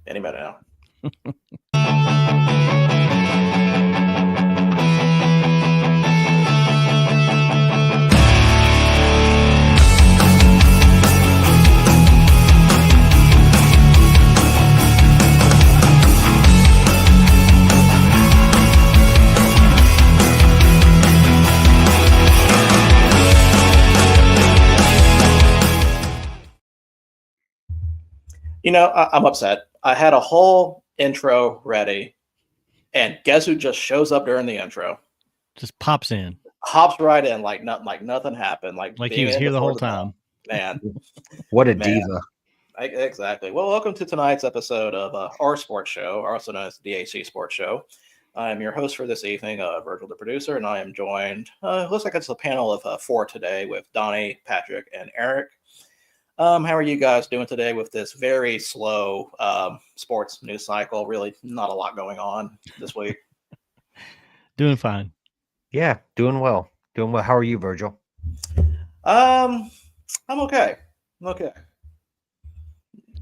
Any minute now. I'm upset. I had a whole intro ready, and guess who just shows up during the intro? Just pops in. Hops right in like nothing happened. Like he was here the whole time. Man. What a diva. Exactly. Well, welcome to tonight's episode of our sports show, also known as the DHC Sports Show. I'm your host for this evening, Virgil, the producer, and I am joined, looks like it's a panel of 4 today with Donnie, Patrick, and Eric. How are you guys doing today with this very slow sports news cycle? Really not a lot going on this week. Doing fine. Yeah, doing well. How are you, Virgil? I'm okay. Okay.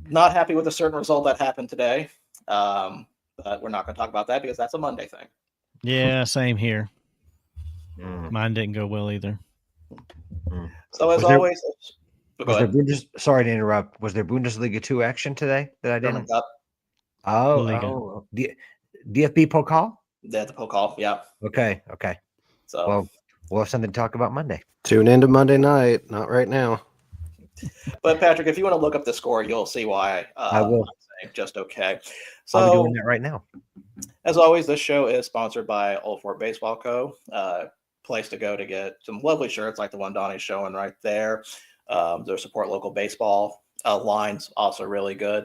Not happy with a certain result that happened today. But we're not going to talk about that because that's a Monday thing. Yeah, same here. Mine didn't go well either. So as always... Sorry to interrupt. Was there Bundesliga 2 action today that I didn't? DFB Pokal? Yeah, the Pokal, yeah. Okay. So well, we'll have something to talk about Monday. Tune into Monday night. Not right now. But Patrick, if you want to look up the score, you'll see why I will. I'm saying just okay. So I'll be doing that right now. As always, this show is sponsored by Old Fort Baseball Co. Place to go to get some lovely shirts like the one Donnie's showing right there. Their support local baseball line's also really good.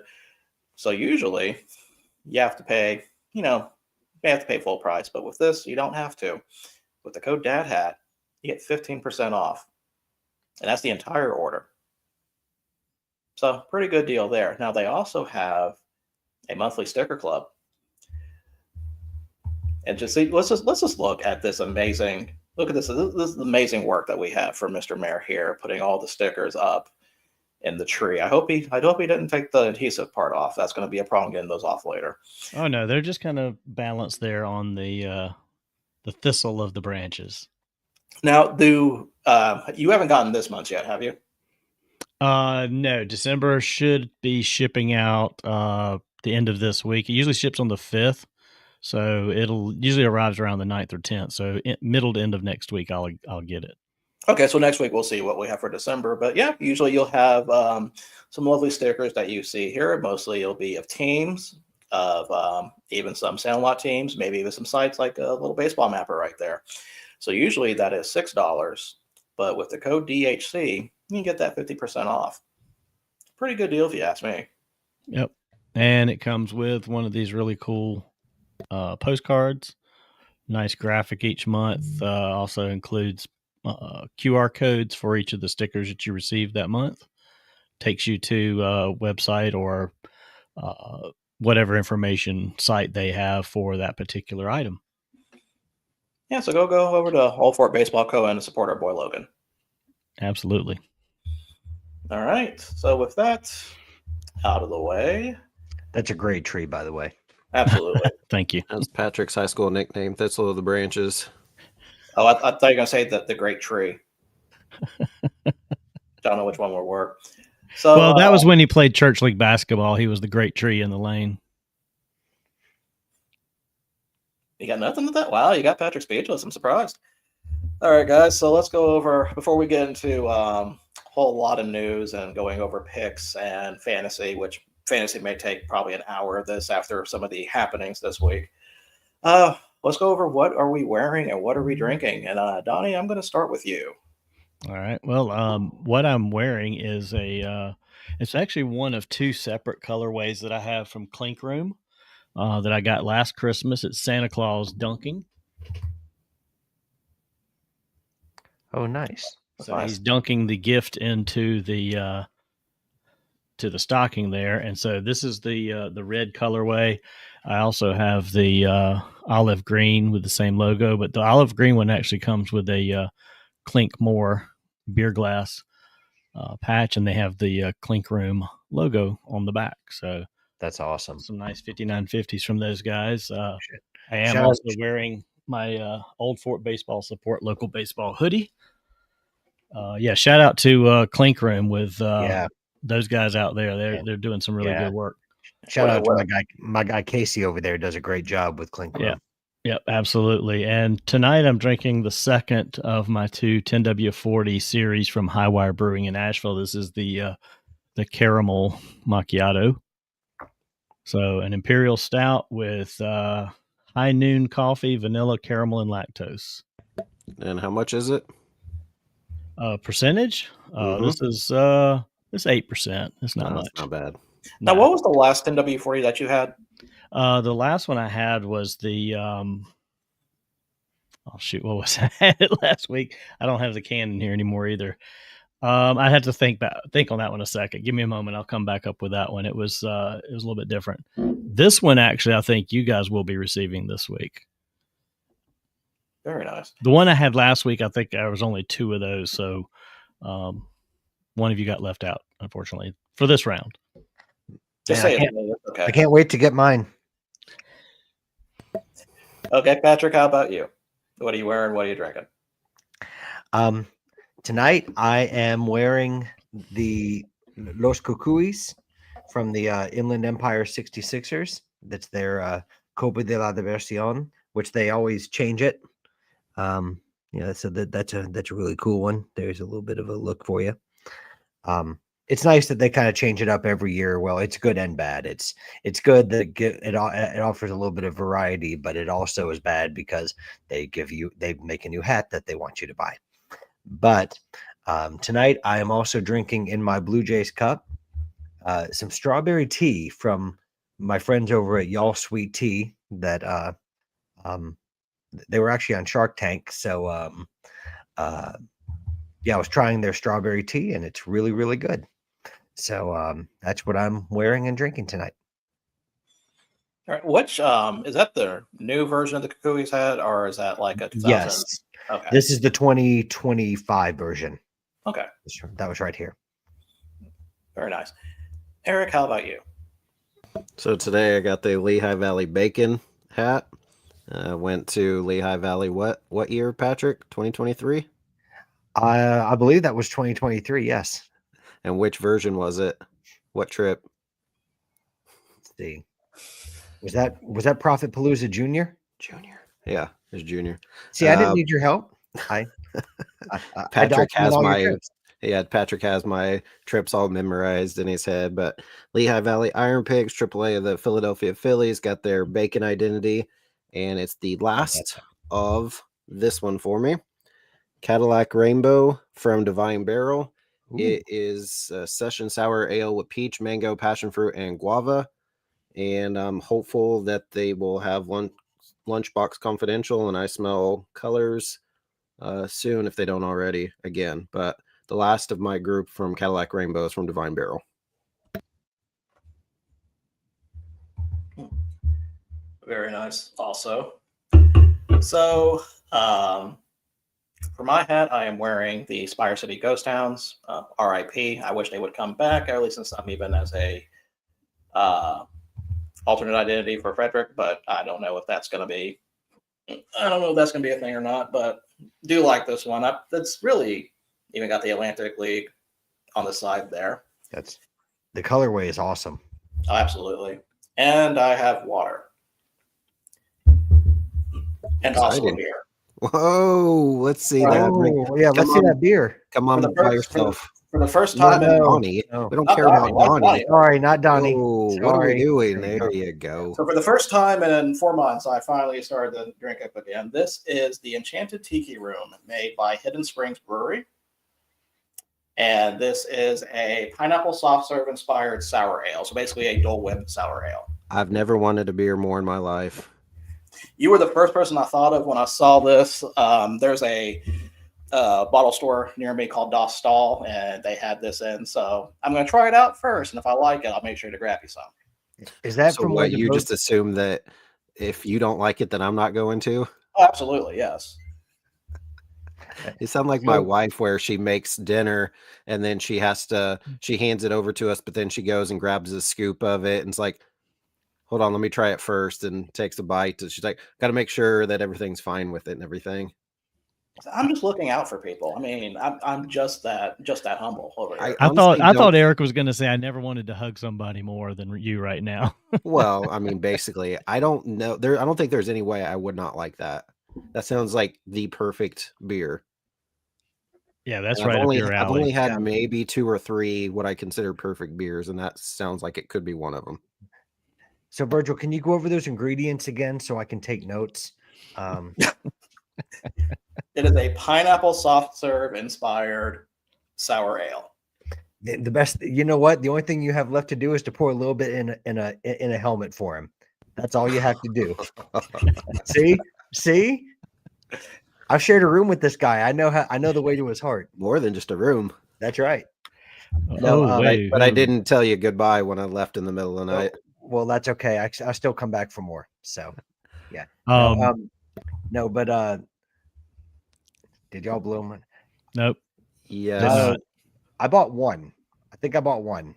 So usually you have to pay, full price, but with this, you don't have to. With the code Dad Hat, you get 15% off, and that's the entire order. So pretty good deal there. Now they also have a monthly sticker club, and just see, let's just look at this amazing. Look at this. This is the amazing work that we have from Mr. Mayor here, putting all the stickers up in the tree. I hope he didn't take the adhesive part off. That's going to be a problem getting those off later. Oh no, they're just kind of balanced there on the thistle of the branches. Now, you haven't gotten this month yet, have you? No. December should be shipping out the end of this week. It usually ships on the 5th. So it'll usually arrives around the 9th or 10th. So middle to end of next week, I'll get it. Okay, so next week we'll see what we have for December. But yeah, usually you'll have some lovely stickers that you see here. Mostly it'll be of teams, of even some Sandlot teams, maybe even some sites like a little baseball mapper right there. So usually that is $6. But with the code DHC, you can get that 50% off. Pretty good deal if you ask me. Yep. And it comes with one of these really cool postcards, nice graphic each month. Also includes QR codes for each of the stickers that you receive that month. Takes you to a website or whatever information site they have for that particular item. Yeah, so go over to Old Fort Baseball Co. and support our boy Logan. Absolutely. All right. So with that out of the way. That's a great tree, by the way. Absolutely. Thank you. That's Patrick's high school nickname, Thistle of the Branches. Oh, I thought you were going to say the great tree. Don't know which one will work. So, well, that was when he played church league basketball. He was the great tree in the lane. You got nothing with that? Wow, you got Patrick speechless. I'm surprised. All right, guys. So let's go over, before we get into a whole lot of news and going over picks and fantasy, which fantasy may take probably an hour of this after some of the happenings this week. Let's go over what are we wearing and what are we drinking. And Donnie, I'm going to start with you. All right. Well, what I'm wearing is it's actually one of 2 separate colorways that I have from Clink Room that I got last Christmas. It's Santa Claus dunking. Oh, nice. So he's dunking the gift into the stocking there, and so this is the red colorway. I also have the olive green with the same logo, but the olive green one actually comes with a Clink More beer glass patch, and they have the Clink Room logo on the back. So That's awesome. Some nice 5950s from those guys. I am Shout out- also wearing my Old Fort Baseball Support Local Baseball hoodie. Shout out to Clink Room with those guys out there. They're doing some really good work. Shout out to my guy Casey over there. Does a great job with Clink Room. Yep, absolutely. And tonight I'm drinking the second of my two 10W40 series from Highwire Brewing in Asheville. This is the caramel macchiato. So an imperial stout with high noon coffee, vanilla, caramel, and lactose. And how much is it? Percentage? This is 8%. It's not much. It's not bad. Now, what was the last NW40 that you had? The last one I had was the what was I had last week? I don't have the can in here anymore either. I had to think on that one a second. Give me a moment. I'll come back up with that one. It was a little bit different. This one, actually, I think you guys will be receiving this week. Very nice. The one I had last week, I think there was only 2 of those. So one of you got left out, unfortunately, for this round. Just say it. Okay. I can't wait to get mine. Okay, Patrick, how about you? What are you wearing? What are you drinking? Tonight I am wearing the Los Cucuys from the Inland Empire 66ers. That's their Copa de la Diversión, which they always change it. So that's a really cool one. There's a little bit of a look for you. It's nice that they kind of change it up every year. Well, it's good and bad. It's good that it offers a little bit of variety, but it also is bad because they make a new hat that they want you to buy. But tonight I am also drinking in my Blue Jays cup some strawberry tea from my friends over at Y'all Sweet Tea that they were actually on Shark Tank. So I was trying their strawberry tea and it's really, really good. So that's what I'm wearing and drinking tonight. All right. Which is that the new version of the Cucuys hat, or is that like a 2000? Yes. Okay. This is the 2025 version. Okay. That was right here. Very nice. Eric, how about you? So today I got the Lehigh Valley Bacon hat. Went to Lehigh Valley. What year, Patrick? 2023? I believe that was 2023. Yes. And which version was it? What trip? Let's see. Was that Prophet Palooza Junior? Junior. Yeah, it was Junior. See, I didn't need your help. Patrick has my trips all memorized in his head. But Lehigh Valley Iron Pigs, AAA of the Philadelphia Phillies, got their bacon identity, and it's the last of this one for me. Cadillac Rainbow from Divine Barrel. Ooh. It is a session sour ale with peach, mango, passion fruit, and guava. And I'm hopeful that they will have Lunchbox Confidential, and I smell colors soon if they don't already again. But the last of my group from Cadillac Rainbow is from Divine Barrel. Very nice. Also, so for my hat, I am wearing the Spire City Ghost Towns. RIP. I wish they would come back, at least since I'm even as a alternate identity for Frederick, but I don't know if that's going to be. I don't know if that's going to be a thing or not, but do like this one. That's really even got the Atlantic League on the side there. That's the colorway is awesome. Oh, absolutely. And I have water. And also beer. Whoa, let's see that. Yeah, let's see that beer. Come on by yourself. For the first time in Donnie. We don't care about Donnie. Sorry, not Donnie. What are we doing? There you go. So for the first time in 4 months, I finally started to drink it again. This is the Enchanted Tiki Room made by Hidden Springs Brewery. And this is a pineapple soft serve inspired sour ale. So basically a Dole Whip sour ale. I've never wanted a beer more in my life. You were the first person I thought of when I saw this. There's a bottle store near me called Das Stall, and they had this in. So I'm going to try it out first, and if I like it, I'll make sure to grab you some. Is that so from what you just assume that if you don't like it, then I'm not going to? Oh, absolutely, yes. You sound like my So- wife, where she makes dinner and then she hands it over to us, but then she goes and grabs a scoop of it and it's like, hold on, let me try it first, and takes a bite. And she's like, got to make sure that everything's fine with it and everything. I'm just looking out for people. I mean, I'm just that humble over here. I honestly thought don't- Eric was going to say I never wanted to hug somebody more than you right now. Well, I mean, basically, I don't know. I don't think there's any way I would not like that. That sounds like the perfect beer. Yeah, that's And right up your I've only alley. had Yeah. maybe 2 or 3 what I consider perfect beers, and that sounds like it could be one of them. So Virgil, can you go over those ingredients again so I can take notes? It is a pineapple soft serve inspired sour ale. The best, you know what? The only thing you have left to do is to pour a little bit in a helmet for him. That's all you have to do. See, I've shared a room with this guy. I know the way to his heart. More than just a room. That's right. Oh, No, wait. But I didn't tell you goodbye when I left in the middle of the night. Well, that's okay. I still come back for more. So, yeah. No, but did y'all blow my? Nope. Yes. I bought one. I think I bought one.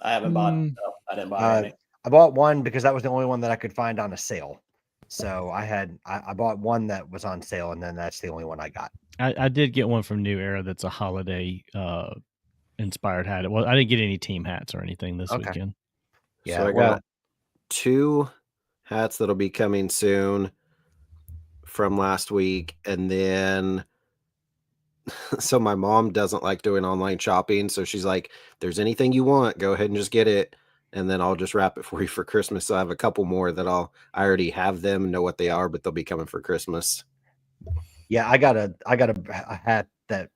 I haven't bought. Mm. No, I didn't buy any. I bought one because that was the only one that I could find on a sale. So I bought one that was on sale, and then that's the only one I got. I did get one from New Era that's a holiday inspired hat. Well, I didn't get any team hats or anything this Okay. weekend. Yeah, So I got 2 hats that'll be coming soon from last week. And then, so my mom doesn't like doing online shopping. So she's like, if there's anything you want, go ahead and just get it. And then I'll just wrap it for you for Christmas. So I have a couple more that I already have them, know what they are, but they'll be coming for Christmas. Yeah, I got a hat that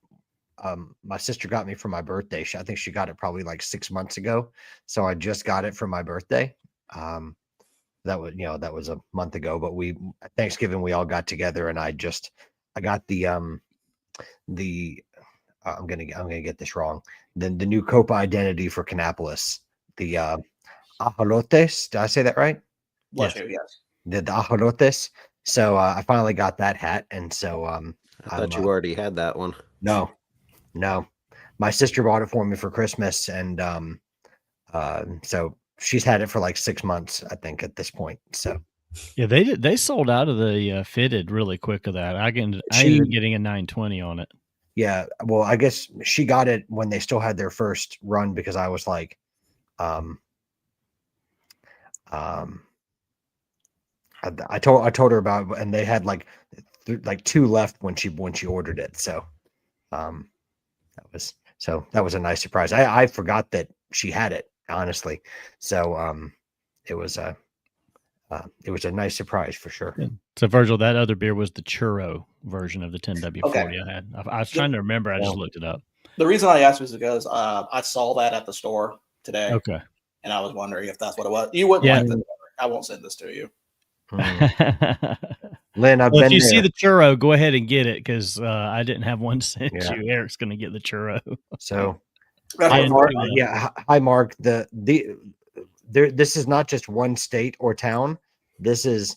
my sister got me for my birthday. I think she got it probably like 6 months ago. So I just got it for my birthday. That was a month ago, but at Thanksgiving we all got together and I got the I'm gonna get this wrong. The new Copa identity for Canapolis. The ajolotes. Did I say that right? Bless Yes. you, yes. The ajolotes. So I finally got that hat, and so I thought you already had that one. no, my sister bought it for me for Christmas, and so she's had it for like 6 months, I think, at this point. So Yeah, they sold out of the fitted really quick of that. I ended up getting a 920 on it. yeah, well, I guess she got it when they still had their first run because I was like, I told her about it, and they had like 2 left when she ordered it. So that was a nice surprise. I forgot that she had it, honestly. So it was a nice surprise for sure. Yeah. So Virgil, that other beer was the churro version of the 10W40 Okay. I had. I was trying to remember. I just looked it up. The reason I asked was because I saw that at the store today, Okay. and I was wondering if that's what it was. You wouldn't Yeah. like this. I won't send this to you. Lynn, I've Well, if been you there. see the churro, go ahead and get it because I didn't have one to send Yeah. you. Eric's going to get the churro. So That's Hi, what- Mark. hi Mark. This is not just one state or town. This is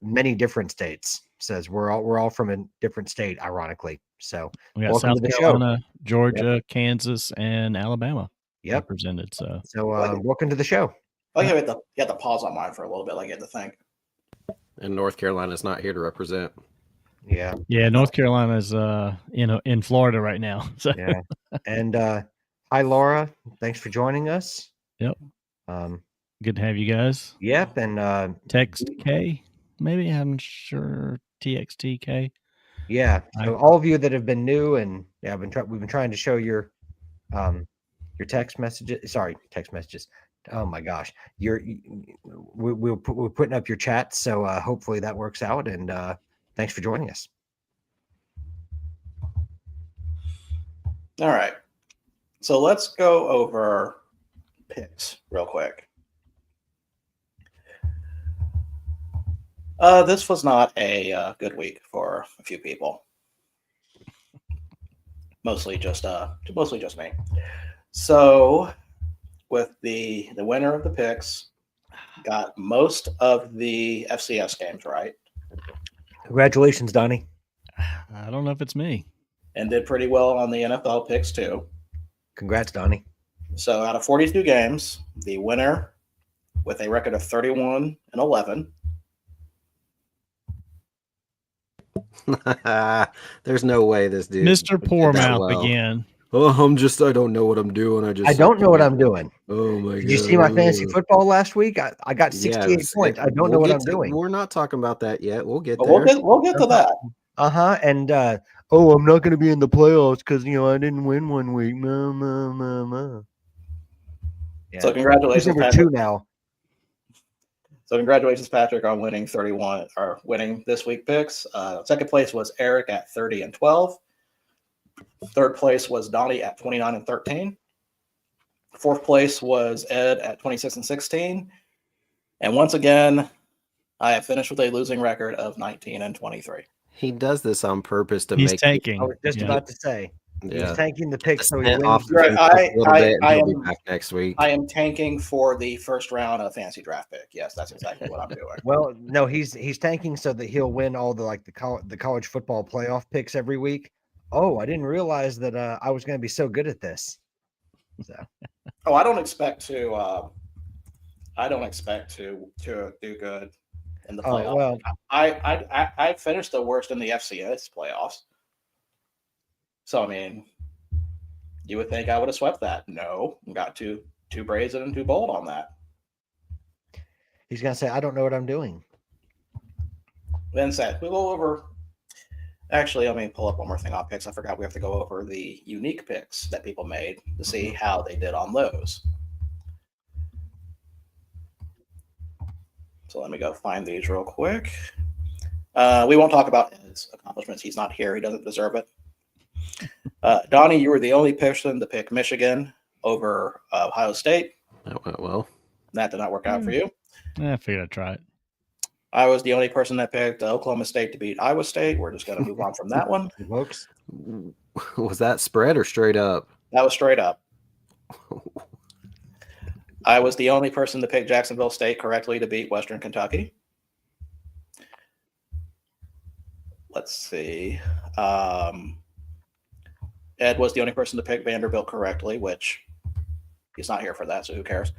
many different states. Says we're all from a different state, ironically. So We got welcome South to the show. Carolina, Georgia, Kansas, and Alabama Yep. represented. So So welcome to the show. you have to pause on mine for a little bit. Like you have to think. And North Carolina's not here to represent. Yeah, yeah, North Carolina's in Florida right now. So yeah. And hi Laura, thanks for joining us. Yep. Um, good to have you guys. yep, and Text K, maybe I'm sure TXTK. yeah. So all of you that have been new, and yeah, we've been trying to show your text messages. Sorry, text messages. Oh my gosh, we're putting up your chat, so hopefully that works out. And thanks for joining us. All right. So let's go over picks real quick. This was not a good week for a few people. Mostly just me. So with the winner of the picks got most of the FCS games right. Congratulations, Donnie. I don't know if it's me. and did pretty well on the NFL picks too. Congrats, Donnie. So out of 42 games, the winner with a record of 31-11. There's no way this dude. Mr. did Poor that Mouth well. again. Oh, I don't know what I'm doing. I don't know what I'm doing. Oh my god! Did you see my fantasy football last week? I got 68 Yes, points. I don't know what I'm doing. We're not talking about that yet. We'll get But there. we'll get to that. And I'm not going to be in the playoffs because I didn't win one week. Yeah. So congratulations, Number Patrick. 2 now. So congratulations, Patrick, on winning 31 or winning this week picks. Second place was Eric at 30-12. Third place was Donnie at 29-13. Fourth place was Ed at 26-16. And once again, I have finished with a losing record of 19-23. He does this on purpose to He's make tanking. I was just about to say. He's tanking the picks so he Spent off wins. the Right, fence a little bit, and I he'll be am- back next week. I am tanking for the first round of fantasy draft pick. Yes, that's exactly what I'm doing. Well, no, he's tanking so that he'll win all the college football playoff picks every week. Oh, I didn't realize that I was going to be so good at this. So Oh, I don't expect to do good in the playoffs. well, I finished the worst in the FCS playoffs. So I mean, you would think I would have swept that. No, got two brazen and 2 bold on that. he's going to say, I don't know what I'm doing. Then said we'll go over. Actually, let me pull up one more thing on picks. I forgot we have to go over the unique picks that people made to see how they did on those. So let me go find these real quick. We won't talk about his accomplishments. He's not here. He doesn't deserve it. Donnie, you were the only person to pick Michigan over Ohio State. That went well. That did not work out for you. I figured I'd try it. I was the only person that picked Oklahoma State to beat Iowa State. We're just going to move on from that one. Folks. Was that spread or straight up? That was straight up. I was the only person to pick Jacksonville State correctly to beat Western Kentucky. Let's see. Ed was the only person to pick Vanderbilt correctly, which he's not here for that, so who cares?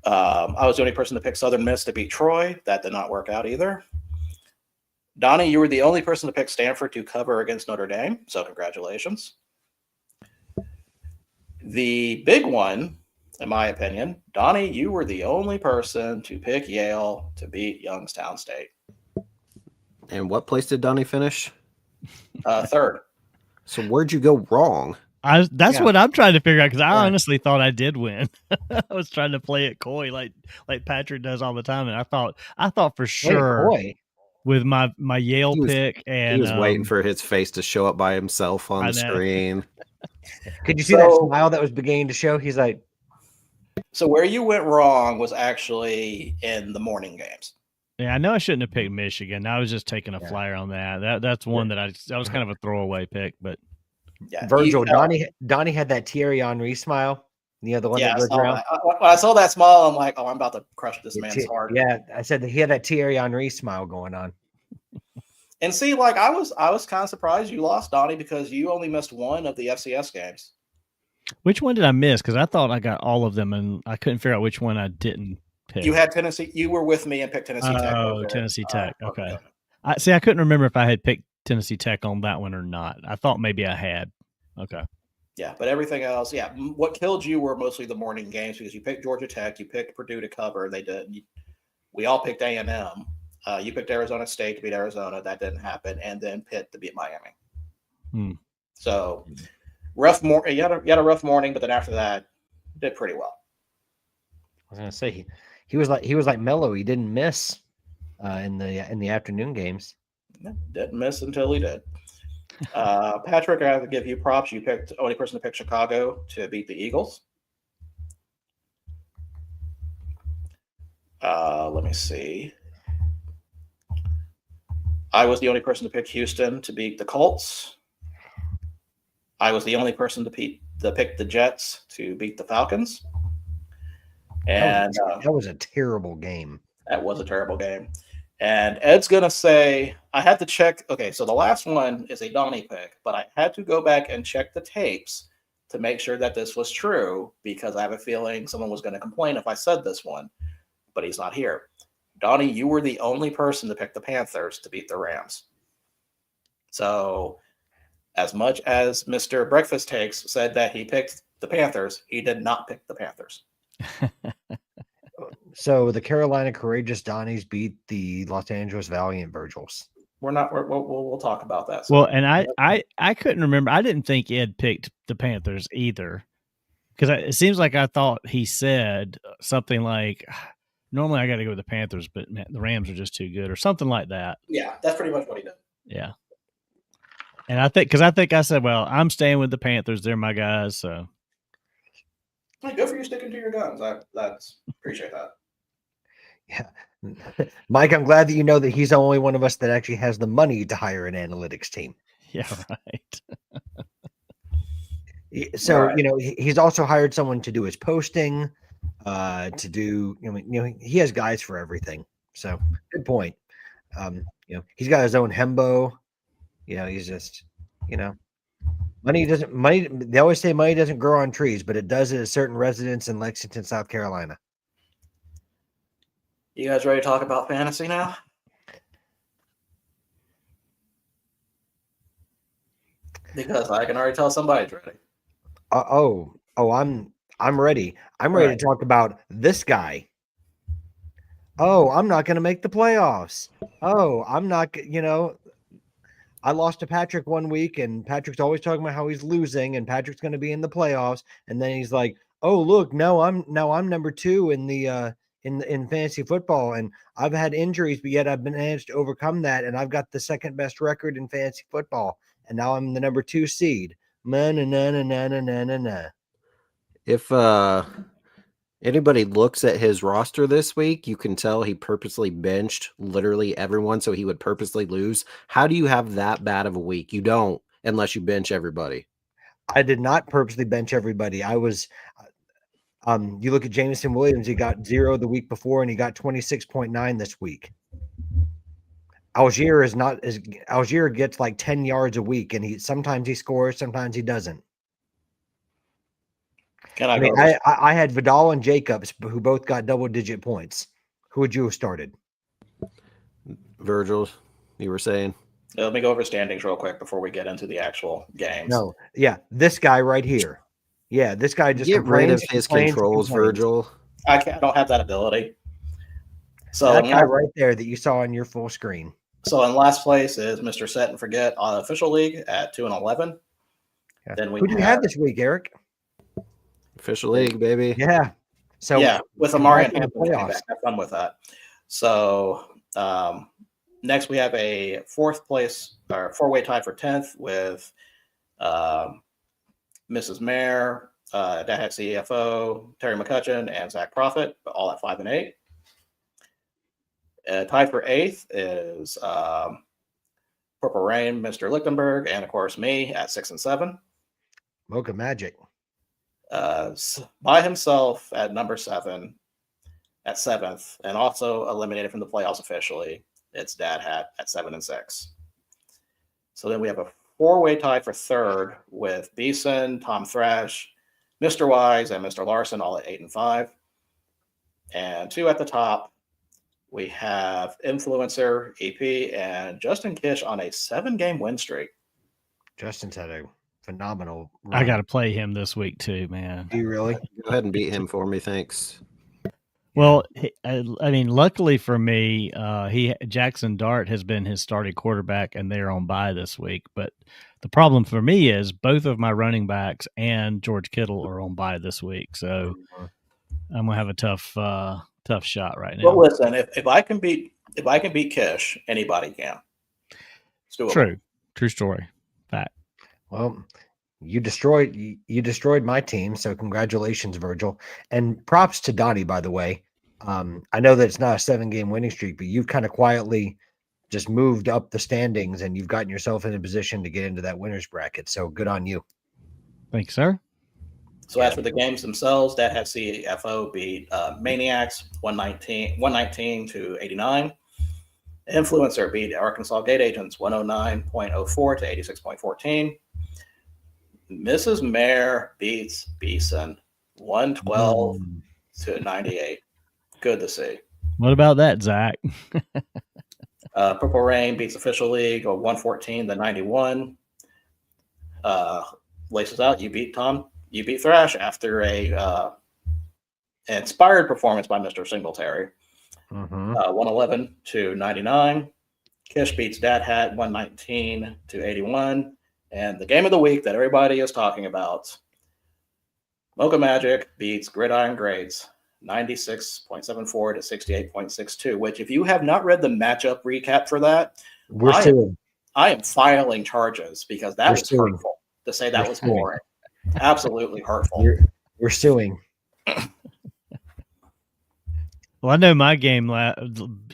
I was the only person to pick Southern Miss to beat Troy. That did not work out either. Donnie, you were the only person to pick Stanford to cover against Notre Dame, so congratulations. The big one, in my opinion, Donnie, you were the only person to pick Yale to beat Youngstown State. And what place did Donnie finish? Third. So where'd you go wrong? That's what I'm trying to figure out because I Yeah. honestly thought I did win. I was trying to play it coy like Patrick does all the time, and I thought for sure Boy. with my Yale He was- pick and He was waiting for his face to show up by himself on I the know. screen. Could you see that So- smile that was beginning to show? He's like, So where you went wrong was actually in the morning games. Yeah, I know I shouldn't have picked Michigan. I was just taking a Yeah. flyer on that. That's one that was kind of a throwaway pick, but Yeah, Virgil, you- Donnie had that Thierry Henry smile. The one Yeah, that I goes saw around. that. When I saw that smile, I'm like, oh, I'm about to crush this The man's heart. Yeah, I said that he had that Thierry Henry smile going on. And see, like I was kind of surprised you lost, Donnie, because you only missed one of the FCS games. which one did I miss? Because I thought I got all of them, and I couldn't figure out which one I didn't pick. You had Tennessee. You were with me and picked Tennessee Tech. Oh, over, Tennessee Tech. Okay. Oklahoma. I couldn't remember if I had picked Tennessee Tech on that one or not. I thought maybe I had. Okay. Yeah, but everything else, yeah. What killed you were mostly the morning games because you picked Georgia Tech, you picked Purdue to cover. They did. We all picked A&M. You picked Arizona State to beat Arizona. That didn't happen, and then Pitt to beat Miami. So rough. You had a rough morning, but then after that, did pretty well. I was gonna say he was like Mello. He didn't miss in the afternoon games. Didn't miss until he did. Patrick, I have to give you props. You picked the only person to pick Chicago to beat the Eagles. Let me see. I was the only person to pick Houston to beat the Colts. I was the only person to pick the Jets to beat the Falcons. And that was a terrible game. that was a terrible game. And Ed's going to say, I had to check. Okay, so the last one is a Donnie pick, but I had to go back and check the tapes to make sure that this was true because I have a feeling someone was going to complain if I said this one, but he's not here. Donnie, you were the only person to pick the Panthers to beat the Rams. So as much as Mr. Breakfast Takes said that he picked the Panthers, he did not pick the Panthers. So the Carolina Courageous Donnies beat the Los Angeles Valiant Virgils. We'll talk about that. Well, and I couldn't remember. I didn't think Ed picked the Panthers either, because it seems like I thought he said something like, "Normally I got to go with the Panthers, but man, the Rams are just too good," or something like that. Yeah, that's pretty much what he did. Yeah, and I think I said, "Well, I'm staying with the Panthers. They're my guys." So, hey, good for you sticking to your guns. I appreciate that. Yeah. Mike, I'm glad that you know that he's the only one of us that actually has the money to hire an analytics team. Yeah, right. So, Right. he's also hired someone to do his posting, to do, he has guys for everything. So good point. He's got his own Hembo. He's just, money, they always say money doesn't grow on trees, but it does at a certain residence in Lexington, South Carolina. You guys ready to talk about fantasy now? Because I can already tell somebody's ready. I'm ready. I'm ready to talk about this guy. Oh, I'm not going to make the playoffs. Oh, I'm not, I lost to Patrick one week, and Patrick's always talking about how he's losing, and Patrick's going to be in the playoffs, and then he's like, "Oh, look, I'm number 2 in the in fantasy football, and I've had injuries, but yet I've managed to overcome that, and I've got the second best record in fantasy football, and now I'm the number 2 seed." If anybody looks at his roster this week, you can tell he purposely benched literally everyone so he would purposely lose. How do you have that bad of a week? You don't, unless you bench everybody. I did not purposely bench everybody. I was you look at Jameson Williams, he got 0 the week before, and he got 26.9 this week. Algier gets like 10 yards a week, and sometimes he scores, sometimes he doesn't. I had Vidal and Jacobs, who both got double-digit points. Who would you have started? Virgil, you were saying? Let me go over standings real quick before we get into the actual games. No, yeah, this guy right here. Yeah, this guy just get rid of his controls, Virgil. I don't have that ability. So that guy right there that you saw on your full screen. So in last place is Mr. Set and Forget on Official League at 2-11. Yeah. Then who do you have this week, Eric? Official League, baby. Yeah. So yeah, with Amari and Hampton. Have fun with that. So next we have a fourth place or 4-way tie for 10th with Mrs. Mayer, Dad Hat CFO, Terry McCutcheon, and Zach Profit, all at 5 and 8. Tied for 8th is Purple Rain, Mr. Lichtenberg, and of course me at 6 and 7. Mocha Magic. By himself at number 7, at 7th, and also eliminated from the playoffs officially, it's Dad Hat at 7 and 6. So then we have a 4-way tie for 3rd with Beeson, Tom Thrash, Mr. Wise, and Mr. Larson, all at 8 and 5. And 2 at the top, we have Influencer, EP, and Justin Kish on a 7-game win streak. Justin's had a phenomenal run. I got to play him this week too, man. Do you really? Go ahead and beat him for me, thanks. Well, I mean, luckily for me, Jackson Dart has been his starting quarterback, and they're on bye this week. But the problem for me is both of my running backs and George Kittle are on bye this week, so I'm gonna have a tough shot right now. But listen, if I can beat Kish, anybody can. True story. Fact. Well, you destroyed my team, so congratulations, Virgil, and props to Donnie, by the way. I know that it's not a 7-game winning streak, but you've kind of quietly just moved up the standings, and you've gotten yourself in a position to get into that winner's bracket. So good on you. Thanks, sir. So as for the games themselves, Dad Hat CFO beat Maniacs 119 to 89. Influencer beat Arkansas Gate Agents 109.04 to 86.14. Mrs. Mayor beats Beeson 112 to 98. Good to see. What about that, Zach? Purple Rain beats Official League 114 to 91. Laces out. You beat Thrash after a inspired performance by Mr. Singletary. 111 to 99. Kish beats Dad Hat 119 to 81. And the game of the week that everybody is talking about, Mocha Magic beats Gridiron Grades 96.74 to 68.62, which if you have not read the matchup recap for that, I am filing charges because that was hurtful to say that was boring. Absolutely hurtful. We're suing. Well, I know my game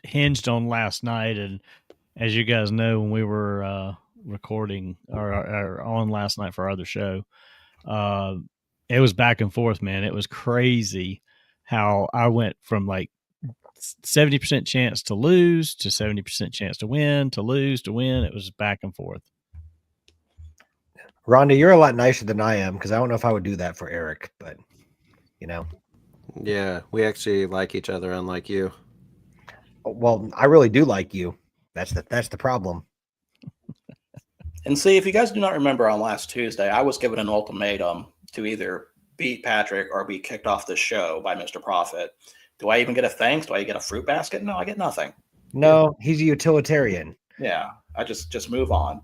hinged on last night, and as you guys know, when we were recording or on last night for our other show, it was back and forth, man. It was crazy how I went from like 70% chance to lose to 70% chance to win to lose to win. It was back and forth. Rhonda, you're a lot nicer than I am because I don't know if I would do that for Eric, but you know. Yeah, we actually like each other, unlike you. Well, I really do like you. That's the problem. And see, if you guys do not remember on last Tuesday, I was given an ultimatum to either beat Patrick or be kicked off the show by Mr. Profit. Do I even get a thanks? Do I get a fruit basket? No, I get nothing. No, he's a utilitarian. Yeah, I just move on.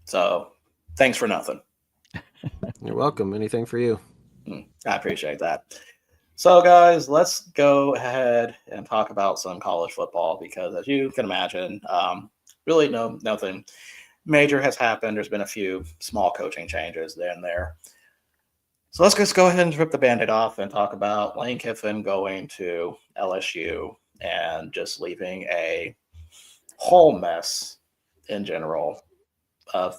So, thanks for nothing. You're welcome. Anything for you. I appreciate that. So, guys, let's go ahead and talk about some college football because, as you can imagine, really nothing major has happened. There's been a few small coaching changes there and there. So let's just go ahead and rip the Band-Aid off and talk about Lane Kiffin going to LSU and just leaving a whole mess in general.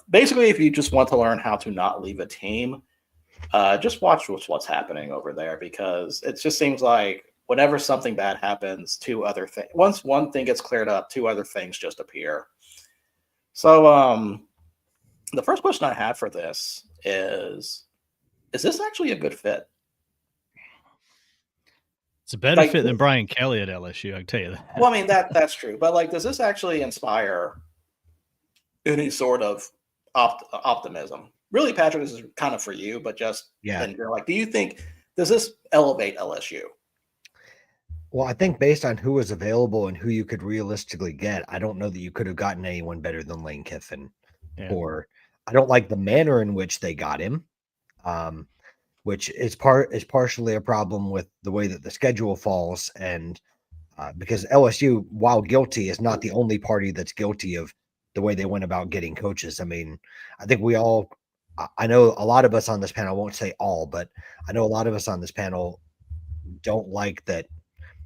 Basically, if you just want to learn how to not leave a team, just watch what's happening over there because it just seems like whenever something bad happens, two other things. Once one thing gets cleared up, two other things just appear. So the first question I have for this is this actually a good fit? It's a better fit than Brian Kelly at LSU, I can tell you that. Well, I mean, that's true. But, does this actually inspire any sort of optimism? Really, Patrick, this is kind of for you, but just, and you're do you think, does this elevate LSU? Well, I think based on who was available and who you could realistically get, I don't know that you could have gotten anyone better than Lane Kiffin. Yeah. Or I don't like the manner in which they got him, which is partially a problem with the way that the schedule falls. And because LSU, while guilty, is not the only party that's guilty of the way they went about getting coaches. I mean, I think I know a lot of us on this panel, I won't say all, but I know a lot of us on this panel don't like that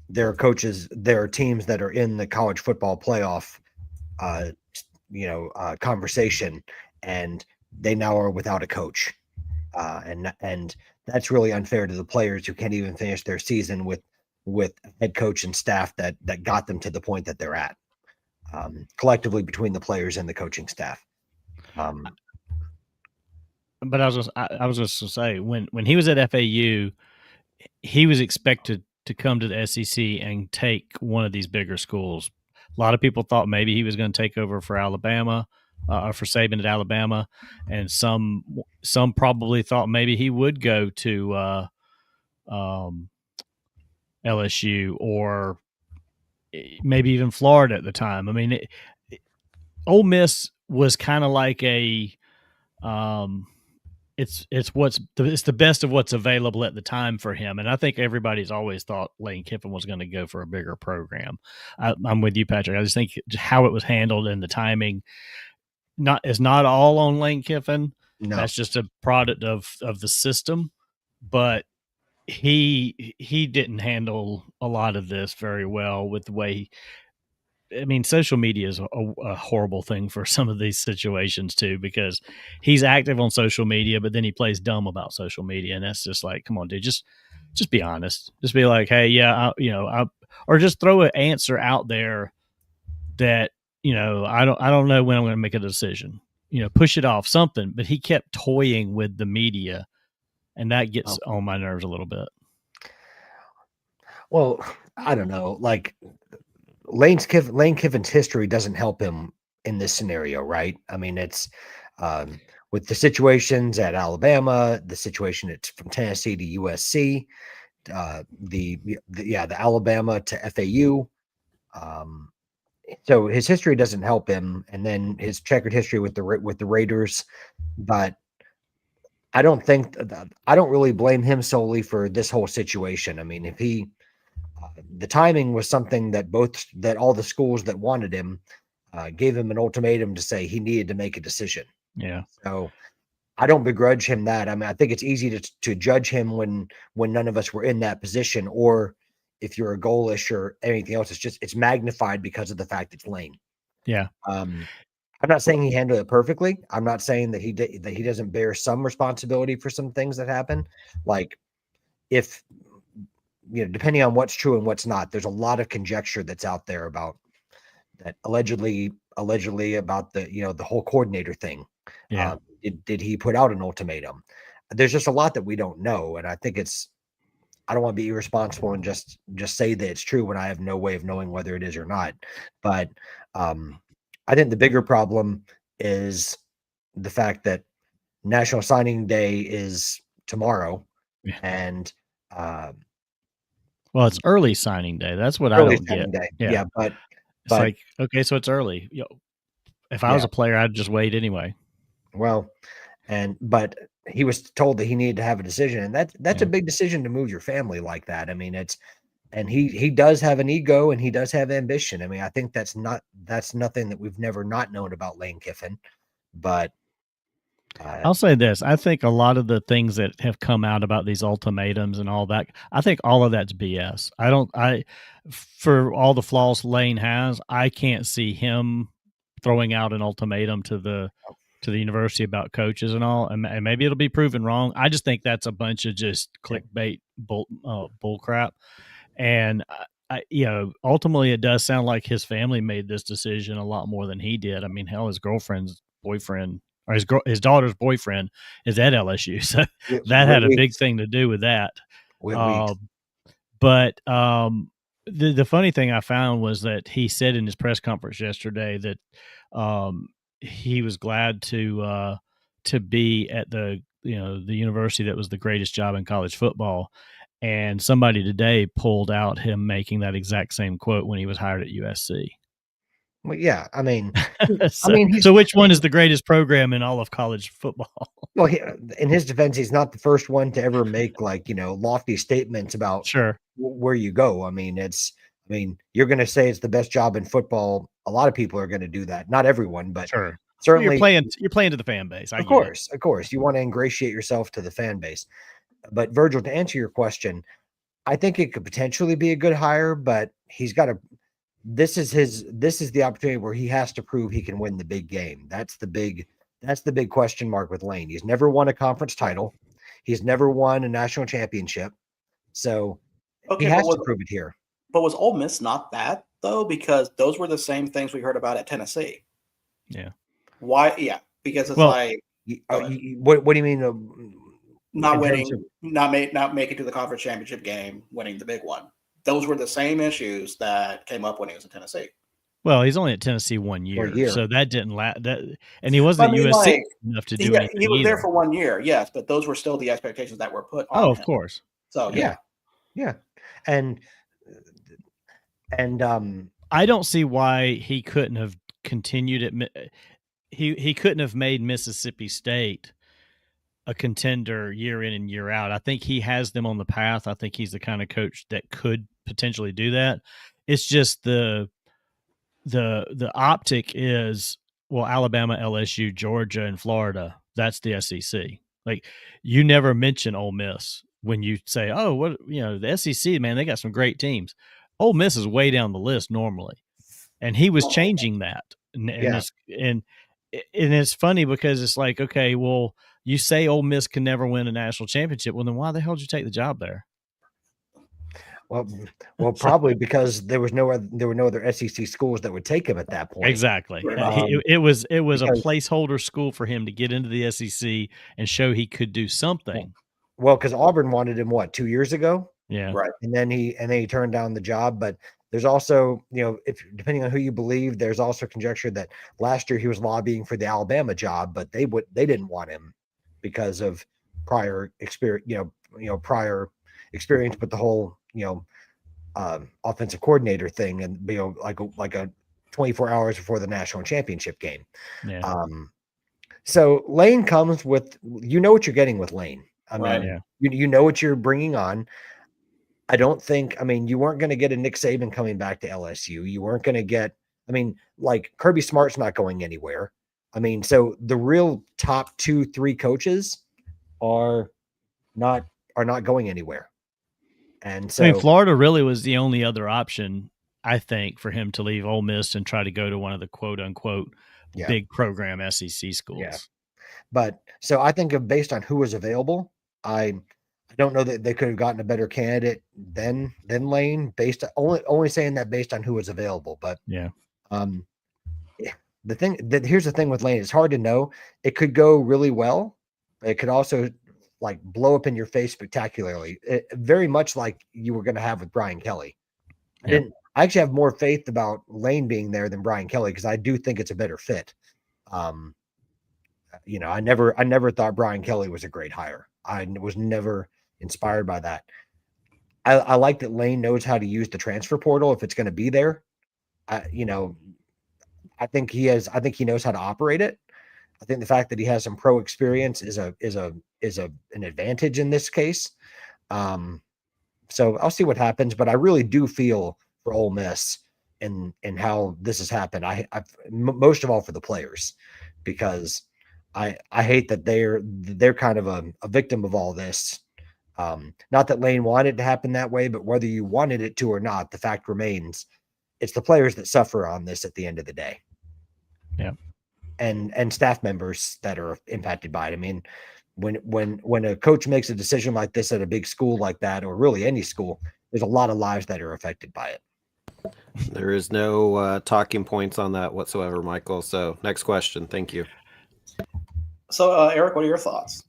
there are coaches, there are teams that are in the college football playoff, conversation, and they now are without a coach. And that's really unfair to the players who can't even finish their season with head coach and staff that got them to the point that they're at, collectively between the players and the coaching staff. But I was just to say when he was at FAU, he was expected to come to the SEC and take one of these bigger schools. A lot of people thought maybe he was going to take over for Alabama, or for Saban at Alabama, and some probably thought maybe he would go to LSU or maybe even Florida at the time. I mean, Ole Miss was kind of like a it's the best of what's available at the time for him, and I think everybody's always thought Lane Kiffin was going to go for a bigger program. I'm with you, Patrick. I just think how it was handled and the timing is not all on Lane Kiffin. No. That's just a product of the system, but he didn't handle a lot of this very well with the way. I mean, social media is a horrible thing for some of these situations too, because he's active on social media, but then he plays dumb about social media. And that's just like, come on, dude, just be honest. Just be like, hey, yeah, or just throw an answer out there that, I don't know when I'm going to make a decision, push it off, something. But he kept toying with the media, and that gets on my nerves a little bit. Well, I don't know. Like Lane Kiffin's history doesn't help him in this scenario, right? I mean, it's with the situations at Alabama, the situation it's from Tennessee to USC, the Alabama to FAU. So his history doesn't help him, and then his checkered history with the Raiders. But I don't really blame him solely for this whole situation. I mean, if the timing was something that all the schools that wanted him gave him an ultimatum to say he needed to make a decision. Yeah. So I don't begrudge him that. I mean, I think it's easy to judge him when none of us were in that position, or if you're a goalish or anything else, it's magnified because of the fact it's Lane. Yeah. I'm not saying he handled it perfectly. I'm not saying that he doesn't bear some responsibility for some things that happen. Like if, depending on what's true and what's not, there's a lot of conjecture that's out there about that allegedly about the whole coordinator thing. Yeah. Did he put out an ultimatum? There's just a lot that we don't know. And I think I don't want to be irresponsible and just say that it's true when I have no way of knowing whether it is or not. But I think the bigger problem is the fact that National Signing Day is tomorrow. Yeah. And well, it's early signing day. That's what I don't get. Day. Yeah. Yeah, but it's like, okay, so it's early. If I was a player, I'd just wait anyway. Well, but he was told that he needed to have a decision, and that's a big decision to move your family like that. I mean, and he does have an ego and he does have ambition. I mean, I think that's nothing that we've never not known about Lane Kiffin. But I'll say this: I think a lot of the things that have come out about these ultimatums and all that, I think all of that's BS. For all the flaws Lane has, I can't see him throwing out an ultimatum to the university about coaches and all, and maybe it'll be proven wrong. I just think that's a bunch of just clickbait bull crap. And ultimately, it does sound like his family made this decision a lot more than he did. I mean, hell, his girlfriend's boyfriend or his daughter's boyfriend is at LSU, so that had a big thing to do with that. But the funny thing I found was that he said in his press conference yesterday that he was glad to be at the university that was the greatest job in college football. And somebody today pulled out him making that exact same quote when he was hired at USC. Well, yeah, I mean, so which one is the greatest program in all of college football? Well, in his defense, he's not the first one to ever make lofty statements about where you go. I mean, you're going to say it's the best job in football. A lot of people are going to do that. Not everyone, but certainly you're playing to the fan base. Of course, you want to ingratiate yourself to the fan base. But Virgil, to answer your question, I think it could potentially be a good hire, but he's got to. This is the opportunity where he has to prove he can win the big game. That's the big question mark with Lane. He's never won a conference title. He's never won a national championship. So he has to prove it here. But was Ole Miss not that though? Because those were the same things we heard about at Tennessee. Yeah. Why? Yeah, because it's what do you mean? Not winning, not making to the conference championship game, winning the big one. Those were the same issues that came up when he was in Tennessee. Well, he's only at Tennessee 1 year, so that didn't last. And he wasn't at USC enough to do anything. He was there for 1 year, yes, but those were still the expectations that were put on him. Of course. So yeah, and I don't see why he couldn't have continued at. He couldn't have made Mississippi State a contender year in and year out. I think he has them on the path. I think he's the kind of coach that could potentially do that. It's just the optic is, well, Alabama, LSU, Georgia, and Florida. That's the SEC. Like, you never mention Ole Miss when you say, oh, what, the SEC, man, they got some great teams. Ole Miss is way down the list normally. And he was changing that. And it's funny because it's like, okay, well, you say Ole Miss can never win a national championship. Well, then why the hell did you take the job there? Well, probably because there were no other SEC schools that would take him at that point. Exactly. Right. It was a because- placeholder school for him to get into the SEC and show he could do something. Well, because Auburn wanted him 2 years ago, Yeah. Right. and then he turned down the job. But there's also, if depending on who you believe, there's also conjecture that last year he was lobbying for the Alabama job, but they didn't want him because of prior experience, prior experience with the whole, offensive coordinator thing, and like a 24 hours before the national championship game. Yeah. So Lane comes with, what you're getting with Lane. I mean, Right. Yeah. you know what you're bringing on. I don't think, you weren't going to get a Nick Saban coming back to LSU. You weren't going to get, like Kirby Smart's not going anywhere. So the real top 2-3 coaches are not going anywhere. And so Florida really was the only other option, I think, for him to leave Ole Miss and try to go to one of the quote unquote big program SEC schools. Yeah. But so I think based on who was available, I don't know that they could have gotten a better candidate than Lane, based only saying that based on who was available. But yeah. Here's the thing with Lane, it's hard to know. It could go really well. It could also blow up in your face spectacularly. Very much like you were going to have with Brian Kelly. Yeah. I actually have more faith about Lane being there than Brian Kelly, because I do think it's a better fit. I never thought Brian Kelly was a great hire. I was never inspired by that. I like that Lane knows how to use the transfer portal if it's going to be there. I think he knows how to operate it. I think the fact that he has some pro experience is an advantage in this case. So I'll see what happens, but I really do feel for Ole Miss and how this has happened. Most of all for the players, because I hate that they're kind of a victim of all this. Not that Lane wanted it to happen that way, but whether you wanted it to or not, the fact remains it's the players that suffer on this at the end of the day. Yeah. And staff members that are impacted by it. When a coach makes a decision like this at a big school like that, or really any school, there's a lot of lives that are affected by it. There is no talking points on that whatsoever, Michael. So next question. Thank you. So, Eric, what are your thoughts?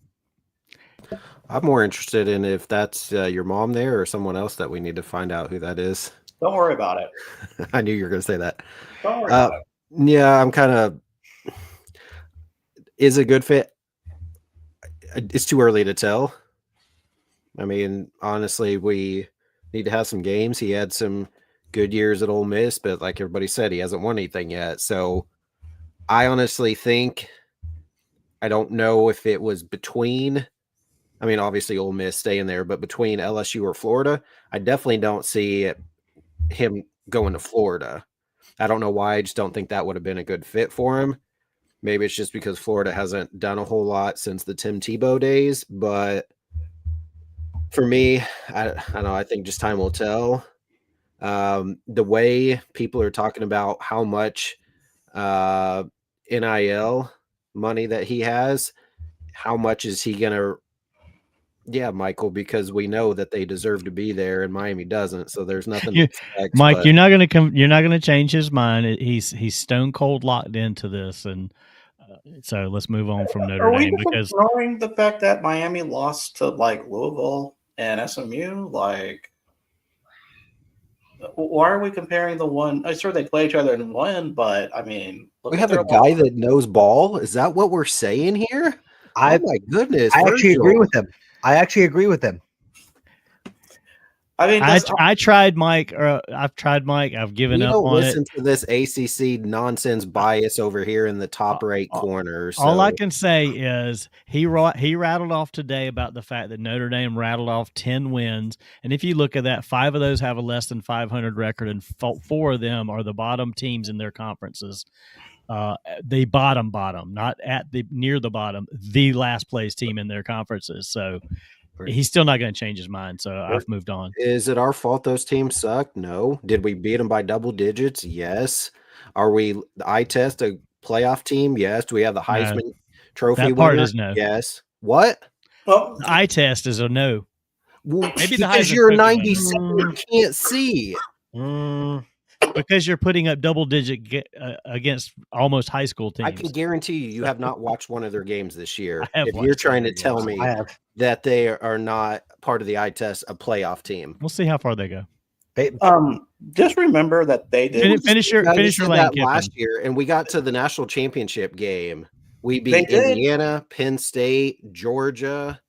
I'm more interested in if that's your mom there or someone else that we need to find out who that is. Don't worry about it. I knew you were going to say that. Don't worry about it. Yeah, I'm kind of. Is a good fit? It's too early to tell. Honestly, we need to have some games. He had some good years at Ole Miss, but like everybody said, he hasn't won anything yet. So I honestly think, I don't know if it was between, obviously Ole Miss staying there, but between LSU or Florida, I definitely don't see him going to Florida. I don't know why. I just don't think that would have been a good fit for him. Maybe it's just because Florida hasn't done a whole lot since the Tim Tebow days. But for me, I don't know. I think just time will tell. The way people are talking about how much NIL money that he has, how much is he going to – yeah, Michael, because we know that they deserve to be there and Miami doesn't. So there's nothing to expect. Mike, you're not going to change his mind. He's stone cold locked into this, and so let's move on from Notre Dame, because ignoring the fact that Miami lost to Louisville and SMU, why are we comparing the one? I'm sure they play each other and win, but we have a guy that knows ball. Is that what we're saying here? Oh my goodness! I actually agree with him. I tried Mike. I've tried Mike. I've given up on it. Listen to this ACC nonsense bias over here in the top right corner. So. All I can say is he rattled off today about the fact that Notre Dame rattled off 10 wins, and if you look at that, 5 of those have a less than 500 record, and 4 of them are the bottom teams in their conferences. The bottom, not at the near the bottom, the last place team in their conferences. So. He's still not going to change his mind, so I've moved on. Is it our fault those teams suck? No. Did we beat them by double digits? Yes. Are we the eye test a playoff team? Yes. Do we have the Heisman Trophy that part winner? is no. Yes. What? Well, the eye test is a no. Well, Maybe the because Heisman you're Trophy 97, you can't see. because you're putting up double digit against almost high school teams. I can guarantee you have not watched one of their games this year. I have If you're watched trying one to of their tell games. me I have. that they are not part of the eye test, a playoff team. We'll see how far they go. Just remember that they did. Finish your Guys, you lane, said that Kiffin. last year, and we got to the national championship game. We They beat did. Indiana, Penn State, Georgia.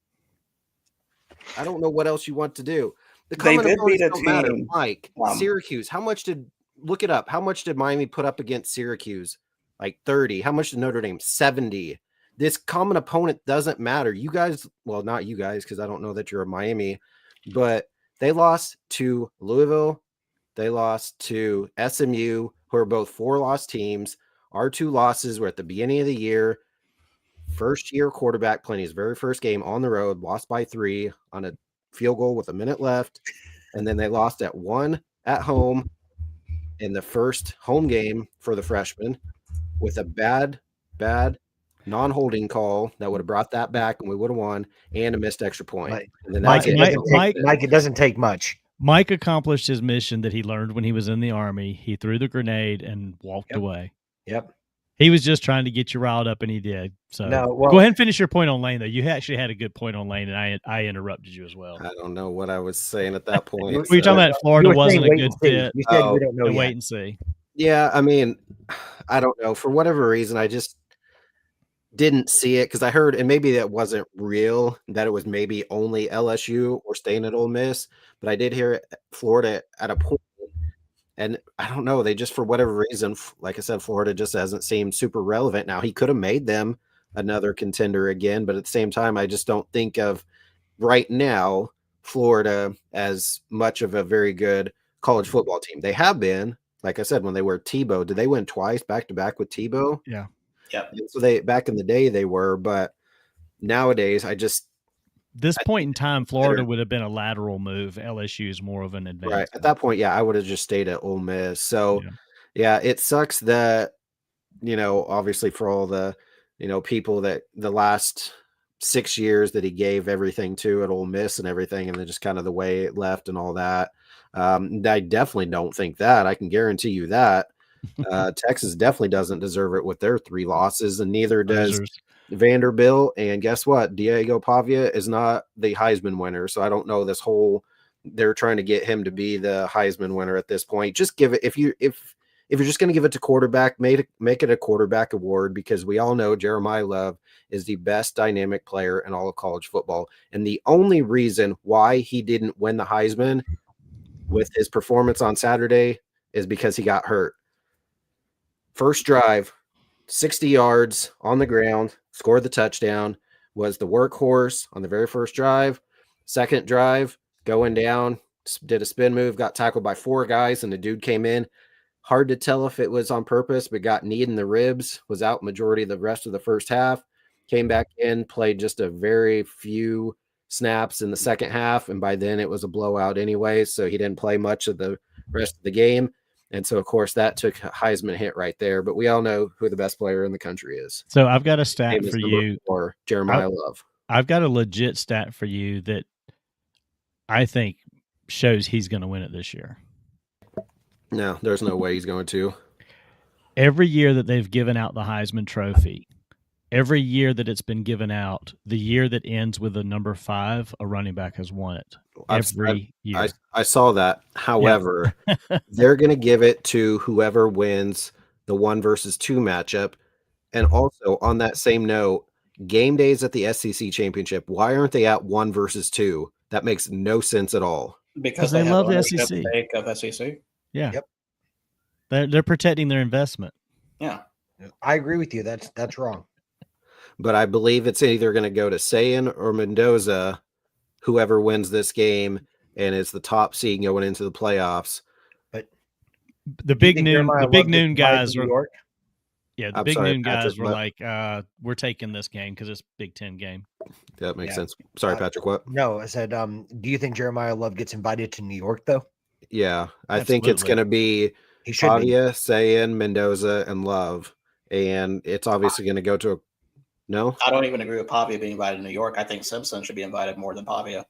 I don't know what else you want to do. The They common did opponents beat a don't matter. team, Mike, Syracuse. Look it up. How much did Miami put up against Syracuse? Like 30. How much did Notre Dame? 70. This common opponent doesn't matter. You guys, well, not you guys, because I don't know that you're a Miami, but they lost to Louisville. They lost to SMU, who are both 4-loss teams. Our 2 losses were at the beginning of the year. First-year quarterback playing his very first game on the road, lost by 3 on a field goal with a minute left. And then they lost at 1 at home in the first home game for the freshman with a bad non-holding call that would have brought that back and we would have won, and a missed extra point. And then Mike, Mike, it doesn't take much. Mike accomplished his mission that he learned when he was in the Army. He threw the grenade and walked away. Yep. He was just trying to get you riled up, and he did. So go ahead and finish your point on Lane, though. You actually had a good point on Lane, and I interrupted you as well. I don't know what I was saying at that point. Were you talking about Florida wasn't a good fit? You said we don't know yet. Wait and see. Yeah, I mean, I don't know. For whatever reason, I just didn't see it because I heard, and maybe that wasn't real, that it was maybe only LSU or staying at Ole Miss, but I did hear Florida at a point. And I don't know, they just, for whatever reason, like I said, Florida just hasn't seemed super relevant. Now, he could have made them another contender again, but at the same time, I just don't think of right now Florida as much of a very good college football team. They have been, like I said, when they were Tebow. Did they win twice back-to-back with Tebow? Yeah. Yep. So they, back in the day, they were, but nowadays, this point in time, Florida would have been a lateral move. LSU is more of an advance. Right. At that point, yeah, I would have just stayed at Ole Miss. So, yeah, it sucks that, obviously for all the, people that the last 6 years that he gave everything to at Ole Miss and everything, and then just kind of the way it left and all that. I definitely don't think that. I can guarantee you that. Texas definitely doesn't deserve it with their 3 losses, and neither does Vanderbilt. And guess what? Diego Pavia is not the Heisman winner. So I don't know this whole, they're trying to get him to be the Heisman winner at this point. Just give it, if you're just going to give it to quarterback, make it a quarterback award, because we all know Jeremiah Love is the best dynamic player in all of college football. And the only reason why he didn't win the Heisman with his performance on Saturday is because he got hurt. First drive, 60 yards on the ground, scored the touchdown, was the workhorse on the very first drive. Second drive, going down, did a spin move, got tackled by 4 guys, and the dude came in. Hard to tell if it was on purpose, but got kneed in the ribs, was out majority of the rest of the first half, came back in, played just a very few snaps in the second half, and by then it was a blowout anyway, so he didn't play much of the rest of the game. And so, of course, that took a Heisman hit right there. But we all know who the best player in the country is. So I've got a stat for you. Or Jeremiah Love. I've got a legit stat for you that I think shows he's going to win it this year. No, there's no way he's going to. Every year that they've given out the Heisman Trophy, every year that it's been given out, the year that ends with a number 5, a running back has won it. Every year. I saw that. However, they're going to give it to whoever wins the 1 versus 2 matchup. And also, on that same note, game days at the SEC championship, why aren't they at 1 versus 2? That makes no sense at all. Because they love the ownership SEC. stake of SEC. Yeah. Yep. They're protecting their investment. Yeah. I agree with you. That's wrong. But I believe it's either going to go to Sayin or Mendoza, whoever wins this game, and it's the top seed going into the playoffs. But the big noon guys were York. Yeah, the big noon guys were like, we're taking this game because it's Big Ten game. That makes sense. Sorry, Patrick, what? No, I said, do you think Jeremiah Love gets invited to New York, though? Yeah, I think it's going to be Pavia, Sayin, Mendoza, and Love. And it's obviously going to go to no? I don't even agree with Pavia being invited to New York. I think Simpson should be invited more than Pavia.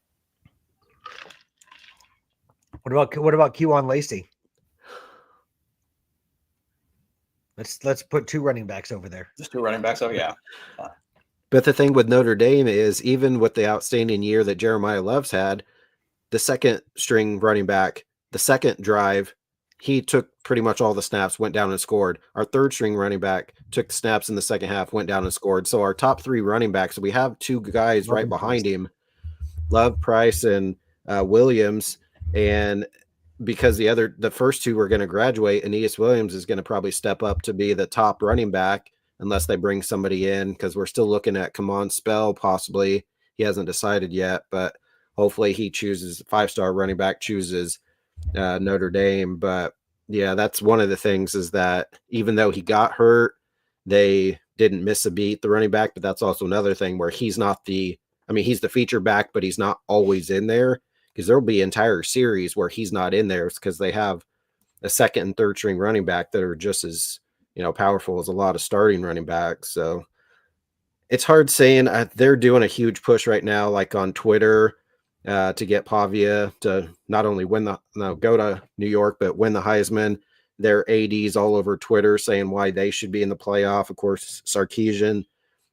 What about Q on Lacey? Let's put 2 running backs over there. Just 2 running backs. Oh yeah. But the thing with Notre Dame is, even with the outstanding year that Jeremiah Love's had, the second string running back, the second drive, he took pretty much all the snaps, went down and scored. Our third string running back took the snaps in the second half, went down and scored. So our top 3 running backs, we have 2 guys right behind him, Love, Price, and Williams. And because the first 2 are going to graduate, Aeneas Williams is going to probably step up to be the top running back unless they bring somebody in, because we're still looking at Kamon Spell possibly. He hasn't decided yet, but hopefully he chooses 5-star running back, chooses Notre Dame. But yeah, that's one of the things, is that even though he got hurt, they didn't miss a beat, the running back. But that's also another thing where he's the feature back, but he's not always in there, because there'll be entire series where he's not in there because they have a second and third string running back that are just as powerful as a lot of starting running backs. So it's hard saying. They're doing a huge push right now, like on Twitter, to get Pavia to not only go to New York, but win the Heisman. Their ADs all over Twitter saying why they should be in the playoff. Of course, Sarkisian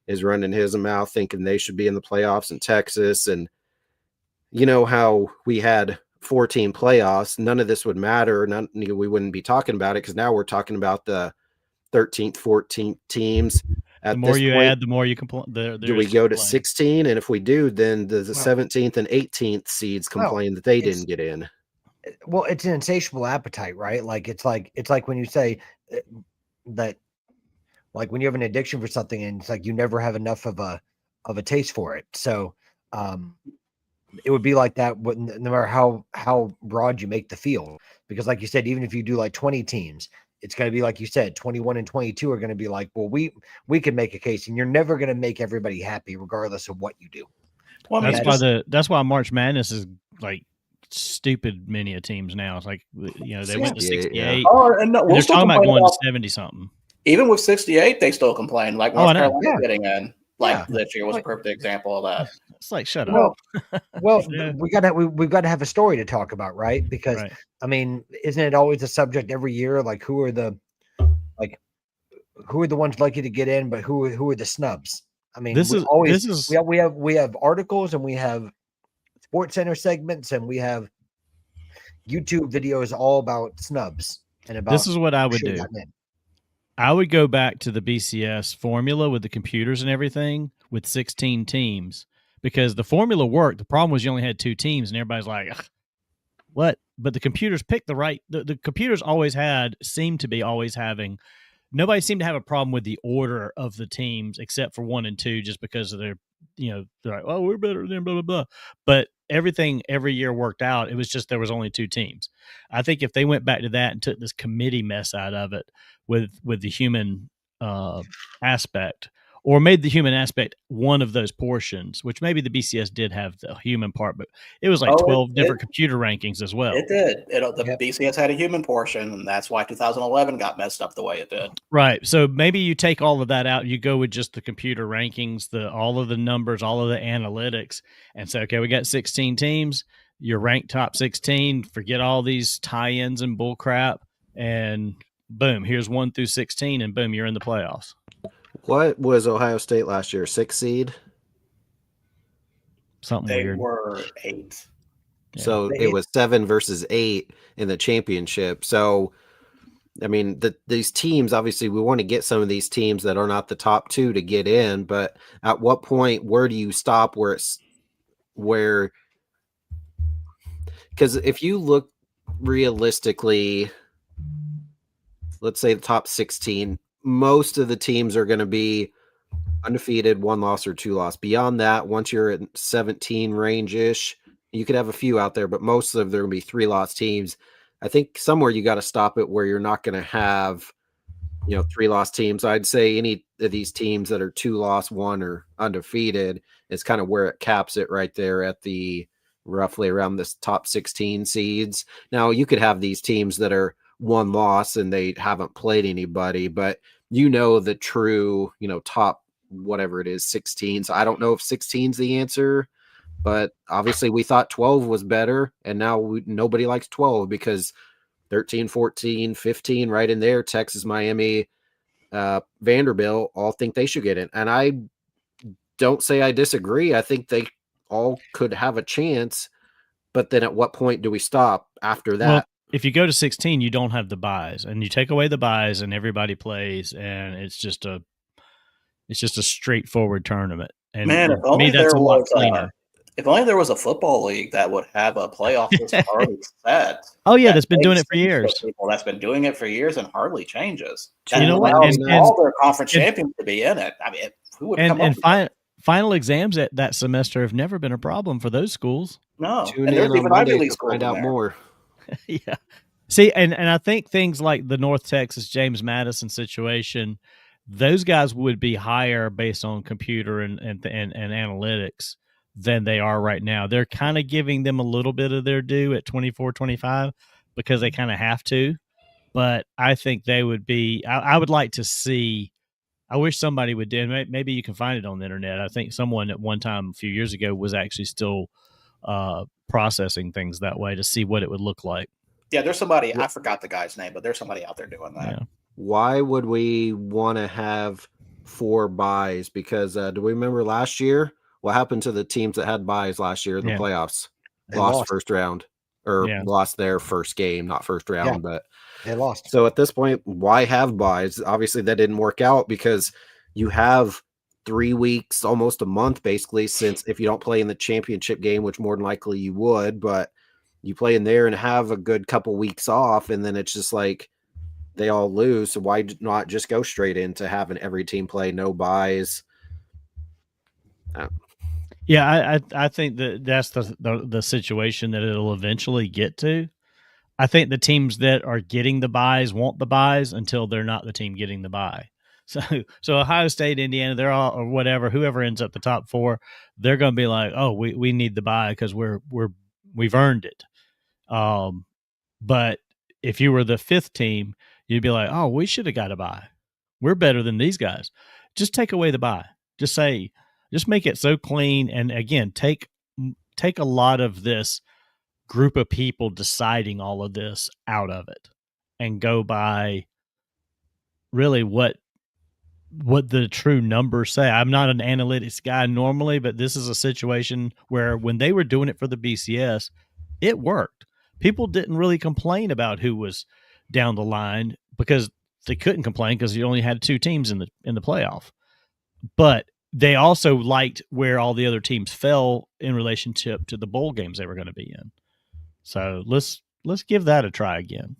is running his mouth thinking they should be in the playoffs in Texas. And you know how we had 14 playoffs, none of this would matter. We wouldn't be talking about it, because now we're talking about the 13th, 14th teams. The more you add, the more you complain. Do we go to 16? And if we do, then the 17th and 18th seeds complain that they didn't get in. Well, it's an insatiable appetite, right? Like it's like when you say that, like when you have an addiction for something, and it's like you never have enough of a taste for it. So it would be like that no matter how broad you make the field, because like you said, even if you do like 20 teams, it's going to be like you said, 21 and 22 are going to be like, well, we can make a case, and you're never going to make everybody happy regardless of what you do. Well, that's why March Madness is like stupid many of teams now. It's like, they went to 68. Yeah. Oh, and no, they're talking about going to 70 something. Even with 68, they still complain. Like North Carolina getting in. Like this year was a perfect example of that. It's like, shut up. Well, we've got to have a story to talk about, right? Because I mean, isn't it always a subject every year? Like, who are the ones likely to get in, but who are the snubs? I mean, we have articles, and we have Sports Center segments, and we have YouTube videos all about snubs and about. This is what I would do. I would go back to the BCS formula with the computers and everything with 16 teams, because the formula worked. The problem was you only had 2 teams, and everybody's like, what? But the computers picked the computers seemed to be always having, nobody seemed to have a problem with the order of the teams except for 1 and 2, just because of their, they're like, oh, we're better than blah, blah, blah. But everything every year worked out. It was just, there was only 2 teams. I think if they went back to that and took this committee mess out of it with the human aspect, or made the human aspect one of those portions, which maybe the BCS did have the human part, but it was like 12 different computer rankings as well. It did. The BCS had a human portion, and that's why 2011 got messed up the way it did. Right. So maybe you take all of that out, you go with just the computer rankings, all of the numbers, all of the analytics, and say, okay, we got 16 teams. You're ranked top 16. Forget all these tie-ins and bull crap, and boom, here's 1 through 16, and boom, you're in the playoffs. What was Ohio State last year? 6 seed? Something weird. They were 8. So it was 7 versus 8 in the championship. So, I mean, these teams, obviously, we want to get some of these teams that are not the top 2 to get in. But at what point, where do you stop where, because if you look realistically, let's say the top 16, most of the teams are going to be undefeated, 1 loss or 2 loss. Beyond that, once you're at 17 range-ish, you could have a few out there, but most of them are going to be 3-loss teams. I think somewhere you got to stop it where you're not going to have, 3-loss teams. I'd say any of these teams that are 2-loss, 1 or undefeated is kind of where it caps it right there at the roughly around this top 16 seeds. Now, you could have these teams that are 1 loss and they haven't played anybody, but the true, top, whatever it is, 16. So I don't know if 16 is the answer, But obviously we thought 12 was better, and now nobody likes 12 because 13, 14, 15 right in there, Texas, Miami, Vanderbilt all think they should get in. And I don't say I disagree. I think they all could have a chance, but then at what point do we stop after that? Well, if you go to 16, you don't have the buys, and you take away the buys, and everybody plays, and it's just a straightforward tournament. And Man, if to me, only that's there a lot was cleaner. if only there was a football league that would have a playoff system already set. Oh yeah, that that's been doing makes it for sense years. people. That's been doing it for years and hardly changes. You know what? allows And- all their conference and- champions to be in it. I mean, who would come up And with that? final exams that semester have never been a problem for those schools. No, Tune and in there's on even Ivy Monday League to schools find in out there. more. Yeah. See, and I think things like the North Texas James Madison situation, those guys would be higher based on computer and analytics than they are right now. They're kind of giving them a little bit of their due at 24, 25 because they kind of have to. But I think they would be. I would like to see. I wish somebody would do. Maybe you can find it on the internet. I think someone at one time a few years ago was actually still processing things that way to see what it would look like. Yeah, there's somebody. I forgot the guy's name, but there's somebody out there doing that. Yeah. Why would we want to have 4 buys? Because do we remember last year? What happened to the teams that had buys last year in the Yeah. playoffs? They Lost lost. first round, or Yeah. lost their first game, not first round, but They lost. so at this point, why have buys? Obviously, that didn't work out because you have 3 weeks, almost a month, basically, since if you don't play in the championship game, which more than likely you would, but you play in there and have a good couple weeks off, and then it's just like they all lose. So why not just go straight into having every team play, no buys? Yeah, I think that's the situation that it'll eventually get to. I think the teams that are getting the buys want the buys until they're not the team getting the buy. So Ohio State, Indiana, they're all, or whatever, whoever ends up the top 4, they're going to be like, oh, we need the buy because we've earned it. But if you were the 5th team, you'd be like, oh, we should have got a buy. We're better than these guys. Just take away the buy. Just make it so clean. And again, take a lot of this group of people deciding all of this out of it and go by really what the true numbers say. I'm not an analytics guy normally, but this is a situation where when they were doing it for the BCS, it worked. People didn't really complain about who was down the line because they couldn't complain because you only had 2 teams in the playoff. But they also liked where all the other teams fell in relationship to the bowl games they were going to be in. So let's give that a try again.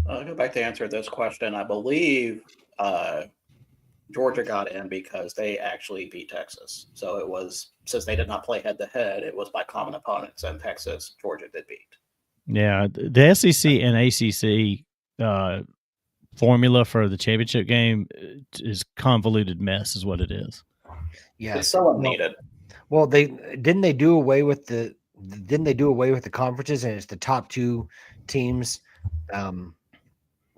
I'll go back to answer this question. I believe Georgia got in because they actually beat Texas. So it was, since they did not play head to head, it was by common opponents, and Texas, Georgia did beat. Yeah, the SEC and ACC formula for the championship game is convoluted mess, is what it is. Yeah, It's so unneeded. Well, didn't they do away with the conferences, and it's the top 2 teams, and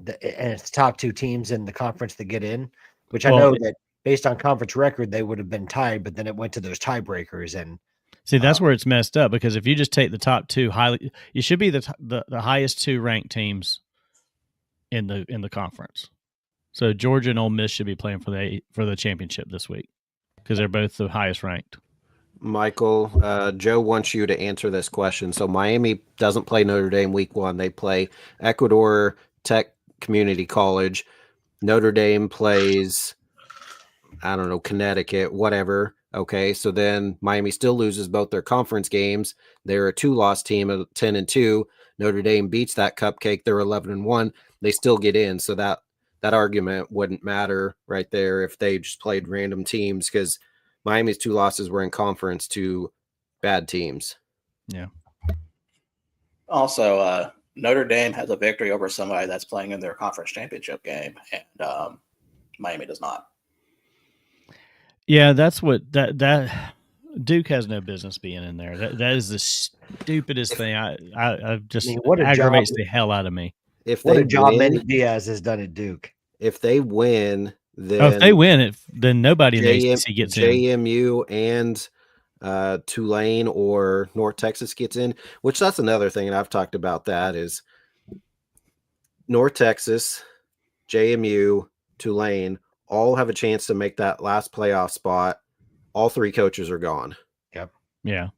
it's the top 2 teams in the conference that get in, which I know that based on conference record they would have been tied, but then it went to those tiebreakers. And see, that's where it's messed up, because if you just take the top 2 you should be the highest 2 ranked teams in the conference. So Georgia and Ole Miss should be playing for the championship this week because they're both the highest ranked. Michael, Joe wants you to answer this question. So Miami doesn't play Notre Dame week 1. They play Ecuador Tech Community College. Notre Dame plays, I don't know, Connecticut, whatever. Okay, so then Miami still loses both their conference games. They're a 2-loss team at 10-2. Notre Dame beats that cupcake. They're 11-1. They still get in. So that argument wouldn't matter right there if they just played random teams, because Miami's 2 losses were in conference to bad teams. Yeah. Also, Notre Dame has a victory over somebody that's playing in their conference championship game, and Miami does not. Yeah, that's what that Duke has no business being in there. That is the stupidest thing. I just what aggravates the hell out of me. If what they a job win, Manny Diaz has done at Duke. if they win if they then win it, then nobody in the ACC gets in. JMU and Tulane or North Texas gets in, which that's another thing, and I've talked about that, is North Texas, JMU, Tulane all have a chance to make that last playoff spot. All three coaches are gone. Yep. Yeah.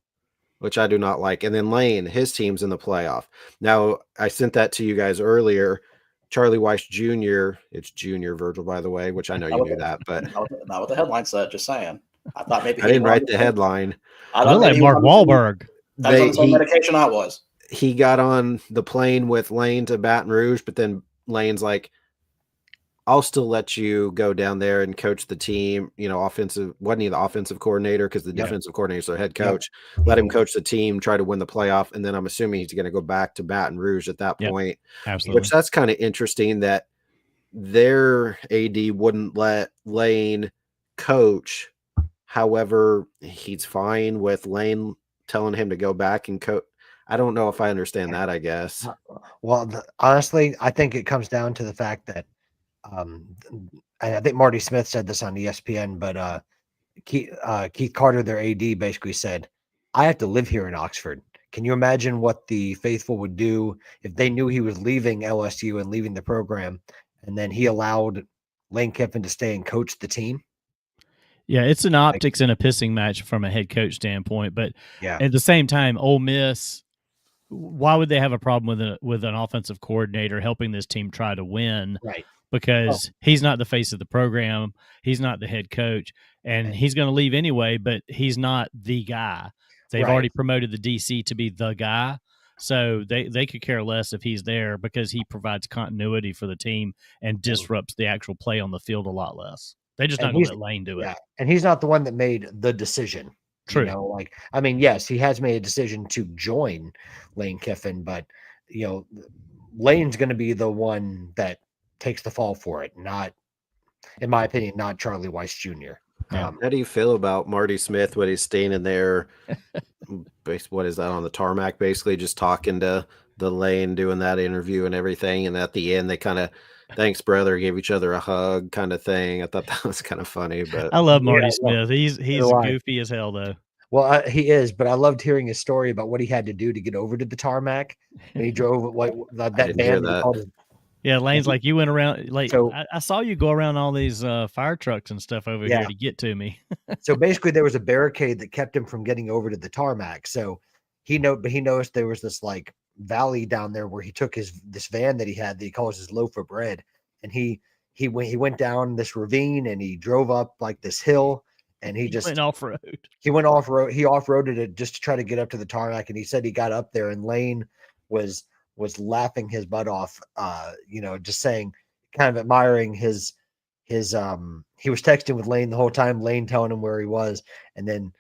Which I do not like. And then Lane, his team's in the playoff. Now, I sent that to you guys earlier. Charlie Weiss Jr., it's Junior Virgil, by the way, which I know you knew that, but not what the headline said, just saying. I thought maybe I didn't write the headline. I look like Mark Wahlberg. That's on the same medication I was. He got on the plane with Lane to Baton Rouge, but then Lane's like, I'll still let you go down there and coach the team. Offensive, wasn't he the offensive coordinator? Because the defensive coordinator is the head coach. Let him coach the team, try to win the playoff. And then I'm assuming he's going to go back to Baton Rouge at that point. Absolutely. Which that's kind of interesting that their AD wouldn't let Lane coach. However, he's fine with Lane telling him to go back and coach. I don't know if I understand that, I guess. Well, honestly, I think it comes down to the fact that I think Marty Smith said this on ESPN, but Keith Carter, their AD, basically said, I have to live here in Oxford. Can you imagine what the faithful would do if they knew he was leaving LSU and leaving the program, and then he allowed Lane Kiffin to stay and coach the team? Yeah, it's an optics and a pissing match from a head coach standpoint, but at the same time, Ole Miss, why would they have a problem with an offensive coordinator helping this team try to win? Right. Because he's not the face of the program, he's not the head coach, and he's going to leave anyway, but he's not the guy. They've already promoted the DC to be the guy, so they could care less if he's there because he provides continuity for the team and disrupts the actual play on the field a lot less. They just not going to let Lane do it. And he's not the one that made the decision. True. Yes, he has made a decision to join Lane Kiffin, but Lane's going to be the one that takes the fall for it, not, in my opinion, not Charlie Weiss Jr. How do you feel about Marty Smith when he's standing there? What is that on the tarmac? Basically, just talking to the Lane, doing that interview and everything, and at the end, they kind of, thanks, brother, gave each other a hug, kind of thing. I thought that was kind of funny, but I love Marty Smith. He's goofy as hell, though. Well, he is, but I loved hearing his story about what he had to do to get over to the tarmac. And he drove that van. Yeah, Lane's like, you went around, so, I saw you go around all these fire trucks and stuff over here to get to me. So basically there was a barricade that kept him from getting over to the tarmac. So he noticed there was this valley down there where he took this van that he had that he calls his loaf of bread. And he went down this ravine and he drove up this hill and he just went off-road. He went off-road. He off-roaded it just to try to get up to the tarmac. And he said he got up there and Lane was laughing his butt off, just saying, kind of admiring his he was texting with Lane the whole time, Lane telling him where he was. And then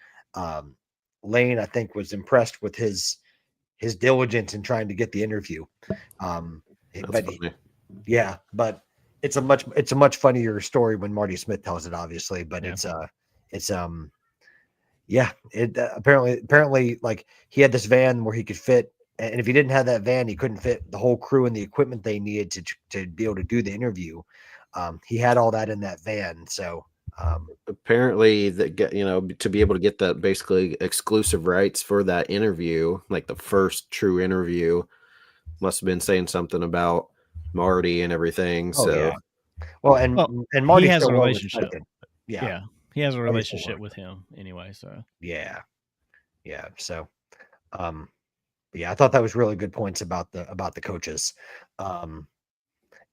Lane, I think, was impressed with his diligence in trying to get the interview. But it's a much funnier story when Marty Smith tells it, obviously, but apparently he had this van where he could fit. And if he didn't have that van, he couldn't fit the whole crew and the equipment they needed to be able to do the interview. He had all that in that van. So apparently, to be able to get that basically exclusive rights for that interview, like the first true interview, must have been saying something about Marty and everything. And Marty has a relationship. Yeah, he has a relationship with him anyway. So yeah. So I thought that was really good points about the coaches.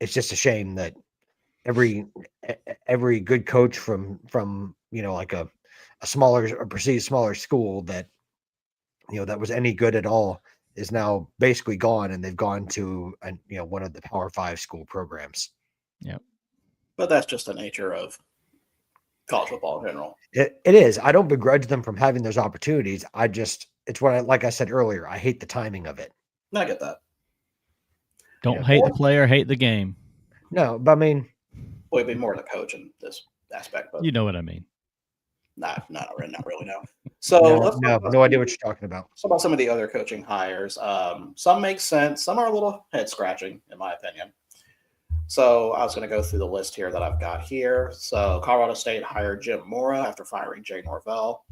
It's just a shame that every good coach from a smaller or perceived smaller school that that was any good at all is now basically gone, and they've gone to one of the Power 5 school programs. Yeah, but that's just the nature of college football in general. It is. I don't begrudge them from having those opportunities. It's what like I said earlier, I hate the timing of it. I get that. Don't hate the player, hate the game. No, but I mean, it'd be more the coach in this aspect, but you know what I mean. Not really. No. So no idea what you're talking about. So about some of the other coaching hires, some make sense, some are a little head scratching, in my opinion. So I was going to go through the list here that I've got here. So Colorado State hired Jim Mora after firing Jay Norvell.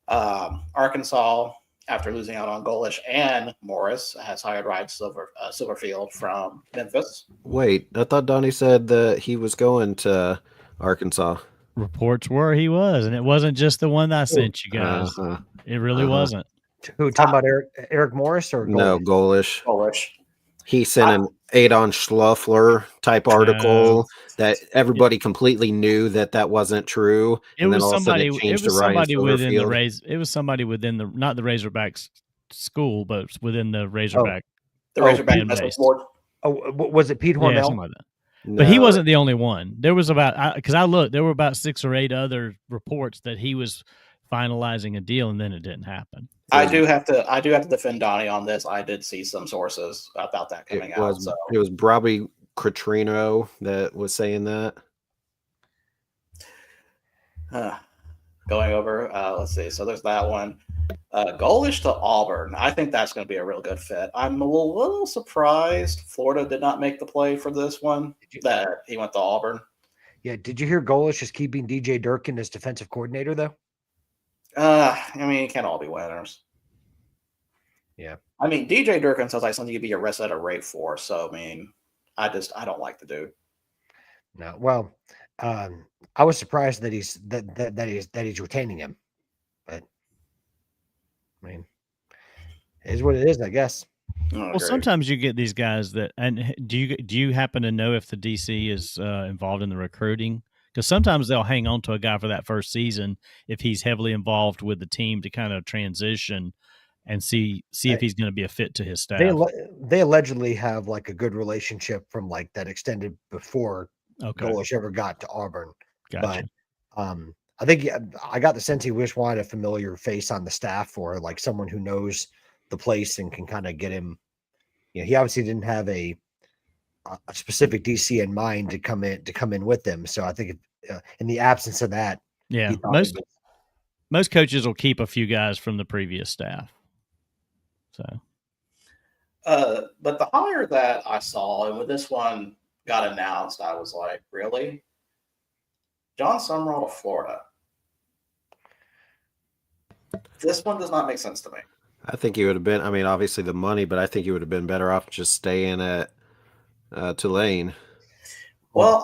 Arkansas, after losing out on Golish and Morris, has hired Ryan Silverfield from Memphis. Wait, I thought Donnie said that he was going to Arkansas. Reports were he was, and it wasn't just the one that I sent you guys. It really wasn't. Who talking about Eric Morris or No, Golish? Golish. He sent an Adon Schluffler type article that everybody completely knew that wasn't true. It was somebody. It was somebody within the It was somebody within the not the Razorbacks school, but within the Razorback. The Razorback Business Board. Oh, was it Pete Hormel? Yeah, something like that. No. But he wasn't the only one. There was because I looked, there were about 6 or 8 other reports that he was finalizing a deal, and then it didn't happen. I do have to defend Donnie on this. I did see some sources about that coming out. It was Bobby Cotrino that was saying that. Going over, let's see. So there's that one. Golish to Auburn. I think that's going to be a real good fit. I'm a little surprised Florida did not make the play for this one, that he went to Auburn. Yeah. Did you hear Golish is keeping DJ Durkin as defensive coordinator, though? I mean, it can't all be winners. Yeah. I mean, DJ Durkin sounds like something you'd be arrested at a rate for. So, I mean, I don't like the dude. No. Well, I was surprised that he's retaining him, but I mean, it is what it is, I guess. Well, sometimes you get these guys that, and do you happen to know if the DC is involved in the recruiting? Because sometimes they'll hang on to a guy for that first season if he's heavily involved with the team to kind of transition and see if he's going to be a fit to his staff. They allegedly have like a good relationship from like that extended before Golish ever got to Auburn. Gotcha. But I think I got the sense he wanted a familiar face on the staff or like someone who knows the place and can kind of get him. You know, he obviously didn't have a specific DC in mind to come in with them. So I think in the absence of that, most coaches will keep a few guys from the previous staff. So, but the hire that I saw, and when this one got announced, I was like, really? John Summerall to Florida. This one does not make sense to me. I think he would have been, I mean, obviously the money, but I think he would have been better off just staying at Tulane. Well,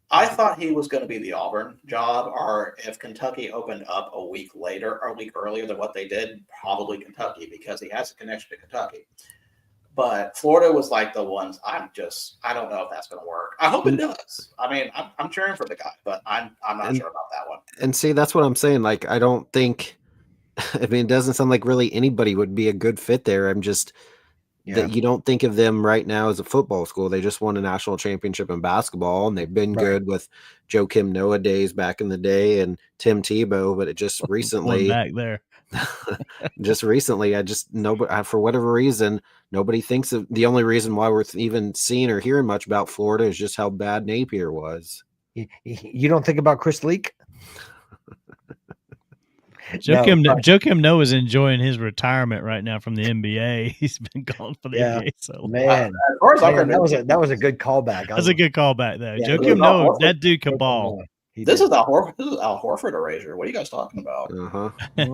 I thought he was going to be the Auburn job, or if Kentucky opened up a week earlier than what they did, probably Kentucky, because he has a connection to Kentucky. But Florida was like the ones I don't know if that's going to work. I hope it does. I mean, I'm cheering for the guy, but I'm not sure about that one. And see, that's what I'm saying. Like, I don't think, I mean, it doesn't sound like really anybody would be a good fit there. I'm just, that you don't think of them right now as a football school. They just won a national championship in basketball, and they've been good with Joe Kim Noah days back in the day and Tim Tebow, but it just recently back there. For whatever reason, nobody thinks of the only reason why we're even seeing or hearing much about Florida is just how bad Napier was. You don't think about Chris Leak? Joe Kim Noah is enjoying his retirement right now from the NBA. He's been gone for the NBA. So man, that was a good callback. That's a good callback, though. Joe Kim Noah, that dude can ball. This is Al Horford erasure. What are you guys talking about? I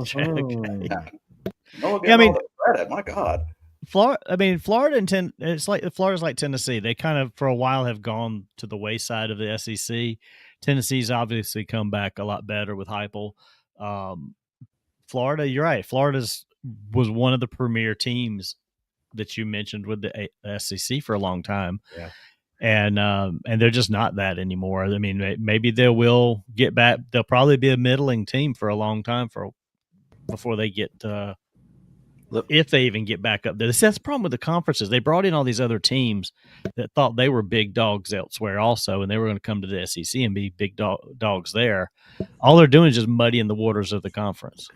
mean, credit. My God. Florida and Florida's like Tennessee. They kind of for a while have gone to the wayside of the SEC. Tennessee's obviously come back a lot better with Heupel. Florida, you're right. Florida's was one of the premier teams that you mentioned with the SEC for a long time. Yeah. And they're just not that anymore. I mean, maybe they will get back. They'll probably be a middling team for a long time before they get if they even get back up there. That's the problem with the conferences. They brought in all these other teams that thought they were big dogs elsewhere also, and they were going to come to the SEC and be big dogs there. All they're doing is just muddying the waters of the conference.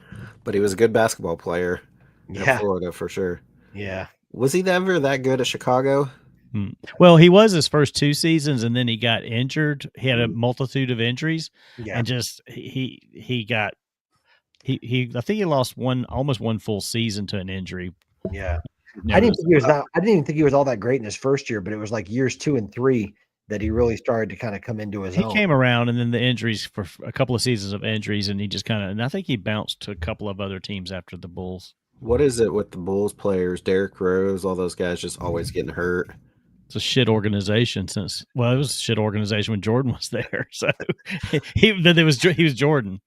But he was a good basketball player in Florida for sure. Yeah. Was he ever that good at Chicago? Well, he was his first 2 seasons, and then he got injured. He had a multitude of injuries, and just he I think he lost almost one full season to an injury. Yeah, I didn't think he was that. I didn't even think he was all that great in his first year, but it was like years 2 and 3 that he really started to kind of come into his own. He came around, and then the injuries for a couple of seasons of injuries, and he just kind of. And I think he bounced to a couple of other teams after the Bulls. What is it with the Bulls players? Derrick Rose, all those guys just always getting hurt. It's a shit organization it was a shit organization when Jordan was there. So he was Jordan.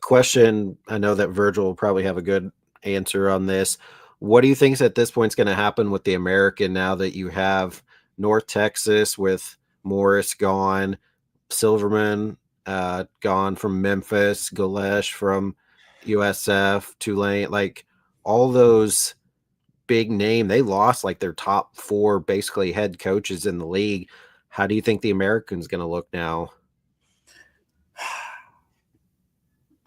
Question. I know that Virgil will probably have a good answer on this. What do you think at this point is going to happen with the American now that you have North Texas with Morris gone, Silverman gone from Memphis, Galesh from USF, Tulane, like all those big name, they lost like their top 4 basically head coaches in the league. How do you think the American's going to look now?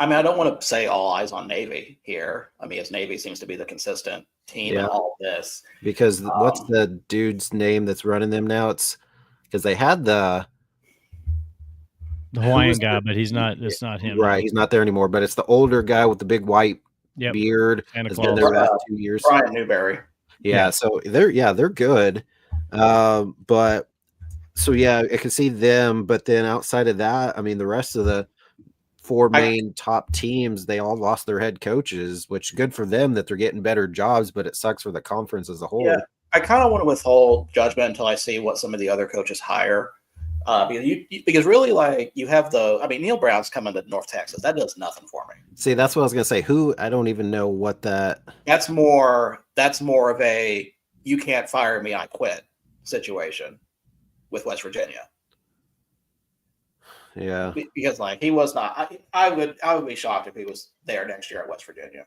I mean, I don't want to say all eyes on Navy here. I mean, as Navy seems to be the consistent team in all this. Because what's the dude's name that's running them now? It's because they had the Hawaiian guy, but he's not. It's not him, right? He's not there anymore. But it's the older guy with the big white beard. Has been there the last 2 years. Brian Newberry. Yeah, so they're good. But so yeah, I can see them. But then outside of that, I mean, the rest of the 4 main top teams, they all lost their head coaches, which good for them that they're getting better jobs, but it sucks for the conference as a whole. Yeah, I kind of want to withhold judgment until I see what some of the other coaches hire. Because really, like, you have Neil Brown's coming to North Texas. That does nothing for me. See, that's what I was going to say. I don't even know what that. That's more of a you can't fire me, I quit situation with West Virginia. Yeah, because like he was not. I would be shocked if he was there next year at West Virginia.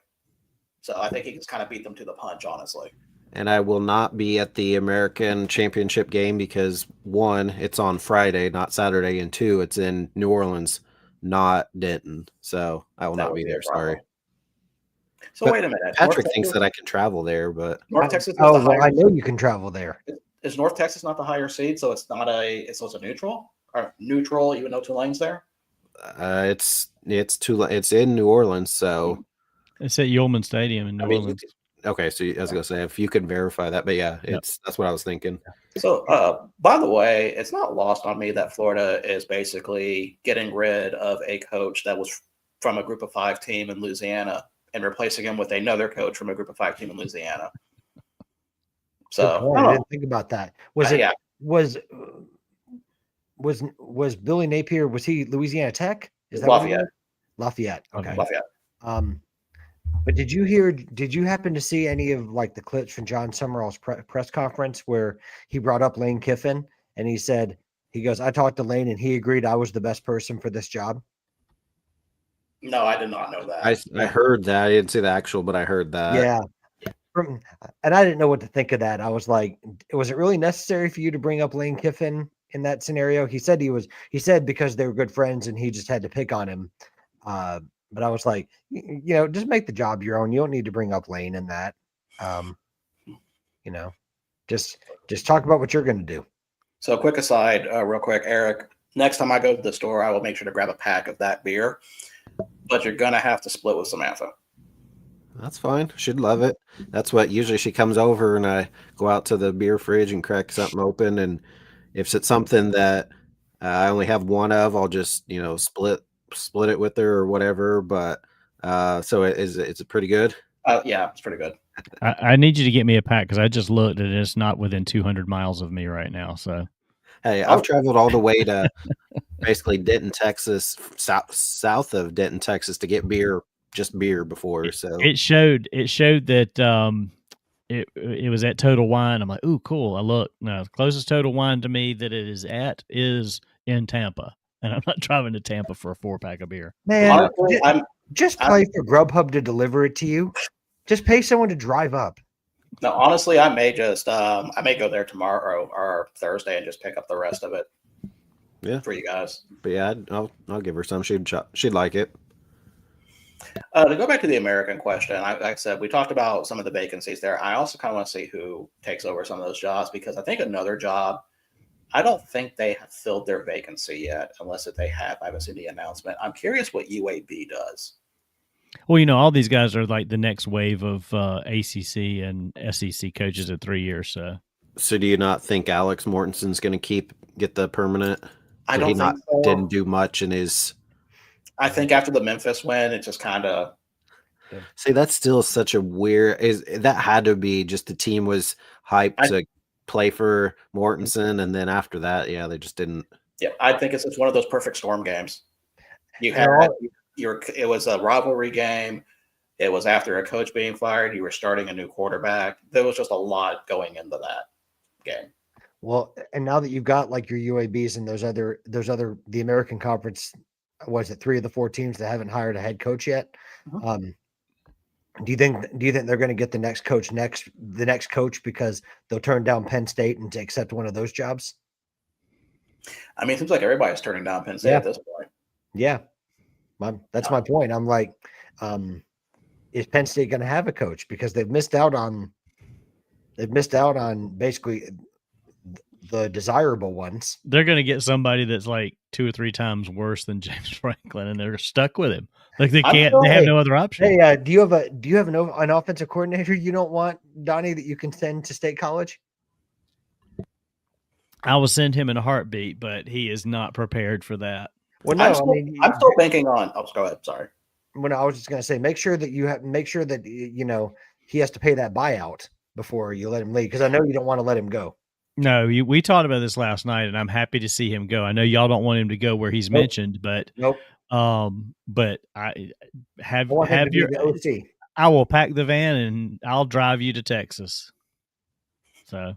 So I think he can kind of beat them to the punch, honestly. And I will not be at the American Championship game because 1, it's on Friday, not Saturday, and 2, it's in New Orleans, not Denton. So I will not be there. Sorry. So wait a minute. Patrick thinks that I can travel there, but North Texas. I know you can travel there. Is North Texas not the higher seed? So it's not it's a neutral or neutral, even though Tulane's there. It's in New Orleans, so it's at Yulman Stadium in New Orleans. Okay, so I was gonna say if you could verify that, but yeah, that's what I was thinking. So, by the way, it's not lost on me that Florida is basically getting rid of a coach that was from a Group of 5 team in Louisiana and replacing him with another coach from a Group of 5 team in Louisiana. So I didn't think about that. Was Billy Napier? Was he Louisiana Tech? Is that Lafayette? Lafayette. Okay. Lafayette. But did you happen to see any of like the clips from John Summerall's press conference where he brought up Lane Kiffin and he goes, I talked to Lane and he agreed I was the best person for this job? No, I did not know that. I heard that. I didn't see the actual, but I heard that. Yeah. And I didn't know what to think of that. I was like, was it really necessary for you to bring up Lane Kiffin in that scenario? He said because they were good friends and he just had to pick on him. But I was like, just make the job your own. You don't need to bring up Lane in that. Just talk about what you're going to do. So quick aside, real quick, Eric, next time I go to the store, I will make sure to grab a pack of that beer, but you're going to have to split with Samantha. That's fine. She'd love it. That's what usually she comes over and I go out to the beer fridge and crack something open. And if it's something that I only have one of, I'll just, split it with her or whatever. But so it's pretty good. Yeah, it's pretty good. I need you to get me a pack because I just looked and it's not within 200 miles of me right now. So, hey, I've traveled all the way to basically Denton, Texas, south of Denton, Texas, to get beer before. So it showed that it was at Total Wine. I'm like, ooh, cool. I look now, the closest Total Wine to me that it is at is in Tampa, and I'm not driving to Tampa for a 4-pack of beer. Man, just pay for Grubhub to deliver it to you. Just pay someone to drive up. No, honestly, I may just I may go there tomorrow or Thursday and just pick up the rest of it. Yeah, for you guys. But yeah, I'll give her some. She'd like it. To go back to the American question, like I said, we talked about some of the vacancies there. I also kind of want to see who takes over some of those jobs because I think another job, I don't think they have filled their vacancy yet, unless if they have. I haven't seen the announcement. I'm curious what UAB does. Well, you know, all these guys are like the next wave of ACC and SEC coaches in 3 years. So do you not think Alex Mortenson's going to get the permanent? I Or don't he think so. didn't do much in his. I think after the Memphis win, it just kind of. See, that's still such a weird. That had to be just the team was hyped to play for Mortensen, and then after that, yeah, they just didn't. Yeah, I think it's one of those perfect storm games. You had it was a rivalry game. It was after a coach being fired. You were starting a new quarterback. There was just a lot going into that game. Well, and now that you've got like your UABs and those other the American Conference, was it 3 of the 4 teams that haven't hired a head coach yet? Mm-hmm. Do you think they're going to get the next coach because they'll turn down Penn State and accept one of those jobs? I mean, it seems like everybody's turning down Penn State at this point. Yeah, that's my point. I'm like, is Penn State going to have a coach because they've missed out on basically the desirable ones. They're going to get somebody that's like 2 or 3 times worse than James Franklin, and they're stuck with him. Like they can't. They have no other option. Hey, do you have an offensive coordinator you don't want, Donnie, that you can send to State College? I will send him in a heartbeat, but he is not prepared for that. Well, no, I'm still banking on. Oh, go ahead. Sorry. When I was just going to say, make sure that he has to pay that buyout before you let him leave, because I know you don't want to let him go. No, we talked about this last night, and I'm happy to see him go. I know y'all don't want him to go where he's mentioned, but but I I will pack the van and I'll drive you to Texas. So,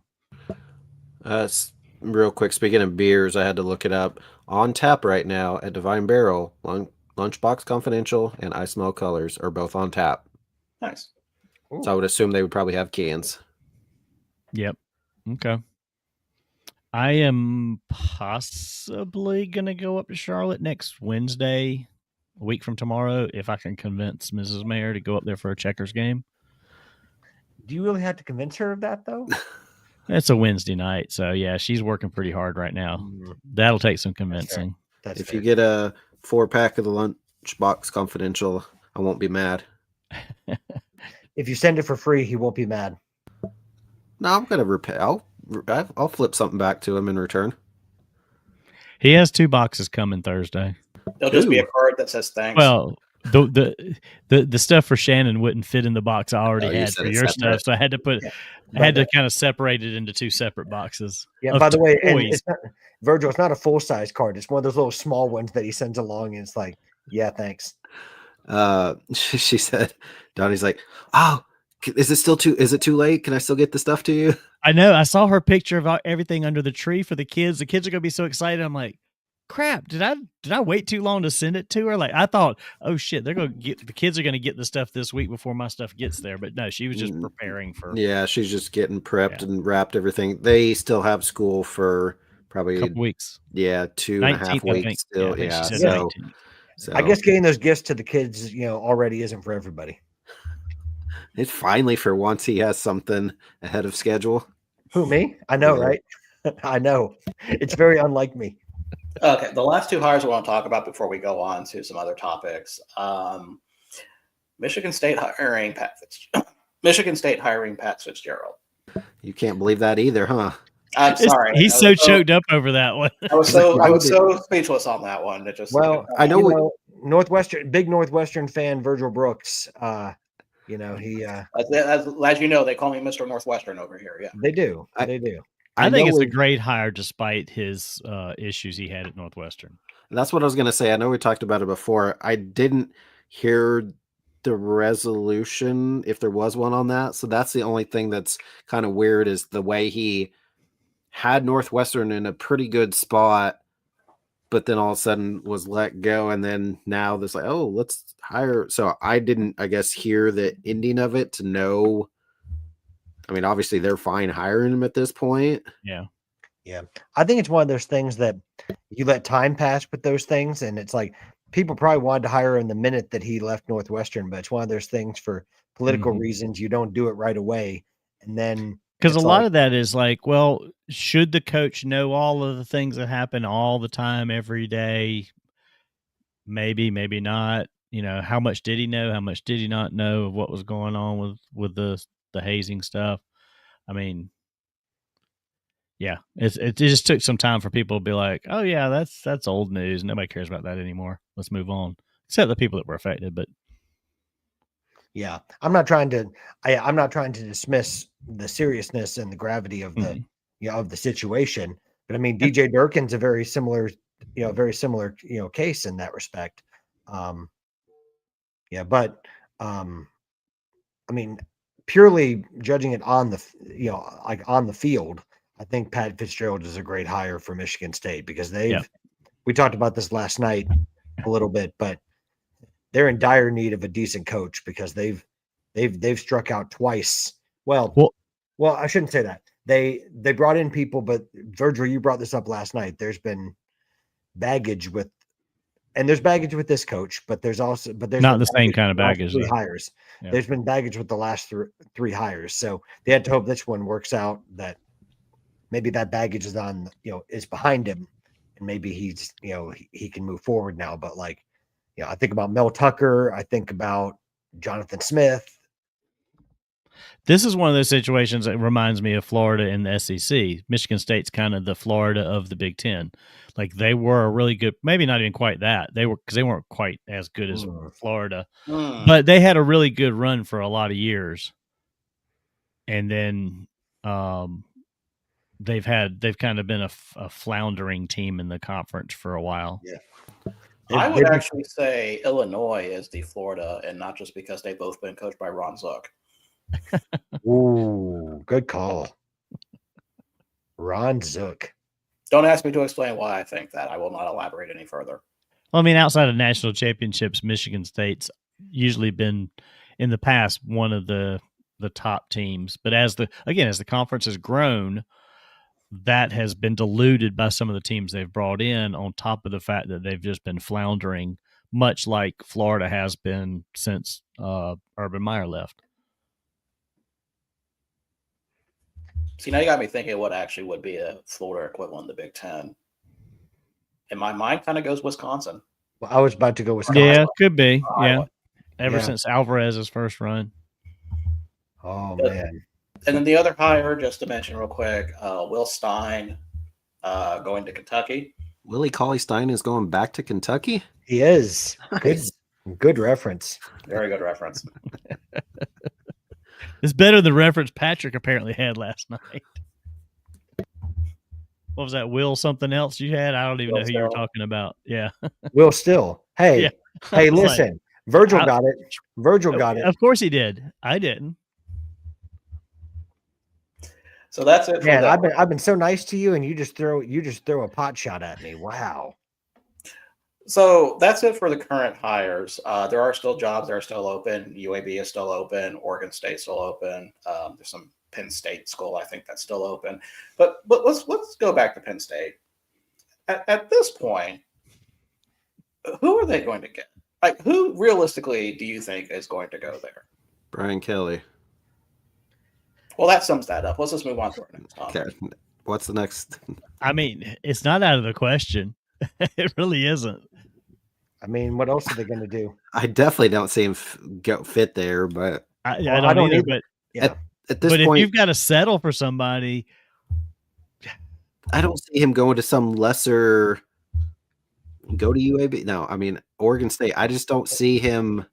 real quick, speaking of beers, I had to look it up. On tap right now at Divine Barrel, Lunchbox Confidential and I Smell Colors are both on tap. Nice. Ooh. So I would assume they would probably have cans. Yep. Okay. I am possibly going to go up to Charlotte next Wednesday, a week from tomorrow, if I can convince Mrs. Mayer to go up there for a Checkers game. Do you really have to convince her of that, though? It's a Wednesday night, so yeah, she's working pretty hard right now. That'll take some convincing. That's if you get a 4-pack of the Lunchbox Confidential, I won't be mad. If you send it for free, he won't be mad. No, I'm going to repay. I'll flip something back to him in return. He has 2 boxes coming Thursday. There'll just be a card that says thanks. Well, the stuff for Shannon wouldn't fit in the box I already had for your stuff, so I had to kind of separate it into 2 separate boxes. Yeah. By the way, it's not, Virgil, it's not a full size card. It's one of those little small ones that he sends along, and it's like, yeah, thanks. She said, Donnie's like, oh, is it too late? Can I still get the stuff to you? I know. I saw her picture of everything under the tree for the kids. The kids are going to be so excited. I'm like, crap, did I wait too long to send it to her? Like, I thought, oh shit, the kids are going to get the stuff this week before my stuff gets there. But no, she was just preparing for. Yeah, she's just getting prepped and wrapped everything. They still have school for probably a couple weeks. Yeah, 2.5 weeks still. Yeah. So I guess getting those gifts to the kids, already isn't for everybody. It's finally, for once, he has something ahead of schedule. Who, me? I know, right? I know. It's very unlike me. Okay, the last 2 hires we want to talk about before we go on to some other topics. Michigan State hiring Pat Fitzgerald. You can't believe that either, huh? I'm sorry. He's so choked up over that one. I was so speechless on that one. It just I know big Northwestern fan Virgil Brooks. He as you know, they call me Mr. Northwestern over here. Yeah, they do. They do. I think it's a great hire despite his issues he had at Northwestern. That's what I was going to say. I know we talked about it before. I didn't hear the resolution, if there was one on that. So that's the only thing that's kind of weird, is the way he had Northwestern in a pretty good spot, but then all of a sudden was let go. And then now there's like, oh, let's hire. So I didn't, I guess, hear the ending of it to know. I mean, obviously they're fine hiring him at this point. Yeah. Yeah. I think it's one of those things that you let time pass with those things. And it's like, people probably wanted to hire him the minute that he left Northwestern, but it's one of those things for political reasons. You don't do it right away. And then, because a lot of that is like, well, should the coach know all of the things that happen all the time, every day? Maybe, maybe not. how much did he know? How much did he not know of what was going on with the hazing stuff? I mean, yeah, it just took some time for people to be like, oh yeah, that's old news. Nobody cares about that anymore. Let's move on. Except the people that were affected, but yeah, I'm not trying to dismiss the seriousness and the gravity of the of the situation, but I mean DJ Durkin's a very similar case in that respect. But I mean, purely judging it on the on the field, I think Pat Fitzgerald is a great hire for Michigan State because we talked about this last night a little bit, but they're in dire need of a decent coach because they've struck out twice. Well, I shouldn't say that. They brought in people, but Virgil, you brought this up last night. There's been baggage with this coach, but there's not the same kind of baggage. Three hires. Yeah. There's been baggage with the last three hires, so they had to hope this one works out. That maybe that baggage is is behind him, and maybe he's he can move forward now. But I think about Mel Tucker. I think about Jonathan Smith. This is one of those situations that reminds me of Florida and the SEC. Michigan State's kind of the Florida of the Big Ten. Like they were a really good, maybe not even quite that. Because they weren't quite as good as Florida, but they had a really good run for a lot of years. And then they've kind of been a floundering team in the conference for a while. Yeah. I would actually say Illinois is the Florida, and not just because they've both been coached by Ron Zook. Ooh, good call. Ron Zook. Don't ask me to explain why I think that. I will not elaborate any further. Well, I mean, outside of national championships, Michigan State's usually been, in the past, one of the top teams. But as the conference has grown, that has been diluted by some of the teams they've brought in, on top of the fact that they've just been floundering, much like Florida has been since Urban Meyer left. See, now you got me thinking what actually would be a Florida equivalent in the Big Ten. And my mind kind of goes Wisconsin. Well, I was about to go Wisconsin. Yeah, could be. Yeah. Ever since Alvarez's first run. Oh, man. And then the other hire, just to mention real quick, Will Stein going to Kentucky. Willie Cauley-Stein is going back to Kentucky? He is. Nice. Good reference. Very good reference. It's better than the reference Patrick apparently had last night. What was that, Will something else you had? I don't even know who you were talking about. Yeah. Will Still. Hey, yeah. Hey, listen. Virgil got it. Virgil got it. Of course he did. I didn't. So that's it. Man, I've been so nice to you, and you just throw a pot shot at me. Wow. So that's it for the current hires. There are still jobs that are still open. UAB is still open. Oregon State's still open. There's some Penn State school, I think, that's still open. But let's go back to Penn State. At this point, who are they going to get? Like, who realistically do you think is going to go there? Brian Kelly. Well, that sums that up. Let's just move on to our next topic. Okay. What's the next? I mean, it's not out of the question. It really isn't. I mean, what else are they going to do? I definitely don't see him fit there, but I don't either. But at this point, if you've got to settle for somebody, I don't see him going to some lesser. Go to UAB? No, I mean Oregon State. I just don't see him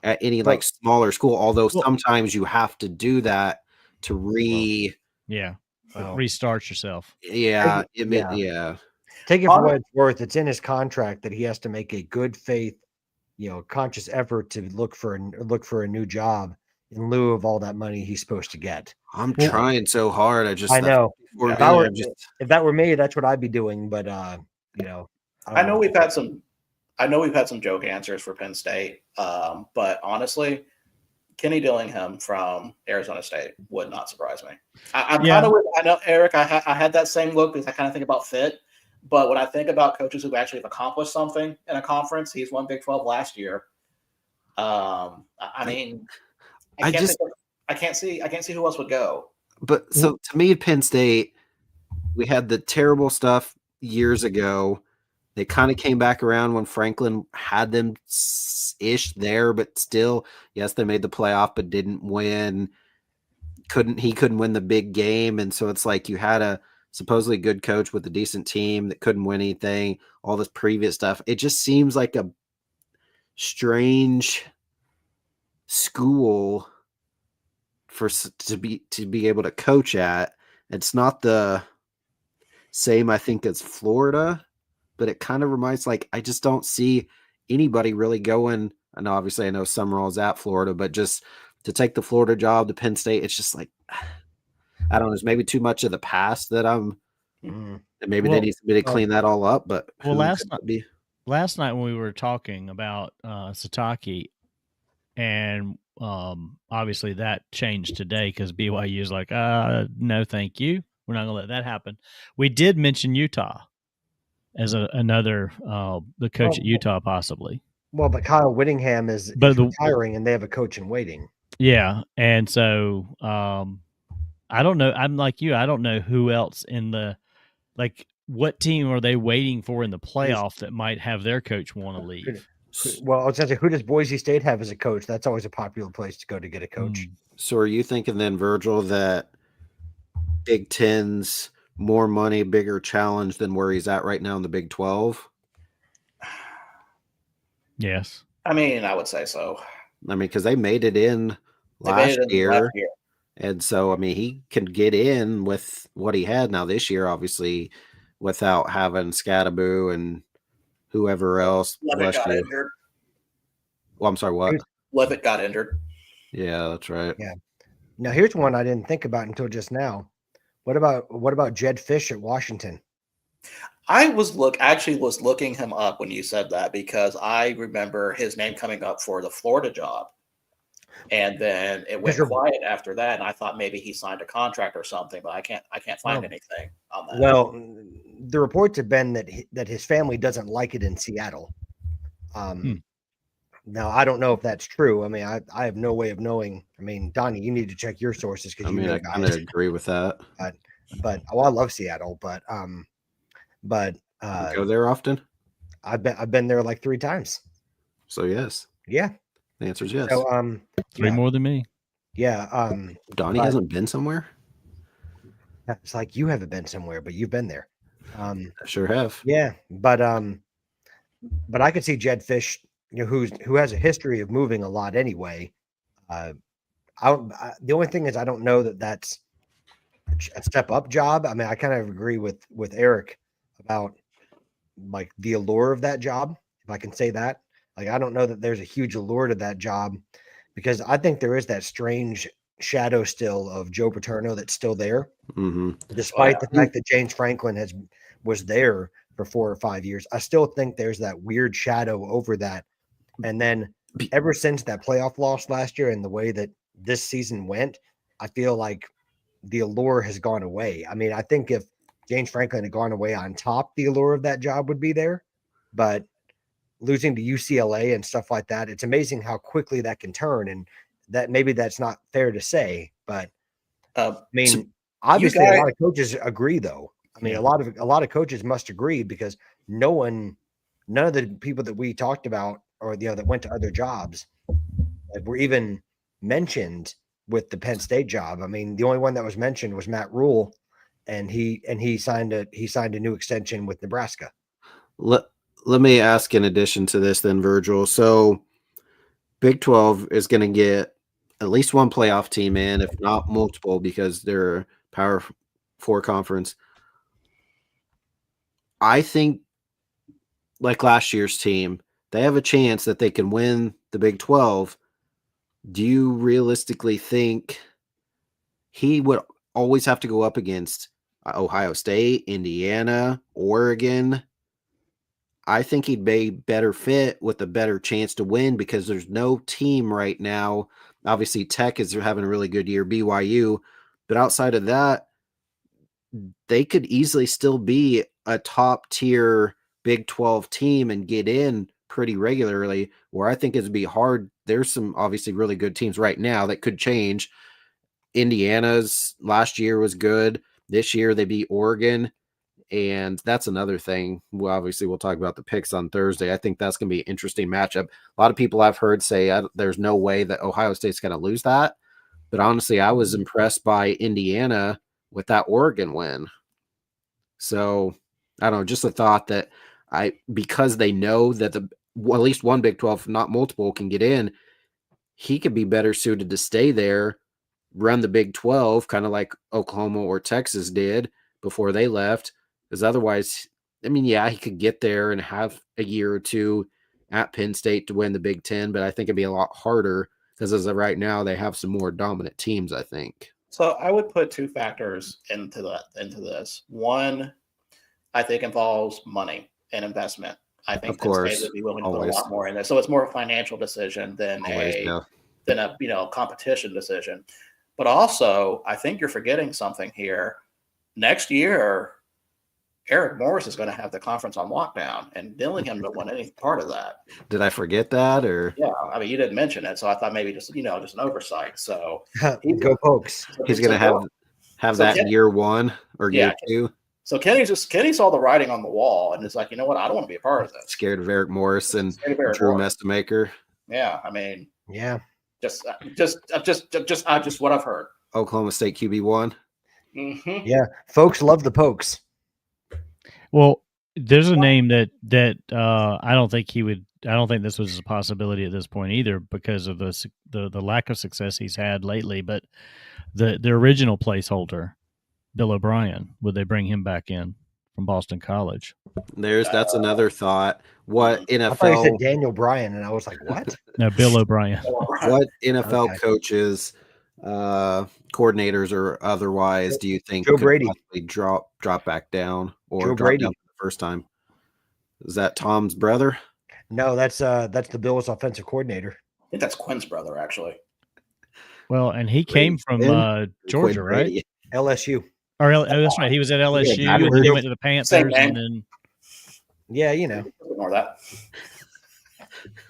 at any smaller school. Although sometimes you have to do that to restart yourself. Yeah. Take it for what it's worth. It's in his contract that he has to make a good faith, conscious effort to look for a new job in lieu of all that money he's supposed to get. I'm trying so hard. I know. If that were me, that's what I'd be doing. But I know we've had some joke answers for Penn State, but honestly, Kenny Dillingham from Arizona State would not surprise me. I know, Eric, I had that same look because I kind of think about fit. But when I think about coaches who actually have accomplished something in a conference, he's won Big 12 last year. I can't see who else would go. But so to me, Penn State, we had the terrible stuff years ago, They kind of came back around when Franklin had them ish there, but still, yes, they made the playoff, but didn't win. He couldn't win the big game. And so it's like you had a supposedly good coach with a decent team that couldn't win anything, all this previous stuff. It just seems like a strange school to be able to coach at. It's not the same, I think, as Florida, but it kind of reminds, like, I just don't see anybody really going. And obviously I know Summerall's at Florida, but just to take the Florida job to Penn State, it's just like, I don't know, it's maybe too much of the past that maybe they need somebody to clean that all up. But last night when we were talking about Sataki, and obviously that changed today because BYU is like, no, thank you. We're not going to let that happen. We did mention Utah as another the coach at Utah possibly. Well, but Kyle Whittingham is retiring, and they have a coach in waiting. Yeah, and so I don't know. I'm like you. I don't know who else in the what team are they waiting for in the playoff that might have their coach want to leave? Well, I was going to say, who does Boise State have as a coach? That's always a popular place to go to get a coach. So are you thinking then, Virgil, that Big Ten's more money, bigger challenge than where he's at right now in the Big 12? Yes. I mean, I would say so. I mean, because they made it in last year. And so, I mean, he can get in with what he had. Now this year, obviously, without having Scadaboo and whoever else. Levitt got injured. Well, I'm sorry, what? Levitt got injured. Yeah, that's right. Yeah. Now here's one I didn't think about until just now. What about Jed Fish at Washington? I was looking him up when you said that because I remember his name coming up for the Florida job. And then it went quiet after that, and I thought maybe he signed a contract or something, but I can't find anything on that. Well, the reports have been that his family doesn't like it in Seattle. Now I don't know if that's true. I mean, I have no way of knowing. I mean, Donnie, you need to check your sources because I kind of agree with that. But I love Seattle, but you go there often? I've been there like 3 times. So yes. Yeah. The answer is yes. So 3 more than me. Yeah. Donnie hasn't been somewhere? It's like you haven't been somewhere, but you've been there. I sure have. Yeah, but I could see Jed Fish, who has a history of moving a lot anyway. The only thing is I don't know that that's a step up job. I mean, I kind of agree with Eric about like the allure of that job, if I can say that. Like, I don't know that there's a huge allure to that job because I think there is that strange shadow still of Joe Paterno that's still there, despite the fact that James Franklin was there for 4 or 5 years. I still think there's that weird shadow over that. And then ever since that playoff loss last year and the way that this season went, I feel like the allure has gone away. I mean, I think if James Franklin had gone away on top, the allure of that job would be there. But losing to UCLA and stuff like that, it's amazing how quickly that can turn. And that maybe that's not fair to say, but I mean, obviously a lot of coaches agree though. I mean, a lot of coaches must agree because none of the people that we talked about or that went to other jobs were even mentioned with the Penn State job. I mean, the only one that was mentioned was Matt Rule, and he signed a new extension with Nebraska. Let me ask in addition to this then, Virgil. So Big 12 is going to get at least one playoff team in, if not multiple, because they're a Power 4 conference. I think, like last year's team, they have a chance that they can win the Big 12. Do you realistically think he would always have to go up against Ohio State, Indiana, Oregon? I think he'd be better fit with a better chance to win because there's no team right now. Obviously, Tech is having a really good year, BYU, but outside of that, they could easily still be a top tier Big 12 team and get in pretty regularly, where I think it'd be hard. There's some obviously really good teams right now that could change. Indiana's last year was good. This year they beat Oregon. And that's another thing. Well, obviously, we'll talk about the picks on Thursday. I think that's going to be an interesting matchup. A lot of people I've heard say there's no way that Ohio State's going to lose that. But honestly, I was impressed by Indiana with that Oregon win. So, I don't know, just a thought that because they know that at least one Big 12, not multiple, can get in, he could be better suited to stay there, run the Big 12, kind of like Oklahoma or Texas did before they left. Because otherwise, I mean, yeah, he could get there and have a year or two at Penn State to win the Big 10, but I think it'd be a lot harder because as of right now, they have some more dominant teams, I think. So I would put two factors into this. One, I think involves money and investment. I think Penn State would be willing to put a lot more in there. So it's more a financial decision than a competition decision. But also, I think you're forgetting something here. Next year, Eric Morris is going to have the conference on lockdown, and Dillingham don't want any part of that. Did I forget that? Or yeah, I mean, you didn't mention it, so I thought maybe just an oversight. So go Pokes. He's going to have that year one or year two. So Kenny saw the writing on the wall, and it's like, you know what? I don't want to be a part of this. Scared of Eric Morris and Drew Mestamaker. Yeah, I mean, yeah, just what I've heard. Oklahoma State QB1. Mm-hmm. Yeah, folks love the Pokes. Well, there's a name that I don't think he would. I don't think this was a possibility at this point either because of the lack of success he's had lately. But the original placeholder, Bill O'Brien, would they bring him back in from Boston College? That's another thought. What NFL? I thought you said Daniel Bryan, and I was like, what? No, Bill O'Brien. What NFL coaches, coordinators, or otherwise do you think Joe Brady drop back down or Joe drop Brady down for the first time? Is that Tom's brother? No, that's the Bills offensive coordinator. I think that's Quinn's brother, actually. Well, and he came from Georgia, right? LSU. That's right. He was at LSU, and then he went to the Panthers, and then ignore that.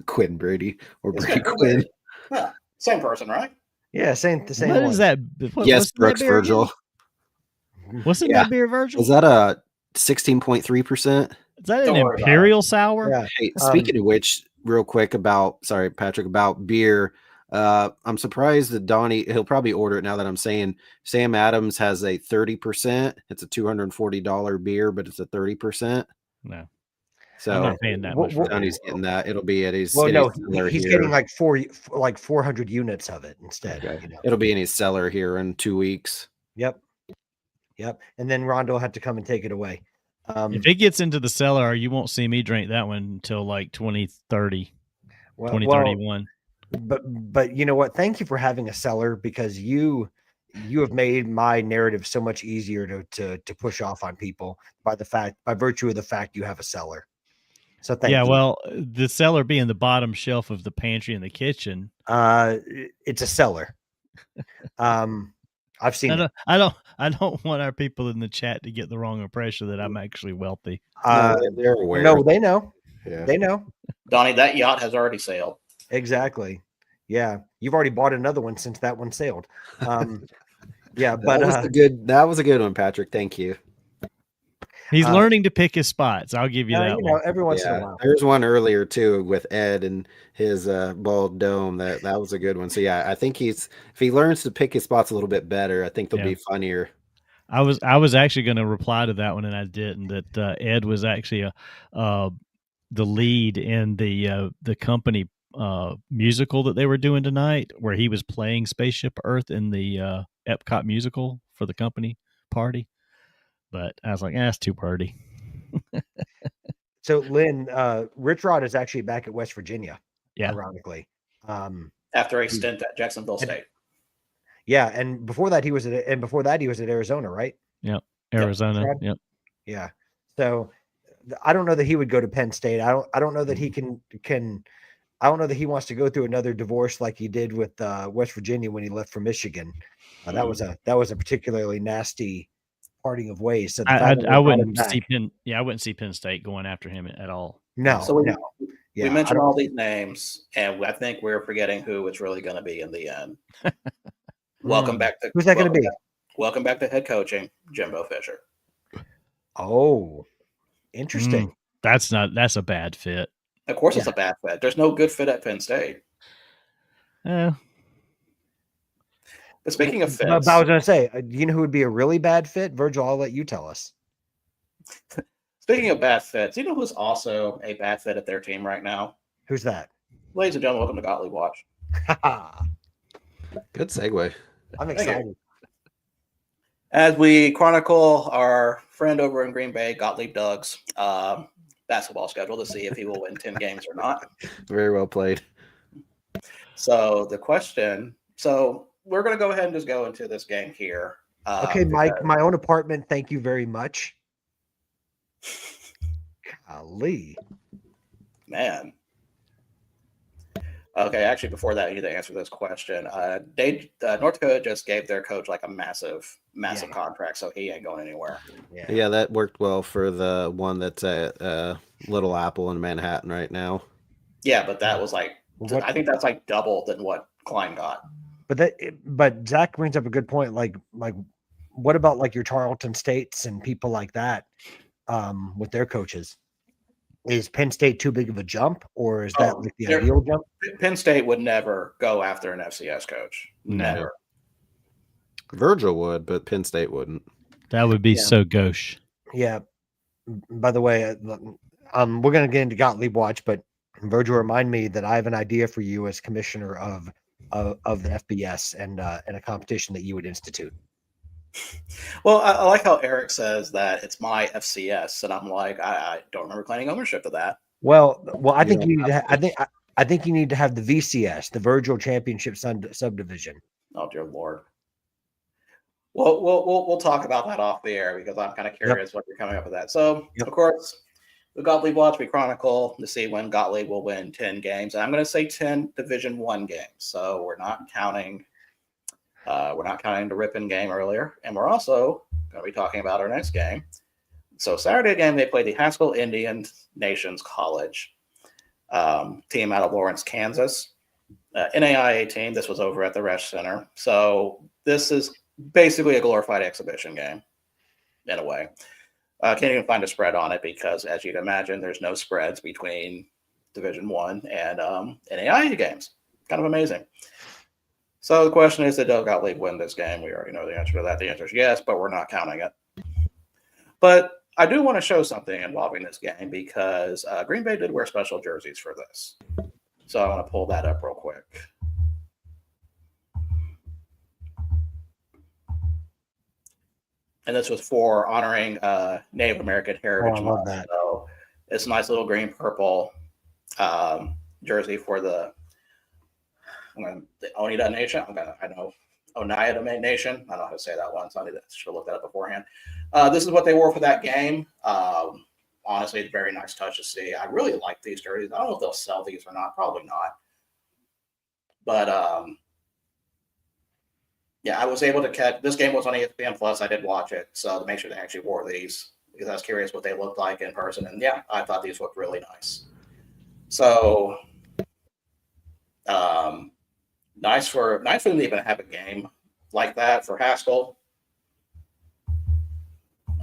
Quinn Brady or Brady Quinn. Yeah, same person, right? Yeah, same. The same. What one. is that? Yes, Brooks Virgil. What's in that beer, Virgil? Is that a 16.3%? Is that an Imperial Sour? Yeah. Hey, speaking of which, real quick about beer. I'm surprised that Donnie, he'll probably order it now that I'm saying Sam Adams has a 30%. It's a $240 beer, but it's a 30%. No. So I'm not paying that much. Donnie's getting that. It'll be at his. Well, no, he's here. getting like 400 units of it instead. Okay. It'll be in his cellar here in 2 weeks. Yep. And then Rondo had to come and take it away. If it gets into the cellar, you won't see me drink that one until like 2030, 2031. But you know what? Thank you for having a cellar because you have made my narrative so much easier to push off on people by virtue of the fact you have a cellar. So thank you. Yeah, well, the cellar being the bottom shelf of the pantry and the kitchen. It's a cellar. I've seen it. I don't want our people in the chat to get the wrong impression that I'm actually wealthy. They're aware. No, they know. Yeah. They know. Donnie, that yacht has already sailed. Exactly. Yeah, you've already bought another one since that one sailed. Yeah, but that was a good one, Patrick. Thank you. He's learning to pick his spots. I'll give you that one. Every once in a while. There's one earlier too with Ed and his bald dome. That was a good one. So yeah, I think if he learns to pick his spots a little bit better, I think they'll be funnier. I was actually going to reply to that one, and I didn't. That Ed was actually the lead in the company musical that they were doing tonight, where he was playing Spaceship Earth in the Epcot musical for the company party. But I was like, that's too party. So, Lynn, Rich Rod is actually back at West Virginia, ironically. After a stint at Jacksonville State. Yeah, and before that he was at Arizona, right? Yep, Arizona. Yep. Yeah. So, I don't know that he would go to Penn State. I don't know that he can. I don't know that he wants to go through another divorce like he did with West Virginia when he left for Michigan. That was a particularly nasty parting of ways. So I wouldn't see I wouldn't see Penn State going after him at all. No. So we mentioned all these names, and I think we're forgetting who it's really going to be in the end. Welcome back to who's that going to be? Welcome back to head coaching, Jimbo Fisher. Oh, interesting. That's a bad fit. Of course, it's a bad fit. There's no good fit at Penn State. Yeah. But speaking of But fits, I was going to say, do you know who would be a really bad fit? Virgil, I'll let you tell us. speaking of bad fits, you know who's also a bad fit at their team right now? Who's that? Ladies and gentlemen, welcome to Gottlieb Watch. Good segue. I'm Thank you. excited. As we chronicle our friend over in Green Bay, Gottlieb Doug's basketball schedule to see if he will win 10 games or not. Very well played. So the question, we're going to go ahead and just go into this game here. Okay, Mike, my own apartment. Thank you very much. Golly. Man. Okay, actually, before that, I need to answer this question. North Dakota just gave their coach like a massive contract, so he ain't going anywhere. Yeah, that worked well for the one that's at Little Apple in Manhattan right now. Yeah, but that was like, I think that's like double than what Klein got. But Zach brings up a good point. Like, what about like your Tarleton States and people like that with their coaches? Is Penn State too big of a jump, or is that like the ideal jump? Penn State would never go after an FCS coach. Never. Virgil would, but Penn State wouldn't. That would be so gauche. Yeah. By the way, we're going to get into Gottlieb Watch, but Virgil, remind me that I have an idea for you as commissioner of the FBS and a competition that you would institute. Well, I like how Eric says that it's my FCS, and I'm like, I don't remember claiming ownership to that. Well, I think you need to. I think you need to have the VCS, the Virgil Championship subdivision. Oh dear Lord. Well, we'll talk about that off the air because I'm kind of curious what you're coming up with that. So, of course, the Gottlieb Watch, we chronicle to see when Gottlieb will win 10 games, and I'm going to say 10 Division I games. So we're not counting. We're not counting the Ripon game earlier, and we're also going to be talking about our next game. So Saturday game, they play the Haskell Indian Nations College team out of Lawrence, Kansas. NAIA team. This was over at the Resch Center. So this is basically a glorified exhibition game in a way. I can't even find a spread on it because, as you'd imagine, there's no spreads between Division I and NAIA games. Kind of amazing. So the question is, did Gottlieb win this game? We already know the answer to that. The answer is yes, but we're not counting it. But I do want to show something involving this game because Green Bay did wear special jerseys for this. So I want to pull that up real quick. And this was for honoring Native American Heritage Month. That. So it's a nice little green purple jersey for the Oneida Nation. I know Oneida Nation. I don't know how to say that one, so I should have looked that up beforehand. This is what they wore for that game. Honestly, it's a very nice touch to see. I really like these jerseys. I don't know if they'll sell these or not. Probably not. But yeah, I was able to catch. This game was on ESPN Plus. I did watch it, so to make sure they actually wore these because I was curious what they looked like in person. And yeah, I thought these looked really nice. So. Nice for them to even have a game like that for Haskell.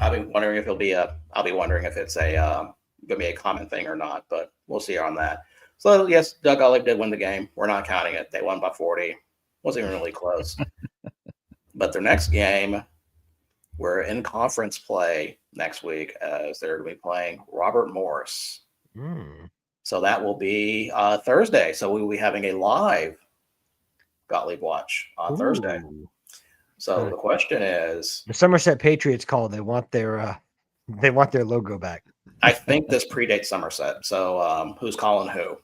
I'll be wondering if it's gonna be a common thing or not, but we'll see on that. So yes, Doug Gottlieb did win the game. We're not counting it. They won by 40. Wasn't even really close. But their next game, we're in conference play next week as they're going to be playing Robert Morris. So that will be Thursday. So we will be having a live Gottlieb Watch on Thursday. So the question is, the Somerset Patriots call. They want their logo back. I think this predates Somerset. So who's calling who?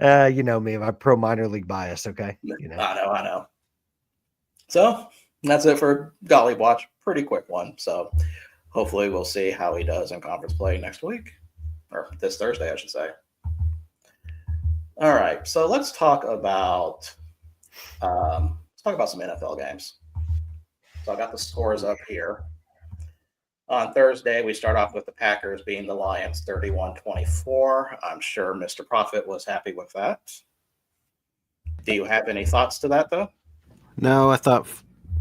You know me, my pro minor league bias. Okay. I know. So that's it for Gottlieb Watch. Pretty quick one. So hopefully we'll see how he does in conference play next week. Or this Thursday, I should say. All right, so let's talk about some NFL games. So I got the scores up here. On Thursday, we start off with the Packers beating the Lions 31-24. I'm sure Mr. Profit was happy with that. Do you have any thoughts to that, though? No, I thought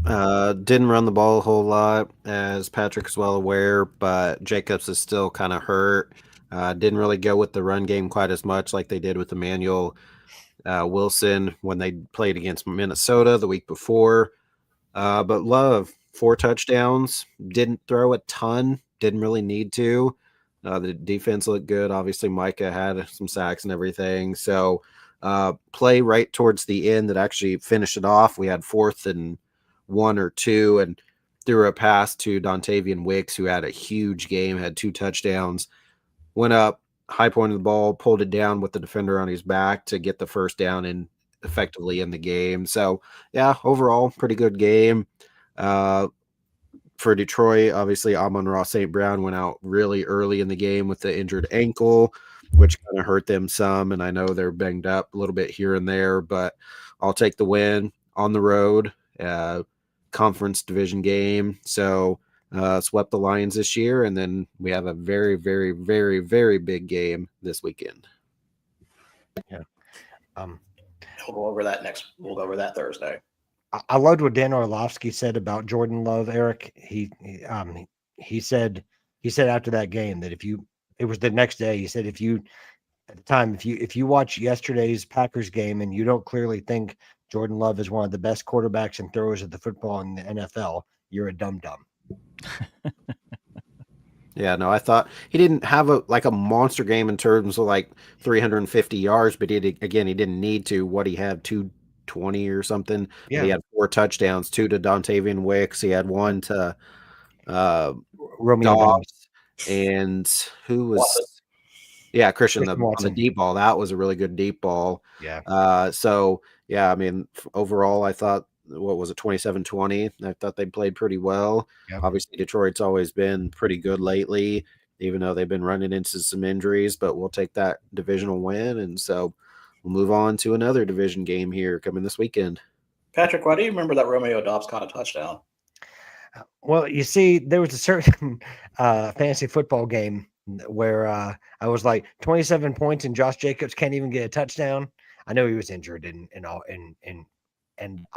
Didn't run the ball a whole lot, as Patrick is well aware, but Jacobs is still kind of hurt. Didn't really go with the run game quite as much like they did with Emmanuel Wilson when they played against Minnesota the week before. But Love, 4 touchdowns, didn't throw a ton, didn't really need to. The defense looked good. Obviously, Micah had some sacks and everything. So play right towards the end that actually finished it off. We had 4th and 1 or 2 and threw a pass to Dontavian Wicks, who had a huge game, had 2 touchdowns, went up, high pointed the ball, pulled it down with the defender on his back to get the first down and effectively in the game. So, yeah, overall, pretty good game. For Detroit, obviously, Amon-Ra St. Brown went out really early in the game with the injured ankle, which kind of hurt them some. And I know they're banged up a little bit here and there, but I'll take the win on the road, conference division game. So swept the Lions this year, and then we have a very, very, very, very big game this weekend. Yeah. We'll go over that Thursday. I loved what Dan Orlovsky said about Jordan Love, Eric. He said after that game that it was the next day, he said if you watch yesterday's Packers game and you don't clearly think Jordan Love is one of the best quarterbacks and throwers of the football in the NFL, you're a dum-dum. Yeah, no, I thought he didn't have a monster game in terms of like 350 yards, but he didn't need to. What he had 220 or something. Yeah. But he had 4 touchdowns, 2 to Dontavian Wicks. He had 1 to Romeo Dobbs, and who was Watson. Yeah, Christian on Watson. the deep ball. That was a really good deep ball. Yeah. So yeah, I mean, overall, I thought, what was it, 27-20? I thought they played pretty well. Yep. Obviously, Detroit's always been pretty good lately, even though they've been running into some injuries, but we'll take that divisional win. And so we'll move on to another division game here coming this weekend. Patrick, why do you remember that Romeo Dobbs caught a touchdown? Well, you see, there was a certain fantasy football game where I was like 27 points and Josh Jacobs can't even get a touchdown. I know he was injured and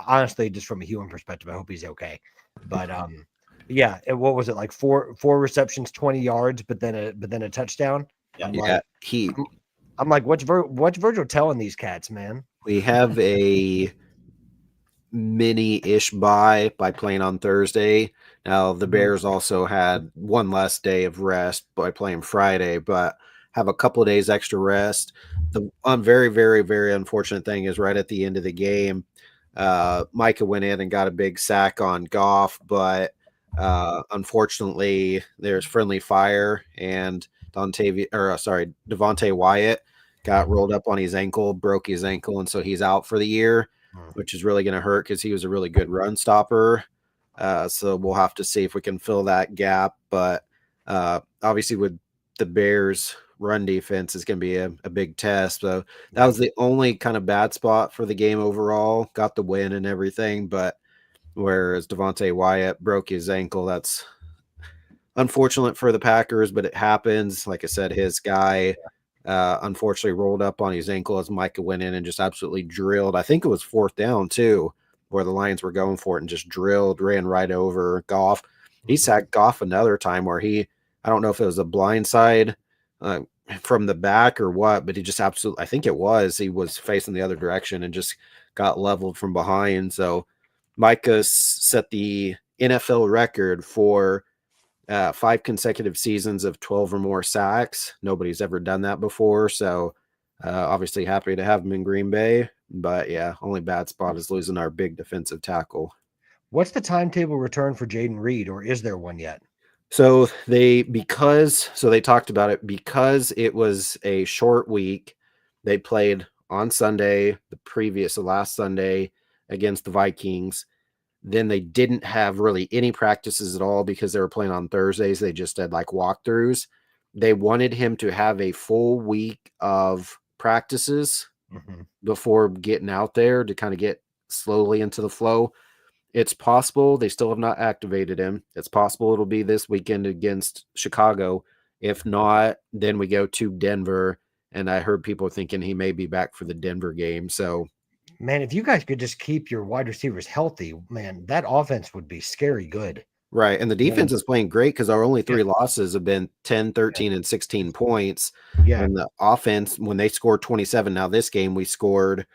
honestly, just from a human perspective, I hope he's okay. But yeah, what was it, like four receptions, 20 yards, but then a touchdown? Yeah. I'm like, what's Virgil telling these cats, man? We have a mini-ish bye by playing on Thursday. Now, the Bears also had one less day of rest by playing Friday, but have a couple of days extra rest. The very, very, very unfortunate thing is right at the end of the game, Micah went in and got a big sack on Goff, but unfortunately, there's friendly fire, and Devontae Wyatt got rolled up on his ankle, broke his ankle, and so he's out for the year, which is really going to hurt because he was a really good run stopper. So we'll have to see if we can fill that gap. But obviously, with the Bears' run defense is going to be a big test. So that was the only kind of bad spot for the game overall. Got the win and everything, but whereas Devontae Wyatt broke his ankle, that's unfortunate for the Packers, but it happens. Like I said, his guy unfortunately rolled up on his ankle as Micah went in and just absolutely drilled. I think it was 4th down too, where the Lions were going for it and just ran right over Goff. He sacked Goff another time where I don't know if it was a blind side from the back or what, but he just I think he was facing the other direction and just got leveled from behind. So Micah set the NFL record for 5 consecutive seasons of 12 or more sacks. Nobody's ever done that before. So obviously happy to have him in Green Bay. But yeah, only bad spot is losing our big defensive tackle. What's the timetable return for Jaden Reed, or is there one yet? So they talked about it because it was a short week. They played on Sunday, the last Sunday against the Vikings. Then they didn't have really any practices at all because they were playing on Thursdays. They just had like walkthroughs. They wanted him to have a full week of practices before getting out there to kind of get slowly into the flow. It's possible they still have not activated him. It's possible it'll be this weekend against Chicago. If not, then we go to Denver. And I heard people thinking he may be back for the Denver game. So man, if you guys could just keep your wide receivers healthy, man, that offense would be scary good. Right. And the defense is playing great because our only 3 losses have been 10, 13, and 16 points. Yeah. And the offense, when they scored 27, now this game we scored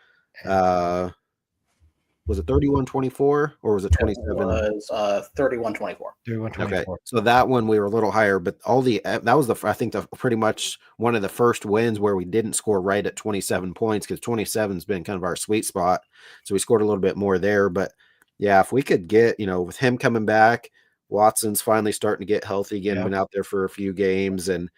was it 31-24 or was it 27? It was 31-24. 31-24. Okay, so that one we were a little higher, but that was I think pretty much one of the first wins where we didn't score right at 27 points because 27's been kind of our sweet spot. So we scored a little bit more there, but yeah, if we could get, with him coming back, Watson's finally starting to get healthy again, been out there for a few games, and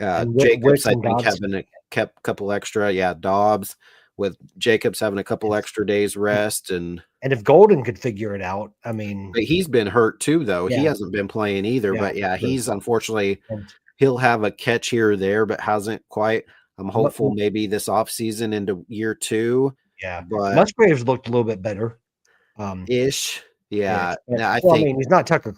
Jacobs, I think, kept a couple extra. Yeah, Dobbs with Jacobs having a couple extra days rest, and if Golden could figure it out, I mean, but he's been hurt too, though. He hasn't been playing either. But yeah, he's unfortunately he'll have a catch here or there, but hasn't quite. I'm hopeful maybe this offseason into year 2. Yeah, but Musgraves looked a little bit better. Ish. Yeah. I mean, he's not Tucker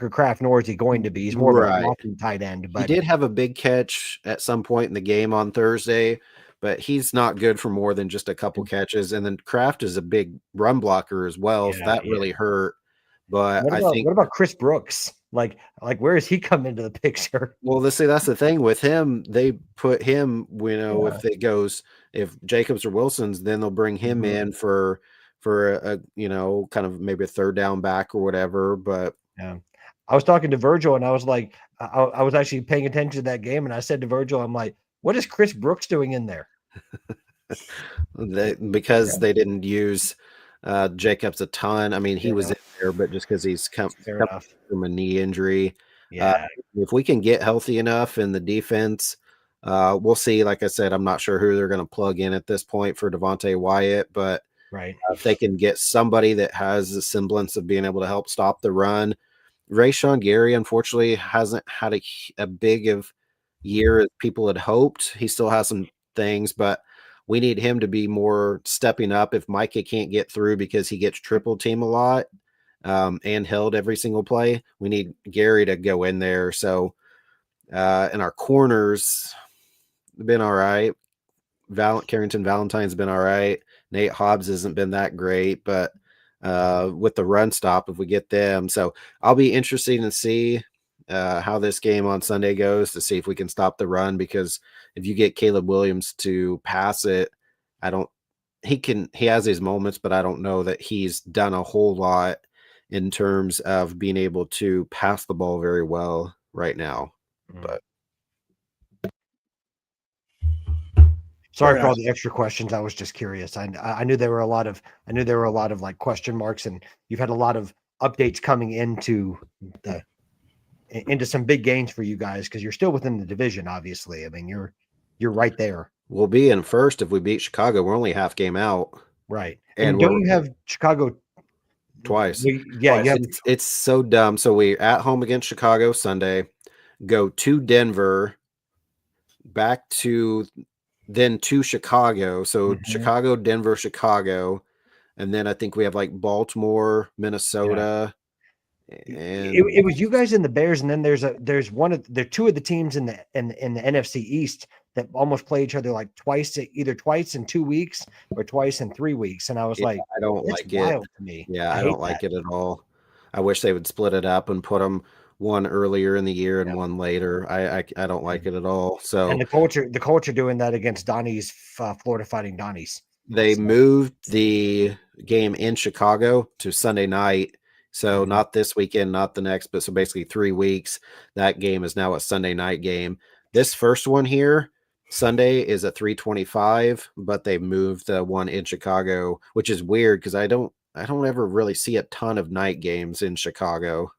Kraft, nor is he going to be. He's more of a blocking tight end. But he did have a big catch at some point in the game on Thursday, but he's not good for more than just a couple catches. And then Kraft is a big run blocker as well, so that really hurt. But what about Chris Brooks? Like where does he come into the picture? Well, that's the thing with him. They put him, if Jacobs or Wilson's, then they'll bring him in for a kind of maybe a third down back or whatever. But yeah, I was talking to Virgil and I was like, I was actually paying attention to that game, and I said to Virgil, I'm like, what is Chris Brooks doing in there? Because they didn't use Jacobs a ton. I mean, he was in there, but just because he's come from a knee injury. Yeah. If we can get healthy enough in the defense, we'll see. Like I said, I'm not sure who they're going to plug in at this point for Devontae Wyatt, but if they can get somebody that has a semblance of being able to help stop the run. Rashawn Gary, unfortunately, hasn't had a big of year as people had hoped. He still has some things, but we need him to be more stepping up. If Micah can't get through because he gets triple team a lot and held every single play, we need Gary to go in there. So, and our corners have been all right. Carrington Valentine's been all right. Nate Hobbs hasn't been that great, but with the run stop, if we get them. So I'll be interested to see how this game on Sunday goes, to see if we can stop the run, because if you get Caleb Williams to pass it, he has his moments, but I don't know that he's done a whole lot in terms of being able to pass the ball very well right now. But sorry for all the extra questions. I was just curious. I knew there were a lot of like question marks, and you've had a lot of updates coming into some big gains for you guys, because you're still within the division. Obviously, I mean you're right there. We'll be in first if we beat Chicago. We're only half game out, right? And don't you have Chicago twice? Twice. It's so dumb. So we at home against Chicago Sunday, go to Denver, back to. Then to Chicago. So Chicago, Denver, Chicago. And then I think we have like Baltimore, Minnesota. Yeah. And it was you guys and the Bears. And then there's two of the teams in the NFC East that almost play each other like either twice in 2 weeks or twice in 3 weeks. And I was like, I don't like it. Wild to me. Yeah, I don't like it at all. I wish they would split it up and put them one earlier in the year and one later. I don't like it at all. So, and the culture doing that against Donnie's Florida Fighting Donnies. They moved the game in Chicago to Sunday night. So not this weekend, not the next, but so basically 3 weeks. That game is now a Sunday night game. This first one here, Sunday, is at 3:25, but they moved the one in Chicago, which is weird because I don't ever really see a ton of night games in Chicago.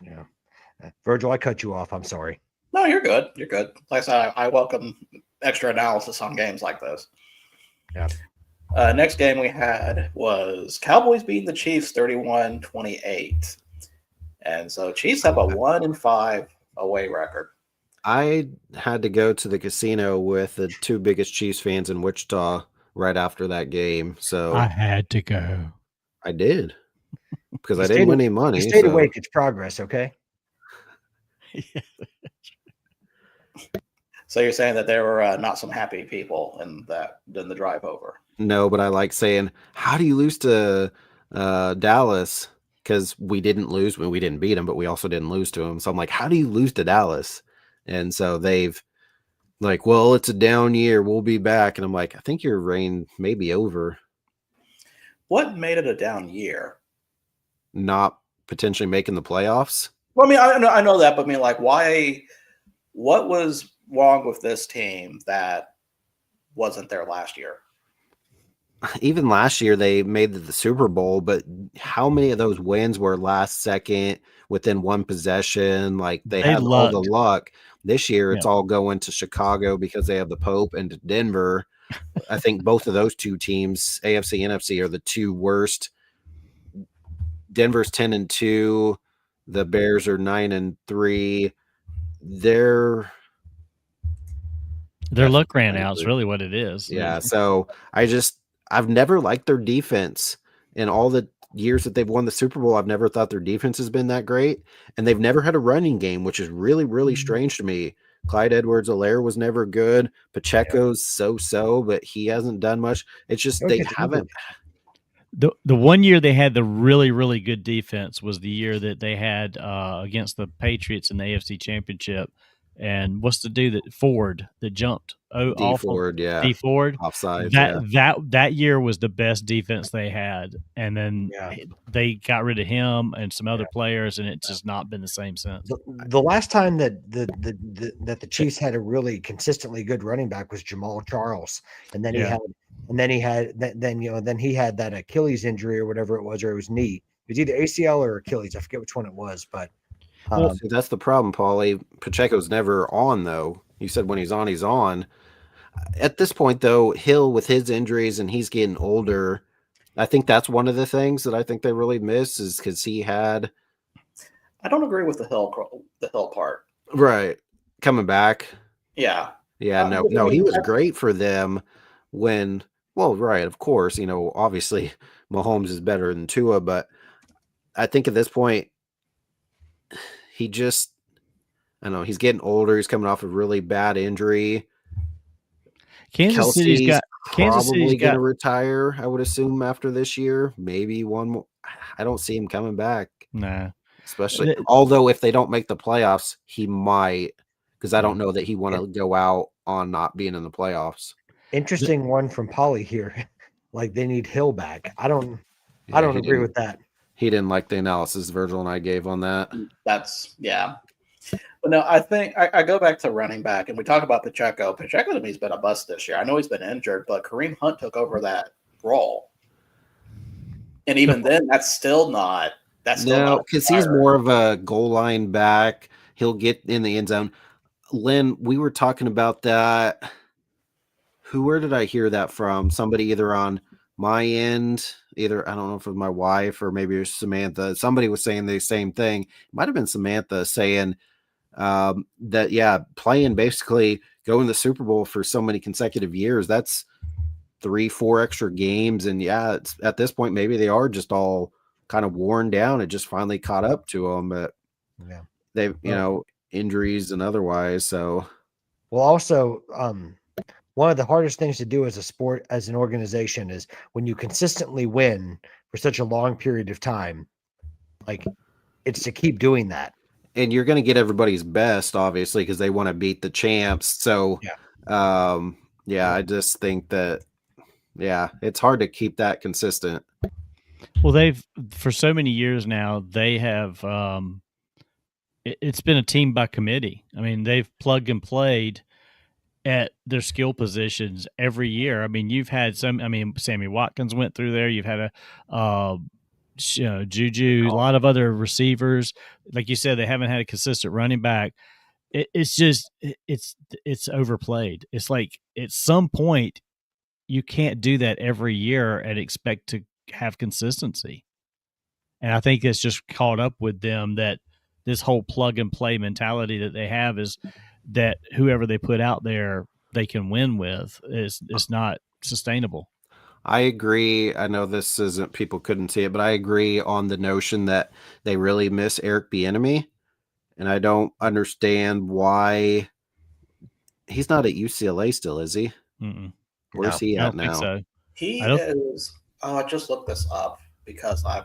Yeah. Virgil, I cut you off. I'm sorry. No, you're good. You're good. Like I said, I welcome extra analysis on games like this. Yeah. Next game we had was Cowboys beating the Chiefs 31-28. And so Chiefs have a 1-5 away record. I had to go to the casino with the 2 biggest Chiefs fans in Wichita right after that game. So I had to go. I did. Because I didn't win any money. You stayed awake. It's progress, okay? So you're saying that there were not some happy people in the drive over? No, but I like saying, how do you lose to Dallas? Because we didn't lose when we didn't beat them, but we also didn't lose to them. So I'm like, how do you lose to Dallas? And so they've like, well, it's a down year. We'll be back. And I'm like, I think your reign may be over. What made it a down year? Not potentially making the playoffs. Well, I mean, I know that, but I mean, like, why? What was wrong with this team that wasn't there last year? Even last year, they made the Super Bowl, but how many of those wins were last second within one possession? Like they had all the luck. This year, it's all going to Chicago because they have the Pope, and to Denver. I think both of those two teams, AFC and NFC, are the two worst. Denver's 10-2. The Bears are 9-3. Their luck ran out is really what it is. Yeah. So I've never liked their defense in all the years that they've won the Super Bowl. I've never thought their defense has been that great, and they've never had a running game, which is really, really strange to me. Clyde Edwards-Helaire was never good. Pacheco's so, but he hasn't done much. It's just they haven't. The one year they had the really, really good defense was the year that they had against the Patriots in the AFC Championship. And what's the dude that Ford that jumped? D Ford, yeah. D Ford. Offside. That year was the best defense they had. And then they got rid of him and some other players, and it's just not been the same since. The last time that the Chiefs had a really consistently good running back was Jamal Charles. And then he had that Achilles injury or whatever it was, or it was knee. It was either ACL or Achilles. I forget which one it was, but see, that's the problem, Paulie. Pacheco's never on, though. You said when he's on, he's on. At this point, though, Hill with his injuries and he's getting older, I think that's one of the things that I think they really miss is because he had. I don't agree with the Hill part. Right, coming back. Yeah. Yeah. No, he was great for them when. Well, right, of course, obviously Mahomes is better than Tua, but I think at this point. He just, I don't know, he's getting older. He's coming off a really bad injury. Kansas City's probably going to retire, I would assume, after this year. Maybe one more. I don't see him coming back. Nah. Especially, although if they don't make the playoffs, he might, because I don't know that he want to go out on not being in the playoffs. Interesting one from Paulie here. Like they need Hill back. I don't agree with that. He didn't like the analysis Virgil and I gave on that. But no, I think I go back to running back, and we talk about Pacheco. Pacheco to me has been a bust this year. I know he's been injured, but Kareem Hunt took over that role. And even then, that's still not. No, because he's more of a goal line back. He'll get in the end zone. Lynn, we were talking about that. Where did I hear that from? Somebody either on my end, I don't know if it was my wife or maybe it was Samantha. Somebody was saying the same thing. It might have been Samantha saying that, playing basically going to the Super Bowl for so many consecutive years, that's 3-4 extra games. And it's, at this point, maybe they are just all kind of worn down. It just finally caught up to them. But they've, injuries and otherwise. So, well, also, one of the hardest things to do as a sport, as an organization, is when you consistently win for such a long period of time, like it's to keep doing that. And you're going to get everybody's best, obviously, because they want to beat the champs. So, I just think that, it's hard to keep that consistent. Well, for so many years now, they have, it's been a team by committee. I mean, they've plug and played at their skill positions every year. I mean, you've had Sammy Watkins went through there. You've had Juju, a lot of other receivers. Like you said, they haven't had a consistent running back. It's overplayed. It's like at some point you can't do that every year and expect to have consistency. And I think it's just caught up with them that this whole plug and play mentality that they have is that whoever they put out there they can win with is not sustainable. I agree. I know this isn't, people couldn't see it, but I agree on the notion that they really miss Eric Bieniemy. And I don't understand why He's not at UCLA still, is he? Mm-mm. Where's No, he I at don't think now? so. He I don't- is. I just looked this up because I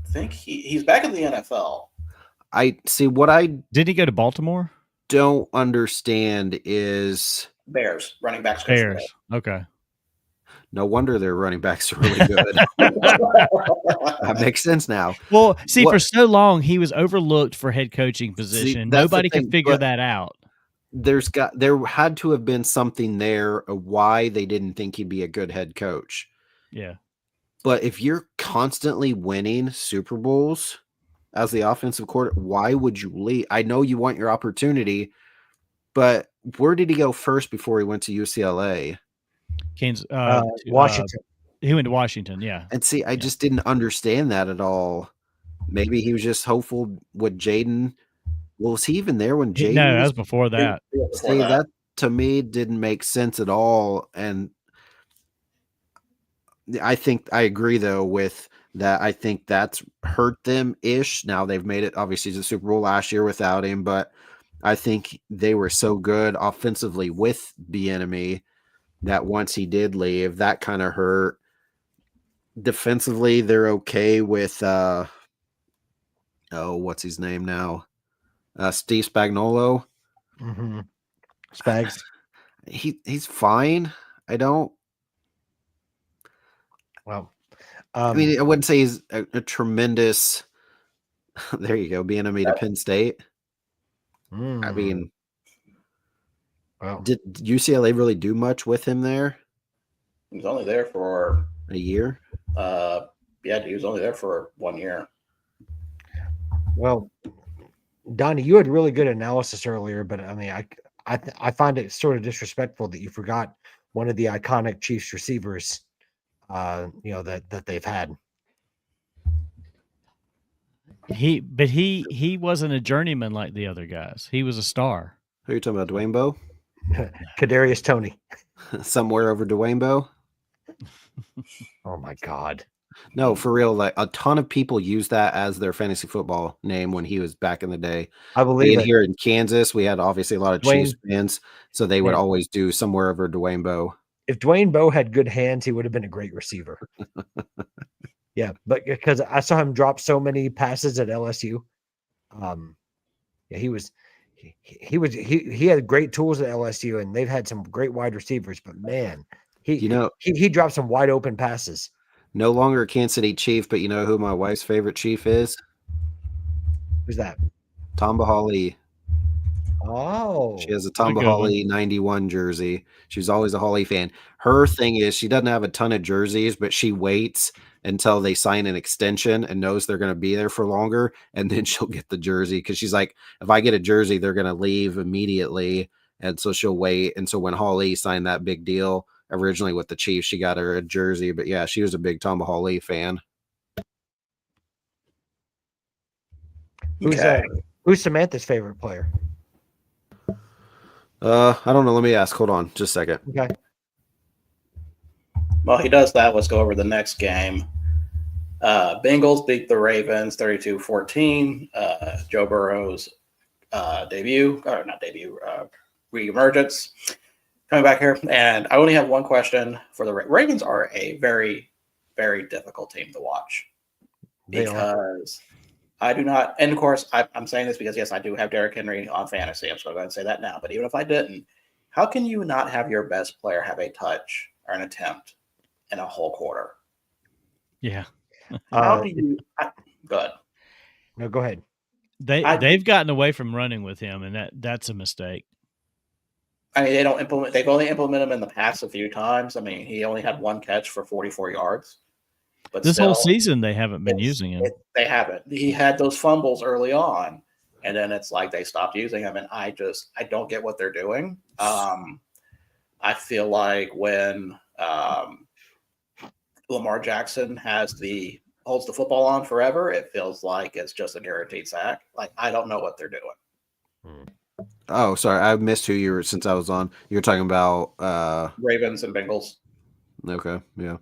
think he's back in the NFL. I see what I Did he go to Baltimore? don't understand is Bears running backs coach. for Bears. Okay. no wonder their running backs are really good. That makes sense now. Well, see, What- for so long he was overlooked for head coaching position. that's the Nobody thing, could figure but- that out. there had to have been something there of why they didn't think he'd be a good head coach. Yeah. But if you're constantly winning Super Bowls as the offensive coordinator, why would you leave? I know you want your opportunity, but where did he go first before he went to UCLA? Kansas, Washington. he went to Washington. Yeah. And see, I just didn't understand that at all. Maybe he was just hopeful with Jaden. Well, was he even there when Jaden? No, that was before that. See, that to me didn't make sense at all. And I think I agree though with that. I think that's hurt them ish. Now they've made it obviously to the Super Bowl last year without him, but I think they were so good offensively with the enemy that once he did leave, that kind of hurt. Defensively, they're okay with what's his name now? Steve Spagnuolo. Mm-hmm. Spags. He's fine. I don't. Well, I mean, I wouldn't say he's a tremendous. There you go, being enemy to Penn State. I mean, well, did UCLA really do much with him there? He was only there for A year? he was only there for 1 year. well, Donnie, you had really good analysis earlier, but I mean, I find it sort of disrespectful that you forgot one of the iconic Chiefs receivers, that they've had. He wasn't a journeyman like the other guys. He was a star. Who are you talking about, Dwayne Bowe? Kadarius Toney. Somewhere over Dwayne Bowe? Oh my God. No, for real. Like a ton of people use that as their fantasy football name when he was back in the day. I believe Being it. here in Kansas, we had obviously a lot of Chiefs fans, so they would Yeah. always do somewhere over Dwayne Bowe. If Dwayne Bowe had good hands, he would have been a great receiver. Yeah, but because I saw him drop so many passes at LSU. He had great tools at LSU, and they've had some great wide receivers. But man, he dropped some wide open passes. No longer a Kansas City Chief, but you know who my wife's favorite Chief is? Who's that? Tom Bahali. Oh, She has a Tom That's a good one. Bahali 91 jersey. She's always a Holly fan. Her thing is she doesn't have a ton of jerseys, but she waits until they sign an extension and knows they're going to be there for longer, and then she'll get the jersey because she's like, if I get a jersey, they're going to leave immediately, and so she'll wait. And so when Holly signed that big deal originally with the Chiefs, she got her a jersey. But yeah, she was a big Tom Bahali fan. Who's Samantha's favorite player? I don't know. Let me ask. Hold on, just a second. Okay. While he does that, let's go over the next game. Bengals beat the Ravens 32-14. Joe Burrow's reemergence coming back here. And I only have one question for the Ravens. Are a very, very difficult team to watch because I do not, and of course, I'm saying this because, yes, I do have Derrick Henry on fantasy. I'm just going to go ahead and say that now. But even if I didn't, how can you not have your best player have a touch or an attempt in a whole quarter? Yeah. How do you go ahead. No, go ahead. They've gotten away from running with him, and that's a mistake. I mean, they've only implemented him in the past a few times. I mean, he only had one catch for 44 yards. But This still, whole season they haven't been using him. They haven't. He had those fumbles early on, and then it's like they stopped using him, and I don't get what they're doing. I feel like when Lamar Jackson holds the football on forever, it feels like it's just a guaranteed sack. Like, I don't know what they're doing. Oh, sorry, I missed who you were since I was on. You're talking about Ravens and Bengals. Okay, yeah.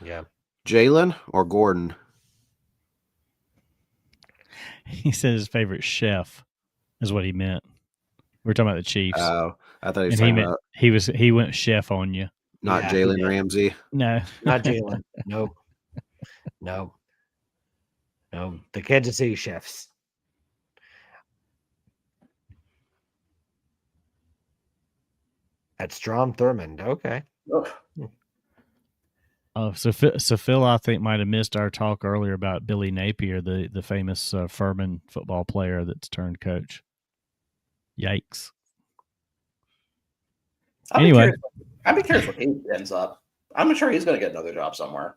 Yeah. Jalen or Gordon? He said his favorite chef is what he meant. We're talking about the Chiefs. Oh, I thought he was And talking about he went chef on you. not Yeah, he Jalen did. Ramsey. No, Not Jalen. Nope. No. No. The Kansas City Chiefs. At Strom Thurmond. Okay. Ugh. So Phil, I think might have missed our talk earlier about Billy Napier, the famous Furman football player that's turned coach. Yikes. I'd Anyway. be curious where he ends up. I'm sure he's going to get another job somewhere.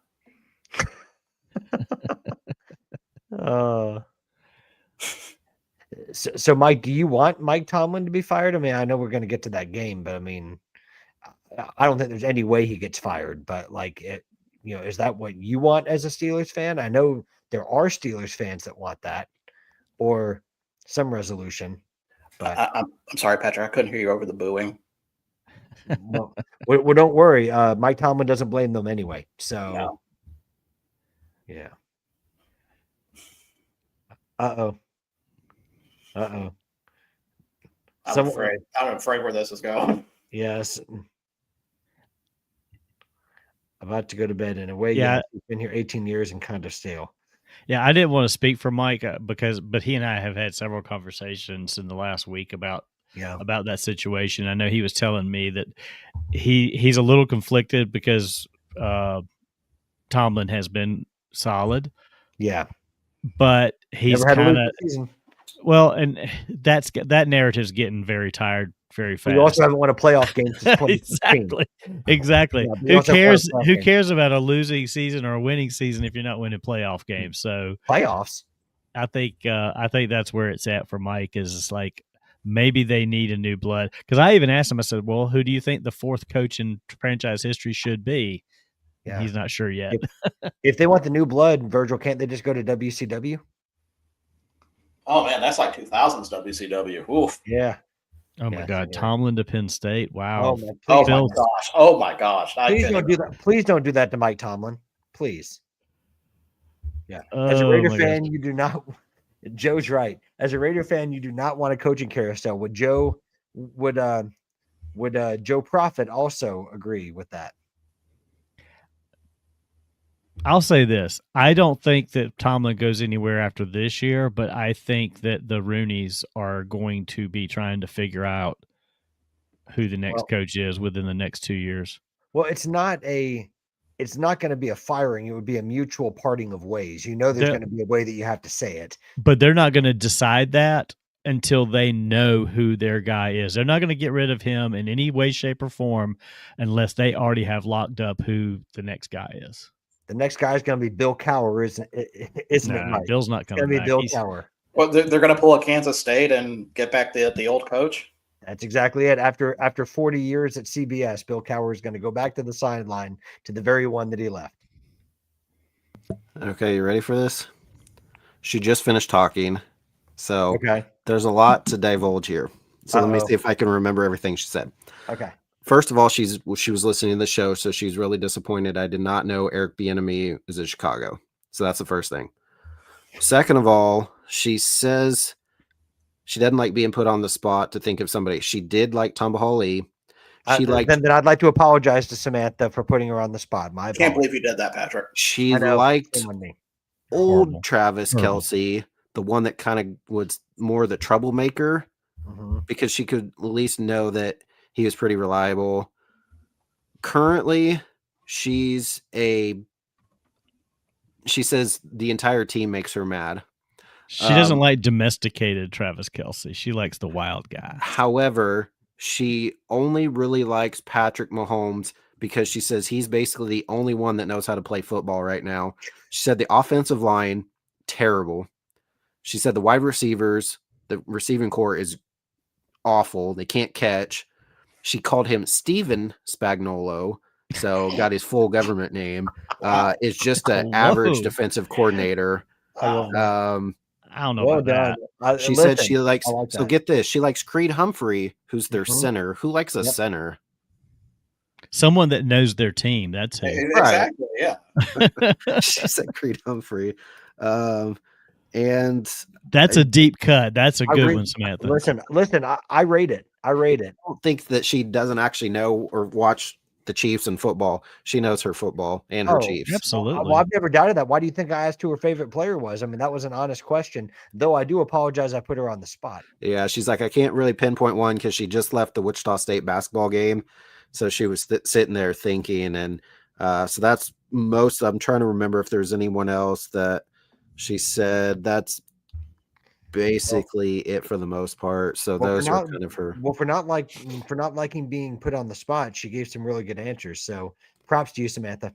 So Mike, do you want Mike Tomlin to be fired? I mean, I know we're going to get to that game, but I mean, I don't think there's any way he gets fired. But is that what you want as a Steelers fan? I know there are Steelers fans that want that, or some resolution. But I'm sorry, Patrick, I couldn't hear you over the booing. well, don't worry. Mike Tomlin doesn't blame them anyway. So, No. Yeah. Uh-oh. I'm afraid where this is going. Yes. About to go to bed in a way. Yeah. He's been here 18 years and kind of stale. Yeah, I didn't want to speak for Mike but he and I have had several conversations in the last week about that situation. I know he was telling me that he's a little conflicted because Tomlin has been solid. Yeah. But he's kind of season. Well, and that narrative's getting very tired very fast. We also haven't won a playoff game since 2016. Exactly. Yeah, who cares about a losing season or a winning season if you're not winning playoff games? So playoffs. I think that's where it's at for Mike. Is like maybe they need a new blood. Because I even asked him. I said, "Well, who do you think the fourth coach in franchise history should be?" Yeah. He's not sure yet. If they want the new blood, Virgil, can't they just go to WCW? Oh man, that's like 2000s WCW. Oof. Yeah. Oh my God, Tomlin to Penn State. Wow. Oh my gosh. Please don't do that. Please don't do that to Mike Tomlin. Please. Yeah. As a Raider fan, you do not. Joe's right. As a Raider fan, you do not want a coaching carousel. Would Joe Profit also agree with that? I'll say this. I don't think that Tomlin goes anywhere after this year, but I think that the Rooneys are going to be trying to figure out who the next coach is within the next 2 years. Well, it's not going to be a firing. It would be a mutual parting of ways. There's going to be a way that you have to say it. But they're not going to decide that until they know who their guy is. They're not going to get rid of him in any way, shape, or form unless they already have locked up who the next guy is. The next guy is going to be Bill Cowher, isn't it, Mike? Bill's not coming back. It's going to be Bill Cowher. Well, they're going to pull a Kansas State and get back the old coach? That's exactly it. After 40 years at CBS, Bill Cowher is going to go back to the sideline to the very one that he left. Okay, you ready for this? She just finished talking, so there's a lot to divulge here. So let me see if I can remember everything she said. Okay. First of all, she was listening to the show, so she's really disappointed. I did not know Eric Bieniemy is in Chicago. So that's the first thing. Second of all, she says she doesn't like being put on the spot to think of somebody. She did like Tomba Hawley. Then I'd like to apologize to Samantha for putting her on the spot. I can't believe you did that, Patrick. She liked old Travis Kelce, the one that kind of was more the troublemaker, because she could at least know that he was pretty reliable. Currently, she says the entire team makes her mad. She doesn't like domesticated Travis Kelce. She likes the wild guy. However, she only really likes Patrick Mahomes because she says he's basically the only one that knows how to play football right now. She said the offensive line, terrible. She said the wide receivers, the receiving core is awful. They can't catch. She called him Steven Spagnuolo, so got his full government name. Is just an average defensive coordinator. I don't know about that. She said she likes. So get this. She likes Creed Humphrey, who's their center. Who likes a center? Someone that knows their team. That's who. Exactly. Yeah. She said Creed Humphrey. And That's a deep cut. That's a I good re- one, Samantha. Listen. I rate it. I don't think that she doesn't actually know or watch the Chiefs and football. She knows her football and her Chiefs. Absolutely. Well, I've never doubted that. Why do you think I asked who her favorite player was? I mean, that was an honest question, though I do apologize I put her on the spot. Yeah, she's like, I can't really pinpoint one because she just left the Wichita State basketball game. So she was sitting there thinking. And so that's most. I'm trying to remember if there's anyone else that she said. That's basically it for the most part. So those are kind of her. Well, for not liking being put on the spot, she gave some really good answers. So props to you, Samantha.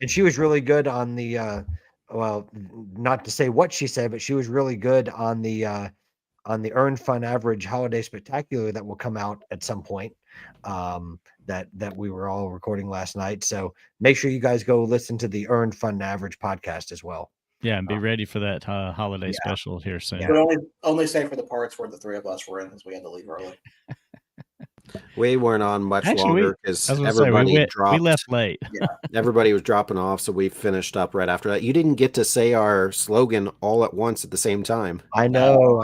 She was really good on the well, not to say what she said, but she was really good on the Earned Fun Average Holiday Spectacular that will come out at some point. That we were all recording last night. So make sure you guys go listen to the Earned Fun Average podcast as well. Yeah, and be ready for that holiday special here soon. But only say for the parts where the three of us were in, because we had to leave early. We weren't on much longer because everybody dropped. We left late. Yeah, everybody was dropping off, so we finished up right after that. You didn't get to say our slogan all at once at the same time. I know.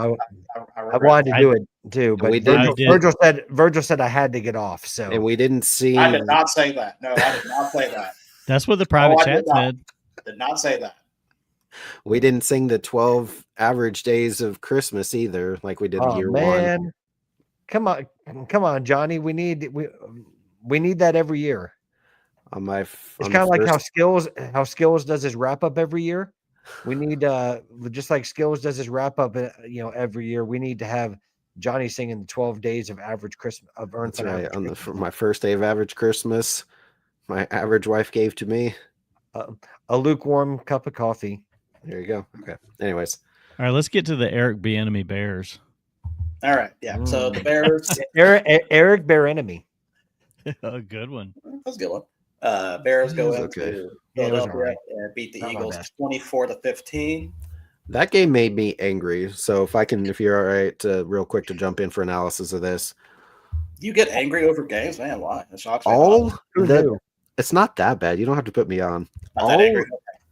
I wanted to do it too, but Virgil said I had to get off. So and we didn't see. I did not say that. No, I did not say that. That's what the private chat said. Did not say that. We didn't sing the 12 average days of Christmas either, like we did year one. Come on, Johnny. We need that every year. It's kind of like how Skills does his wrap up every year. We need just like Skills does his wrap up, every year. We need to have Johnny singing the 12 days of average Christmas of Earned Fun. That's right. For my first day of average Christmas, my average wife gave to me a lukewarm cup of coffee. There you go. Okay. Anyways, all right. Let's get to the Eric Bieniemy Bears. All right. Yeah. So the Bears. Eric Bear Enemy. A good one. That's a good one. Bears go into Philadelphia and beat the Eagles 24-15. That game made me angry. So if you're all right, real quick to jump in for analysis of this. You get angry over games, man? Why? It shocks me. It's not that bad. You don't have to put me on.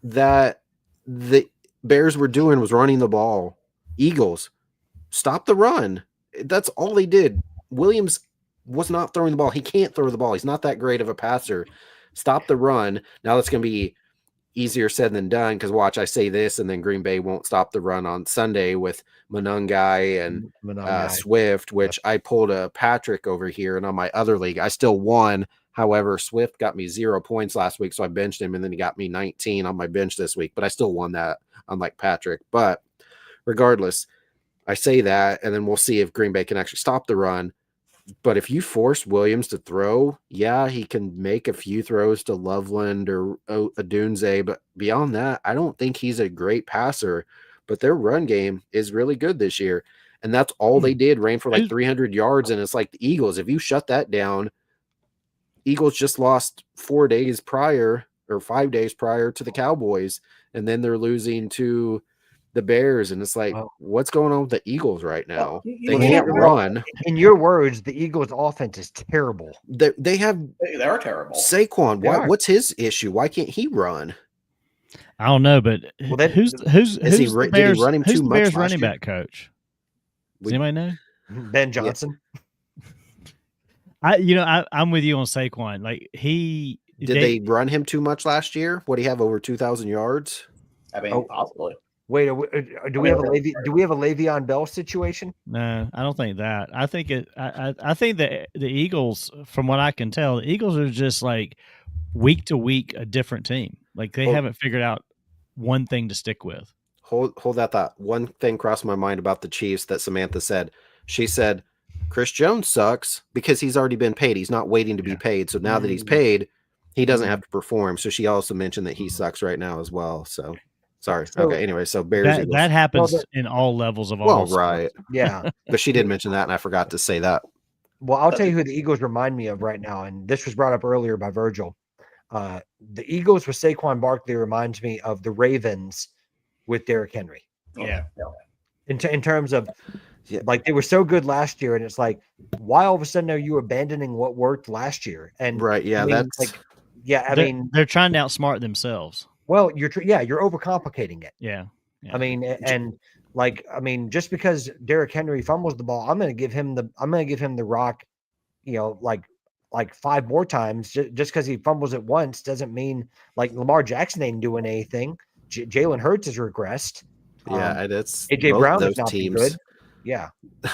That the Bears were doing was running the ball. Eagles, stop the run. That's all they did. Williams was not throwing the ball. He can't throw the ball. He's not that great of a passer. Stop the run. Now it's going to be easier said than done because watch, I say this, and then Green Bay won't stop the run on Sunday with Monangai and Swift, which I pulled a Patrick over here, and on my other league, I still won. However, Swift got me 0 points last week, so I benched him, and then he got me 19 on my bench this week, but I still won that, unlike Patrick. But regardless, I say that, and then we'll see if Green Bay can actually stop the run. But if you force Williams to throw, yeah, he can make a few throws to Loveland or Adunze, but beyond that, I don't think he's a great passer. But their run game is really good this year, and that's all they did, ran for like 300 yards, and it's like the Eagles. If you shut that down, Eagles just lost 4 days prior or 5 days prior to the Cowboys, and then they're losing to the Bears, and it's like, what's going on with the Eagles right now? They can't run. In your words, the Eagles' offense is terrible. They're terrible. Saquon, what's his issue? Why can't he run? I don't know, but who's the Bears? Run him who's too the much Bears running back coach? Does anybody know? Ben Johnson. I'm with you on Saquon. Like did they run him too much last year? What, he have over 2,000 yards? I mean, possibly. Wait, do we have a Le'Veon Bell situation? No, I don't think that. I think I think that the Eagles, from what I can tell, the Eagles are just like week to week a different team. Like they haven't figured out one thing to stick with. Hold that thought. One thing crossed my mind about the Chiefs that Samantha said. She said Chris Jones sucks because he's already been paid. He's not waiting to be paid. So now that he's paid, he doesn't have to perform. So she also mentioned that he sucks right now as well. So sorry. Okay. Anyway, so Bears. That happens in all levels of all. Well, right. Yeah. But she did mention that, and I forgot to say that. Well, I'll tell you who the Eagles remind me of right now, and this was brought up earlier by Virgil. The Eagles with Saquon Barkley reminds me of the Ravens with Derrick Henry. Yeah. In terms of, like, they were so good last year, and it's like, why all of a sudden are you abandoning what worked last year? And right, yeah, I mean, that's Yeah, I mean, they're trying to outsmart themselves. well, you're overcomplicating it. Yeah. I mean, just because Derrick Henry fumbles the ball, I'm going to give him the rock, like 5 more times. Just because he fumbles it once doesn't mean like Lamar Jackson ain't doing anything. Jalen Hurts has regressed. Yeah, and it's AJ both Brown those has not been teams. good. Yeah.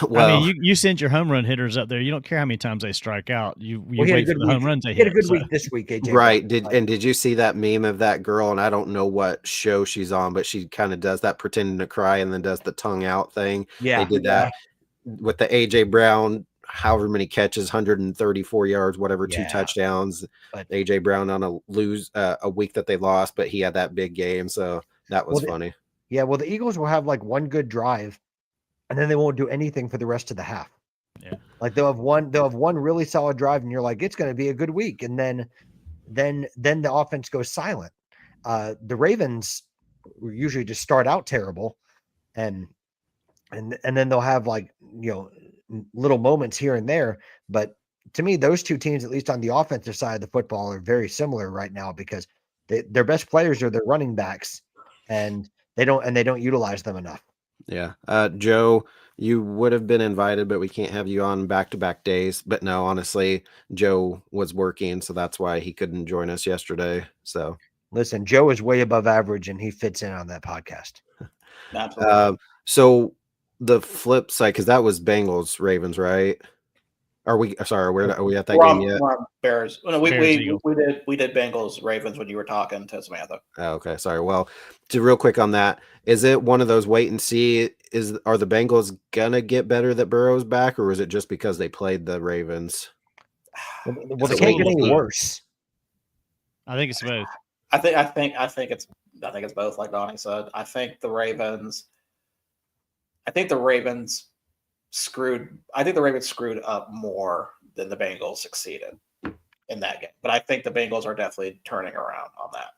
Well, I mean, you send your home run hitters up there. You don't care how many times they strike out. You he had wait for the home runs they He had hit. a good week this week, AJ. right. Brown. Did you see that meme of that girl? And I don't know what show she's on, but she kind of does that pretending to cry and then does the tongue out thing. Yeah. They did that with the AJ Brown, however many catches, 134 yards, whatever, 2 touchdowns. But AJ Brown on a week that they lost, but he had that big game. So that was funny. Yeah. Well, the Eagles will have like one good drive and then they won't do anything for the rest of the half. Yeah. Like they'll have one really solid drive and you're like, it's going to be a good week. And then the offense goes silent. The Ravens usually just start out terrible and then they'll have like, little moments here and there. But to me, those two teams, at least on the offensive side of the football, are very similar right now because their best players are their running backs and they don't utilize them enough. Yeah. Joe, you would have been invited, but we can't have you on back-to-back days. But no, honestly, Joe was working, so that's why he couldn't join us yesterday. So listen, Joe is way above average and he fits in on that podcast. Absolutely. So the flip side, because that was Bengals Ravens, right? Are we at that game yet? We're on Bears. No, we Bears, did Bengals Ravens when you were talking to Samantha. Oh, okay, sorry. Well, to real quick on that, is it one of those wait and see? Are the Bengals gonna get better that Burrow's back, or is it just because they played the Ravens? Well, they can't get any worse. I think it's both. I think it's both, like Donnie said. I think the Ravens screwed up more than the Bengals succeeded in that game. But I think the Bengals are definitely turning around on that.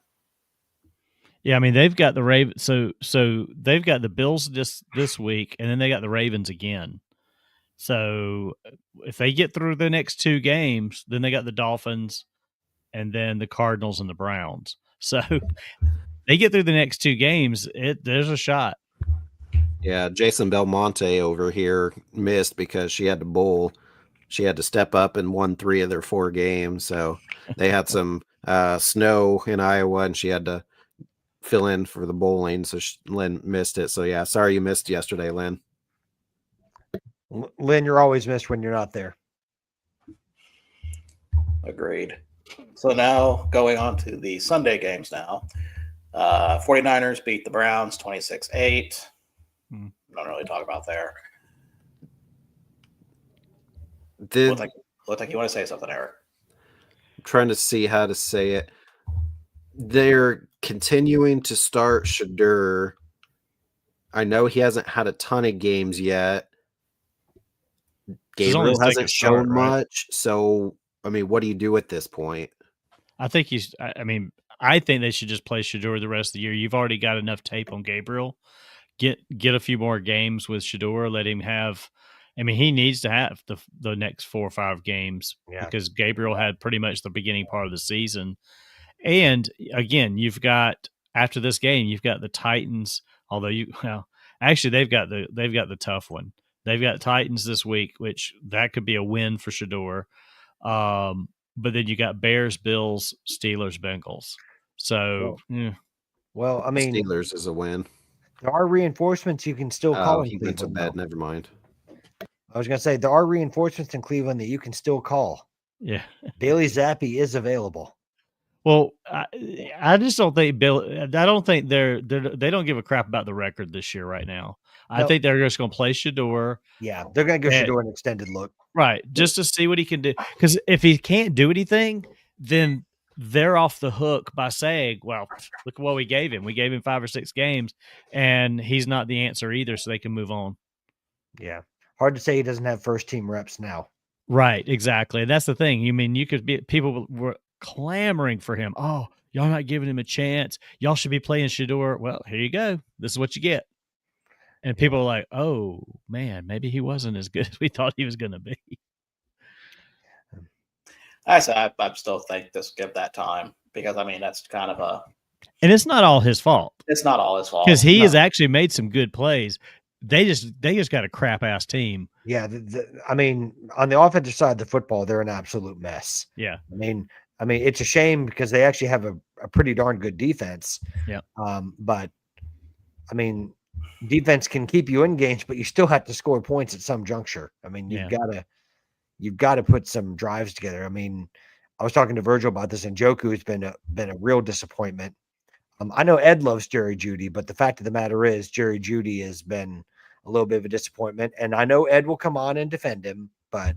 Yeah, I mean they've got the Ravens. So they've got the Bills this week, and then they got the Ravens again. So if they get through the next 2 games, then they got the Dolphins, and then the Cardinals and the Browns. So they get through the next 2 games, there's a shot. Yeah, Jason Belmonte over here missed because she had to bowl. She had to step up and won 3 of their 4 games. So they had some snow in Iowa, and she had to fill in for the bowling. So Lynn missed it. So yeah, sorry you missed yesterday, Lynn. Lynn, you're always missed when you're not there. Agreed. So now going on to the Sunday games now. 49ers beat the Browns 26-8. Don't really talk about there. Looked like you want to say something, Eric. I'm trying to see how to say it. They're continuing to start Shadur. I know he hasn't had a ton of games yet. Gabriel hasn't shown much. So, I mean, what do you do at this point? I think I think they should just play Shadur the rest of the year. You've already got enough tape on Gabriel. Get a few more games with Shadur. Let him have. I mean, he needs to have the next 4 or 5 games because Gabriel had pretty much the beginning part of the season. And again, you've got after this game, you've got the Titans. Although actually they've got the tough one. They've got Titans this week, which that could be a win for Shadur. But then you got Bears, Bills, Steelers, Bengals. So, well, I mean, Steelers is a win. There are reinforcements you can still call in he Cleveland. went to bed. Never mind. I was going to say there are reinforcements in Cleveland that you can still call. Yeah, Bailey Zappi is available. Well, I just don't think I don't think they don't give a crap about the record this year right now. I think they're just going to play Shadur. Yeah, they're going to give Shadur an extended look. Right, just to see what he can do. Because if he can't do anything, then they're off the hook by saying, well, look at what we gave him. We gave him 5 or 6 games, and he's not the answer either, so they can move on. Yeah. Hard to say he doesn't have first-team reps now. Right, exactly. And that's the thing. You mean you could be – people were clamoring for him. Oh, y'all not giving him a chance. Y'all should be playing Shadur. Well, here you go. This is what you get. And people are like, oh, man, maybe he wasn't as good as we thought he was going to be. I still think just give that time because I mean that's kind of And it's not all his fault it's not all his fault because he No. has actually made some good plays. They just got a crap ass team. Yeah, I mean, on the offensive side of the football, they're an absolute mess. Yeah. I mean, it's a shame because they actually have a pretty darn good defense. Yeah. But I mean, defense can keep you in games, but you still have to score points at some juncture. I mean, you've got to put some drives together. I mean, I was talking to Virgil about this, and Joku has been a real disappointment. I know Ed loves Jerry Jeudy, but the fact of the matter is Jerry Jeudy has been a little bit of a disappointment. And I know Ed will come on and defend him, but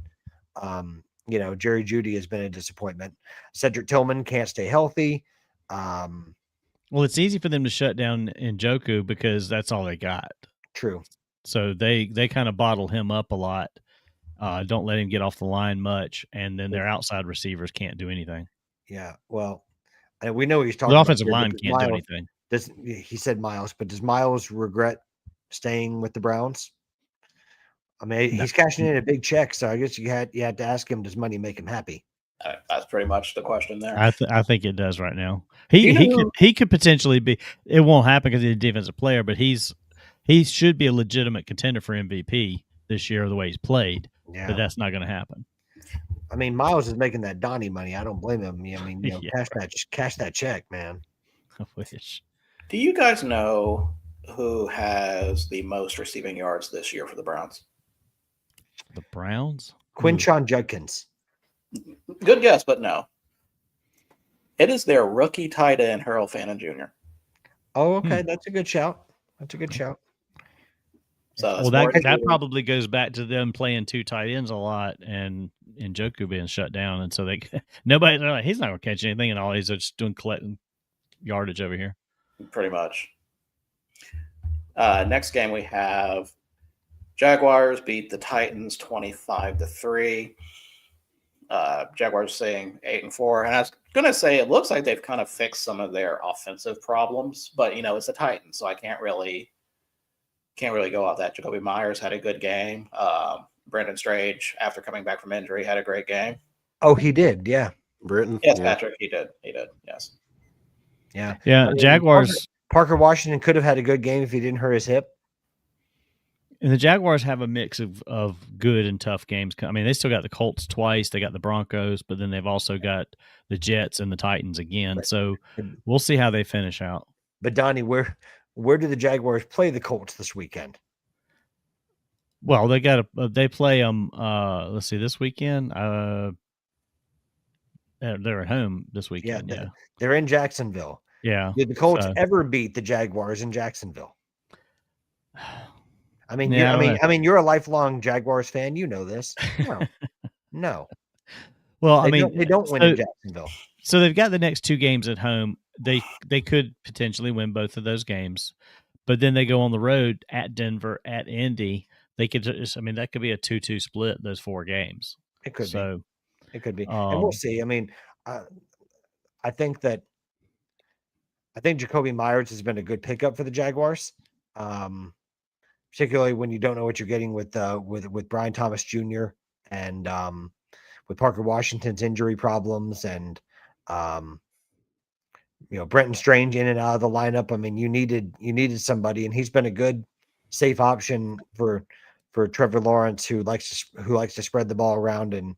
Jerry Jeudy has been a disappointment. Cedric Tillman can't stay healthy. Well, it's easy for them to shut down Njoku because that's all they got. True. So they kind of bottle him up a lot. Don't let him get off the line much, and then their outside receivers can't do anything. Yeah. Well, and we know he's talking The about offensive here, but line does can't do anything. He said Miles, but does Miles regret staying with the Browns? I mean, he's cashing in a big check, so I guess you had to ask him, does money make him happy? That's pretty much the question there. I think it does right now. He could potentially be. It won't happen because he's a defensive player, but he should be a legitimate contender for MVP this year the way he's played. Yeah. But that's not going to happen. I mean, Miles is making that Donnie money. I don't blame him. I mean, Yeah, cash that check, man. I wish. Do you guys know who has the most receiving yards this year for the Browns? The Browns? Quinshon Judkins. Good guess, but no. It is their rookie tight end, Harold Fannin Jr. Oh, okay. That's a good shout. So that probably goes back to them playing two tight ends a lot and Njoku being shut down, and so he's not going to catch anything, and all he's just collecting yardage over here. Pretty much. Next game we have Jaguars beat the Titans 25-3. Jaguars saying 8-4, and I was gonna say it looks like they've kind of fixed some of their offensive problems, but it's the Titans, so I can't really go off that. Jacoby Myers had a good game. Brendan Strange, after coming back from injury, had a great game. Oh, he did, yeah. Britain. Yes, yeah. Patrick, he did, yes. Yeah. Yeah, I mean, Jaguars. Parker Washington could have had a good game if he didn't hurt his hip. And the Jaguars have a mix of good and tough games. I mean, they still got the Colts twice. They got the Broncos, but then they've also got the Jets and the Titans again. So we'll see how they finish out. But Donnie, where do the Jaguars play the Colts this weekend? Well, they play them. Let's see, this weekend. They're at home this weekend. Yeah, they're in Jacksonville. Yeah. Did the Colts ever beat the Jaguars in Jacksonville? I mean, you're a lifelong Jaguars fan. You know this. No. Well, they don't win in Jacksonville. So they've got the next two games at home. They could potentially win both of those games, but then they go on the road at Denver, at Indy. They could that could be a 2-2 split, those four games. It could be. It could be. And we'll see. I mean, I think Jacoby Myers has been a good pickup for the Jaguars. Particularly when you don't know what you're getting with Brian Thomas Jr. and with Parker Washington's injury problems and Brenton Strange in and out of the lineup. I mean, you needed somebody, and he's been a good, safe option for Trevor Lawrence, who likes to spread the ball around and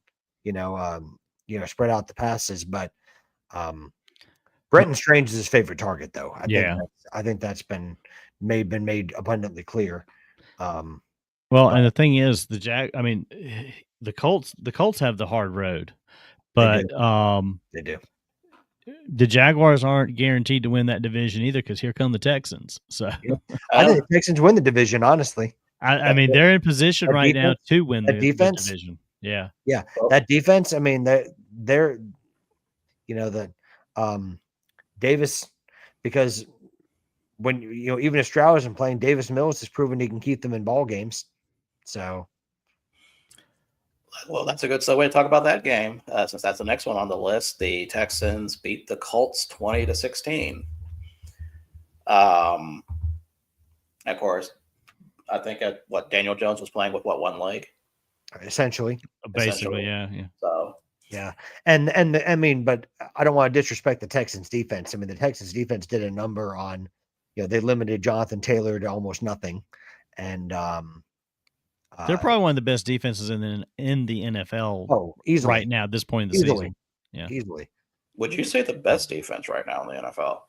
spread out the passes. But Brenton Strange is his favorite target, though. I think that's been made abundantly clear. And the thing is, the Colts have the hard road, but they do. The Jaguars aren't guaranteed to win that division either, because here come the Texans. So I think the Texans win the division, honestly. I mean, they're in position right now to win the division. Yeah. Yeah. That defense, I mean, they're Davis, because when even if Stroud isn't playing, Davis Mills has proven he can keep them in ball games. So, well, that's a good segue to talk about that game, since that's the next one on the list. The Texans beat the Colts 20-16. Of course, I think Daniel Jones was playing with one leg, basically, yeah. So Yeah, and I mean, but I don't want to disrespect the Texans defense. I mean, the Texans defense did a number on, they limited Jonathan Taylor to almost nothing, and They're probably one of the best defenses in the NFL easily right now at this point in the easily season. Yeah, easily. Would you say the best defense right now in the NFL?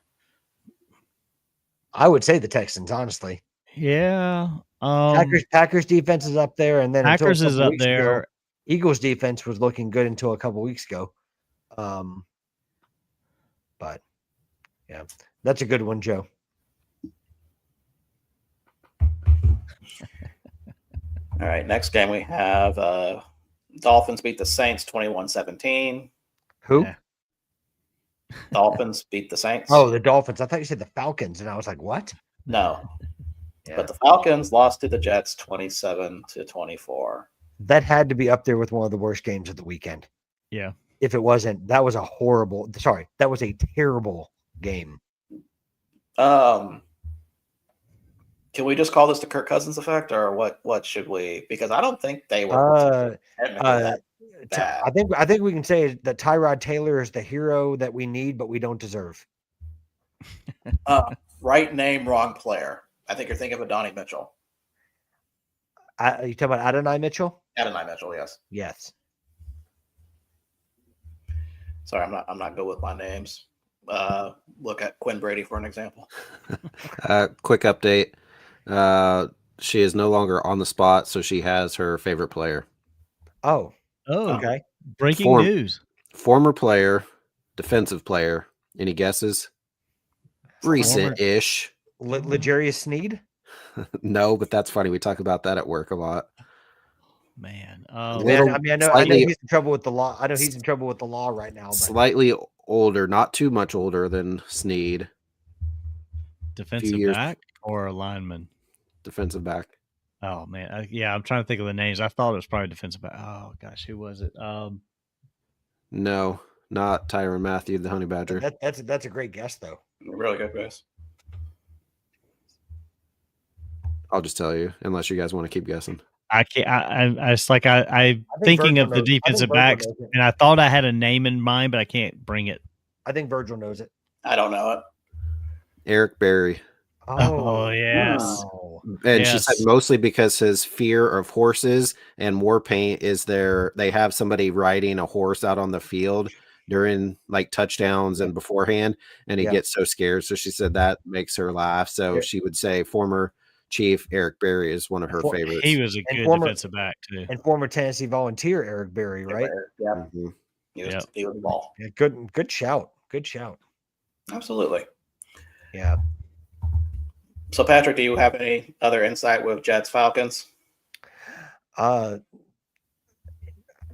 I would say the Texans, honestly. yeah. Packers defense is up there, and then Packers until a is couple up weeks ago, there. Eagles defense was looking good until a couple weeks ago. But yeah, that's a good one, Joe. All right, next game we have Dolphins beat the Saints 21-17. Who? Yeah. Dolphins beat the Saints. Oh, the Dolphins. I thought you said the Falcons, and I was like, what? No. Yeah. But the Falcons lost to the Jets 27-24. That had to be up there with one of the worst games of the weekend. Yeah. If it wasn't, that was a terrible game. Can we just call this the Kirk Cousins effect, or what should we? Because I don't think they were that bad. I think we can say that Tyrod Taylor is the hero that we need, but we don't deserve. Right name, wrong player. I think you're thinking of a Donnie Mitchell. Are you talking about Adonai Mitchell? Adonai Mitchell, yes. Yes. Sorry, I'm not good with my names. Look at Quinn Brady for an example. Quick update. She is no longer on the spot, so she has her favorite player. Oh, okay. Breaking news. Former player, defensive player. Any guesses? Recent-ish. L'Jarius Sneed? No, but that's funny. We talk about that at work a lot. Man. I know he's in trouble with the law. I know he's in trouble with the law right now. But. Slightly older, not too much older than Sneed. Defensive back or a lineman? Defensive back. Oh man, I'm trying to think of the names. I thought it was probably defensive back. Oh gosh, who was it? No, not Tyrann Mathieu, the Honey Badger. That's a great guess, though. Really good guess. I'll just tell you, unless you guys want to keep guessing. I can't. I'm thinking of the defensive backs, and I thought I had a name in mind, but I can't bring it. I think Virgil knows it. I don't know it. Eric Berry. Oh yes. Wow. And she said mostly because his fear of horses and war paint is they have somebody riding a horse out on the field during like touchdowns and beforehand, and he gets so scared. So she said that makes her laugh. So she would say former Chief Eric Berry is one of her favorites. He was a good defensive back too. And former Tennessee Volunteer Eric Berry, right? Yeah. Mm-hmm. He was the ball. Yeah, good shout. Good shout. Absolutely. Yeah. So, Patrick, do you have any other insight with Jets Falcons? I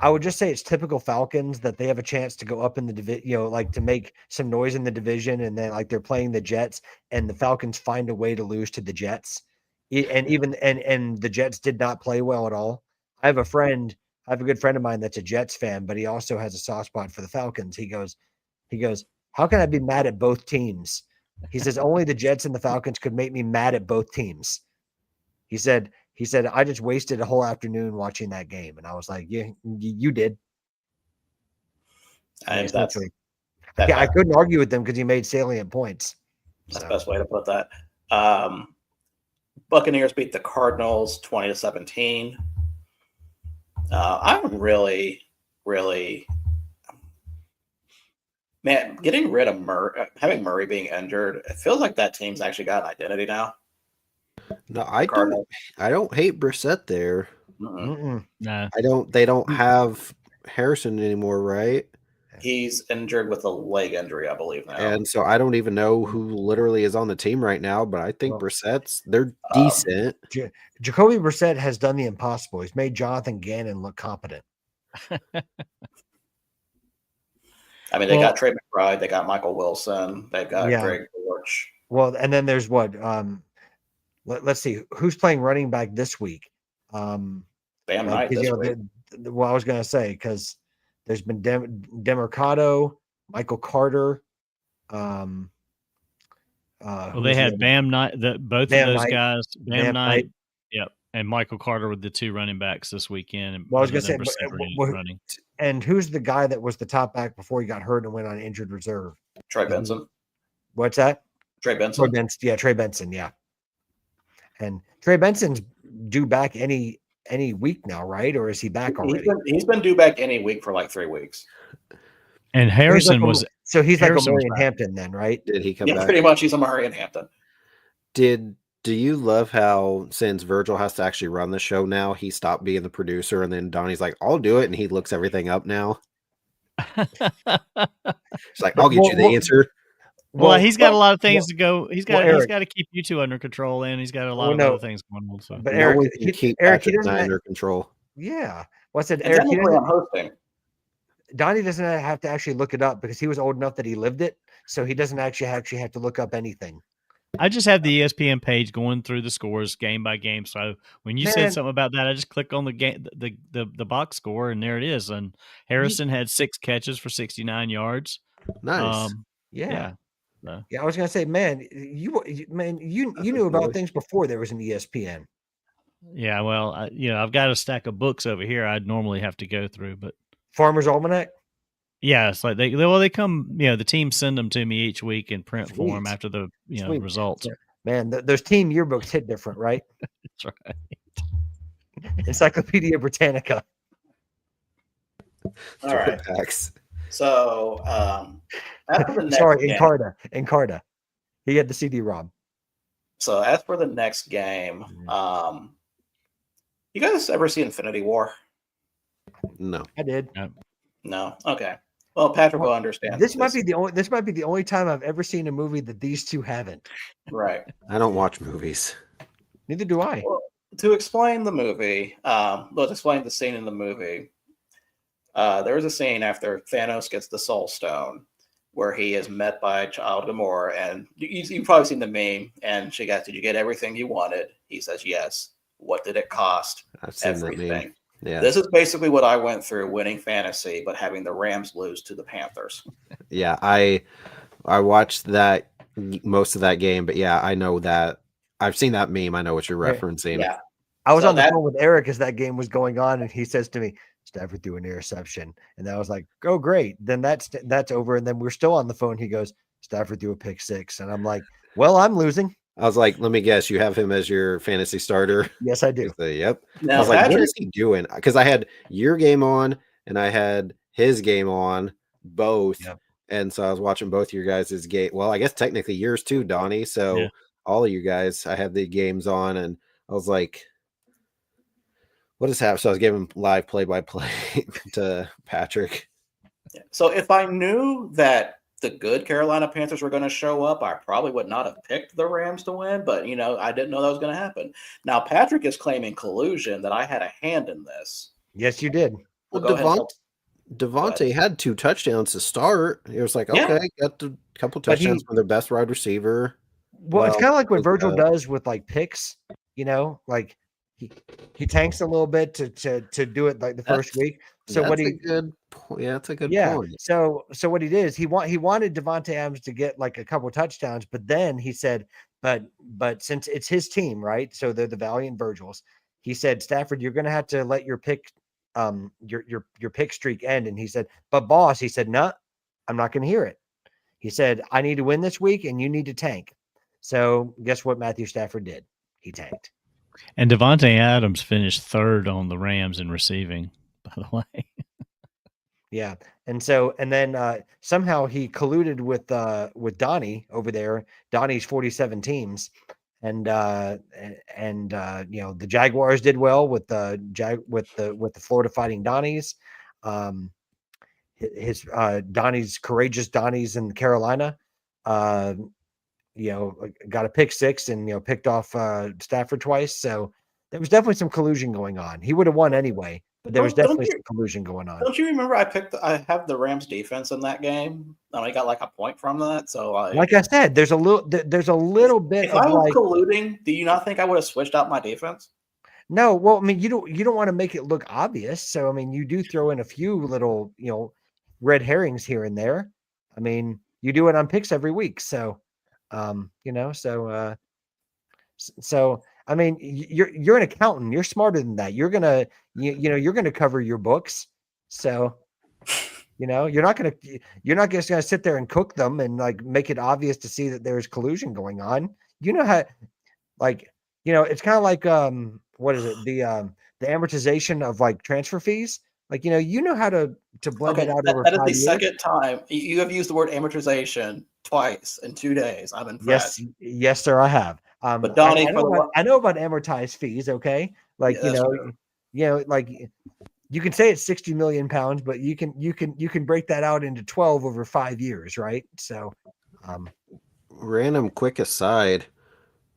would just say it's typical Falcons that they have a chance to go up in the division, like to make some noise in the division, and then like they're playing the Jets, and the Falcons find a way to lose to the Jets, and the Jets did not play well at all. I have a good friend of mine that's a Jets fan, but he also has a soft spot for the Falcons. He goes, how can I be mad at both teams? He says, only the Jets and the Falcons could make me mad at both teams. He said, I just wasted a whole afternoon watching that game. And I was like, yeah, you did. I couldn't argue with them because he made salient points. That's the best way to put that. Buccaneers beat the Cardinals 20-17. I'm really, really... Man, getting rid of having Murray being injured, it feels like that team's actually got an identity now. No, I don't hate Brissett there. No, They don't have Harrison anymore, right? He's injured with a leg injury, I believe now. And so I don't even know who literally is on the team right now, but I think they're decent. Jacoby Brissett has done the impossible. He's made Jonathan Gannon look competent. I mean, they got Trey McBride, they got Michael Wilson, they've got Greg Dortch. Well, and then there's what? Let's see who's playing running back this week. Bam Knight this week. I was going to say because there's been Demercado, Michael Carter. They had Bam Knight. Both of those guys, Bam Knight. Yep, And Michael Carter with the 2 running backs this weekend. And Well, I was going to say, number 7 running. and who's the guy that was the top back before he got hurt and went on injured reserve? Trey Benson. What's that? Trey Benson. Trey Benson. Yeah. And Trey Benson's due back any week now, right? Or is he back already? He's been due back any week for like 3 weeks. And Harrison he's like Harrison a Murray and Hampton then, right? Did he come back? Pretty much he's a Murray and Hampton. Do you love how since Virgil has to actually run the show now, he stopped being the producer and then Donnie's like, I'll do it, and he looks everything up now? It's like, I'll get you the answer. Well, he's got a lot of things to go. He's got to keep you two under control, and he's got a lot of other things going on. So, but Eric, he doesn't under control. Yeah. What's it, Eric? Donnie doesn't have to actually look it up because he was old enough that he lived it, so he doesn't actually have to look up anything. I just have the ESPN page going through the scores game by game. So when you said something about that, I just click on the game, the box score, and there it is. And Harrison had 6 catches for 69 yards. Nice. Yeah. I was gonna say, man, you knew about things before there was an ESPN. Yeah, well, I've got a stack of books over here I'd normally have to go through, but Farmer's Almanac. Yeah, it's like they come. The team send them to me each week in print form after the results. Man, those team yearbooks hit different, right? That's right. Encyclopedia Britannica. All right. So, after the next Encarta. He had the CD-ROM. So, as for the next game, you guys ever see Infinity War? No, I did. No. Okay. Well, Patrick will understand. This might be the only time I've ever seen a movie that these two haven't. Right. I don't watch movies. Neither do I. Well, to explain the movie, let's explain the scene in the movie. There was a scene after Thanos gets the Soul Stone where he is met by Child Gamora, and you've probably seen the meme, and she goes, "Did you get everything you wanted?" He says, "Yes." What did it cost? I've seen everything. That meme. Yeah. This is basically what I went through winning fantasy, but having the Rams lose to the Panthers. Yeah, I watched that most of that game, but yeah, I know that I've seen that meme. I know what you're referencing. Yeah. I was on the phone with Eric as that game was going on, and he says to me, Stafford threw an interception. And I was like, oh, great. Then that's over. And then we're still on the phone. He goes, Stafford threw a pick 6. And I'm like, well, I'm losing. I was like, let me guess, you have him as your fantasy starter? Yes, I do. Yep. Now, I was like, what is he doing? Because I had your game on and I had his game on, both. Yep. And so I was watching both your guys' game. Well, I guess technically yours too, Donnie. So all of you guys, I had the games on and I was like, what is happening? So I was giving live play-by-play to Patrick. Yeah. So if I knew that the good Carolina Panthers were going to show up, I probably would not have picked the Rams to win, but I didn't know that was going to happen. Now Patrick is claiming collusion, that I had a hand in this. Yes, you did. Well, Devontae had 2 touchdowns to start. It was like, okay, got a couple touchdowns from their best wide receiver. Well, it's kind of like what Virgil does with like picks, like he tanks a little bit to do it like the first week. So that's a good point. So what he did is he wanted Devontae Adams to get like a couple of touchdowns, but then he said, but since it's his team, right? So they're the Valiant Virgils. He said, Stafford, you're going to have to let your pick, your pick streak end. And he said, but boss, he said, no, I'm not going to hear it. He said, I need to win this week and you need to tank. So guess what Matthew Stafford did? He tanked. And Devontae Adams finished 3rd on the Rams in receiving, by the way. Yeah. And then somehow he colluded with Donnie over there. Donnie's 47 teams. And the Jaguars did well with the Florida Fighting Donnies. His Donnie's courageous Donnies in Carolina. Got a pick 6 and picked off Stafford twice. So there was definitely some collusion going on. He would have won anyway, but there was definitely some collusion going on. Don't you remember I have the Rams defense in that game? I got like a point from that. So like I said, there's a little bit. If I was colluding, do you not think I would have switched out my defense? No, well, I mean, you don't want to make it look obvious. So I mean, you do throw in a few little red herrings here and there. I mean, you do it on picks every week, so. So I mean, you're an accountant. You're smarter than that. You're gonna you're gonna cover your books. So, you're not just gonna sit there and cook them and like make it obvious to see that there's collusion going on. You know how, like, it's kind of like what is it, the amortization of like transfer fees. Like, how to blend Okay, it out that, over that is 5 the years. second time you have used the word amortization twice in 2 days. I'm impressed. Yes, sir, I have. But Donnie, I know about amortized fees. Okay, like Yeah, that's true. like you can say it's 60 million pounds, but you can break that out into 12 over 5 years, right? So, Random quick aside.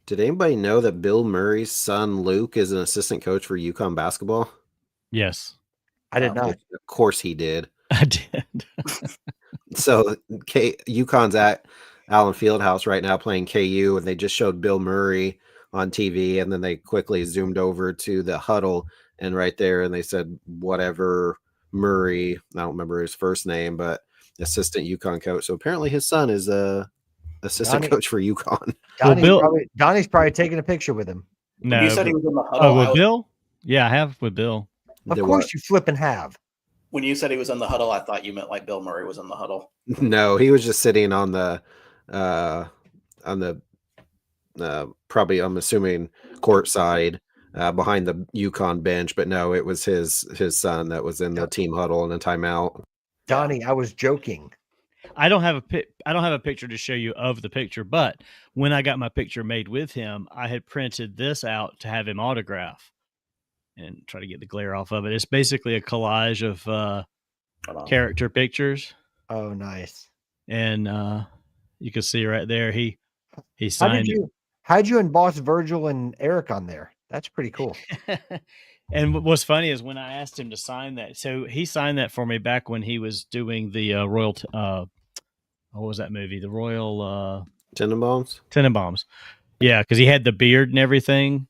Did anybody know that Bill Murray's son Luke is an assistant coach for UConn basketball? Yes, I did not. Of course he did. I did. So UConn's at Allen Fieldhouse right now playing KU, and they just showed Bill Murray on TV, and then they quickly zoomed over to the huddle, and right there, and they said whatever Murray, I don't remember his first name, but assistant UConn coach. So apparently his son is a assistant coach for UConn. Donnie's probably taking a picture with him. No, you said he was in the huddle. with Bill? Yeah, I have with Bill. Of course, you flip and have. When you said he was in the huddle, I thought you meant like Bill Murray was in the huddle. No, he was just sitting on the probably, I'm assuming, courtside behind the UConn bench. But no, it was his son that was in the team huddle in a timeout. Donnie, I was joking. I don't have a picture to show you of the picture, but when I got my picture made with him, I had printed this out to have him autograph and try to get the glare off of it. It's basically a collage of character pictures. Oh, nice. And you can see right there, he signed it. How'd you emboss Virgil and Eric on there? That's pretty cool. And what's funny is when I asked him to sign that, so he signed that for me back when he was doing the Royal, what was that movie? The Royal Tenenbaums? Tenenbaums. Yeah, because he had the beard and everything.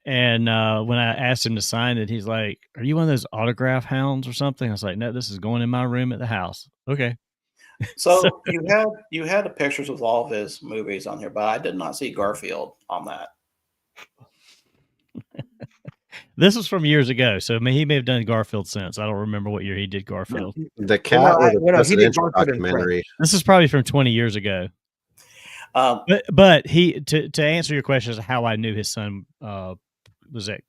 And when I asked him to sign it, he's like, "Are you one of those autograph hounds or something?" I was like, "No, this is going in my room at the house." Okay. So you had the pictures with all of his movies on here, but I did not see Garfield on that. This was from years ago, so I mean, he may have done Garfield since. I don't remember what year he did Garfield. The cat or the presidential documentary. This is probably from 20 years ago. But he to answer your question as to how I knew his son was at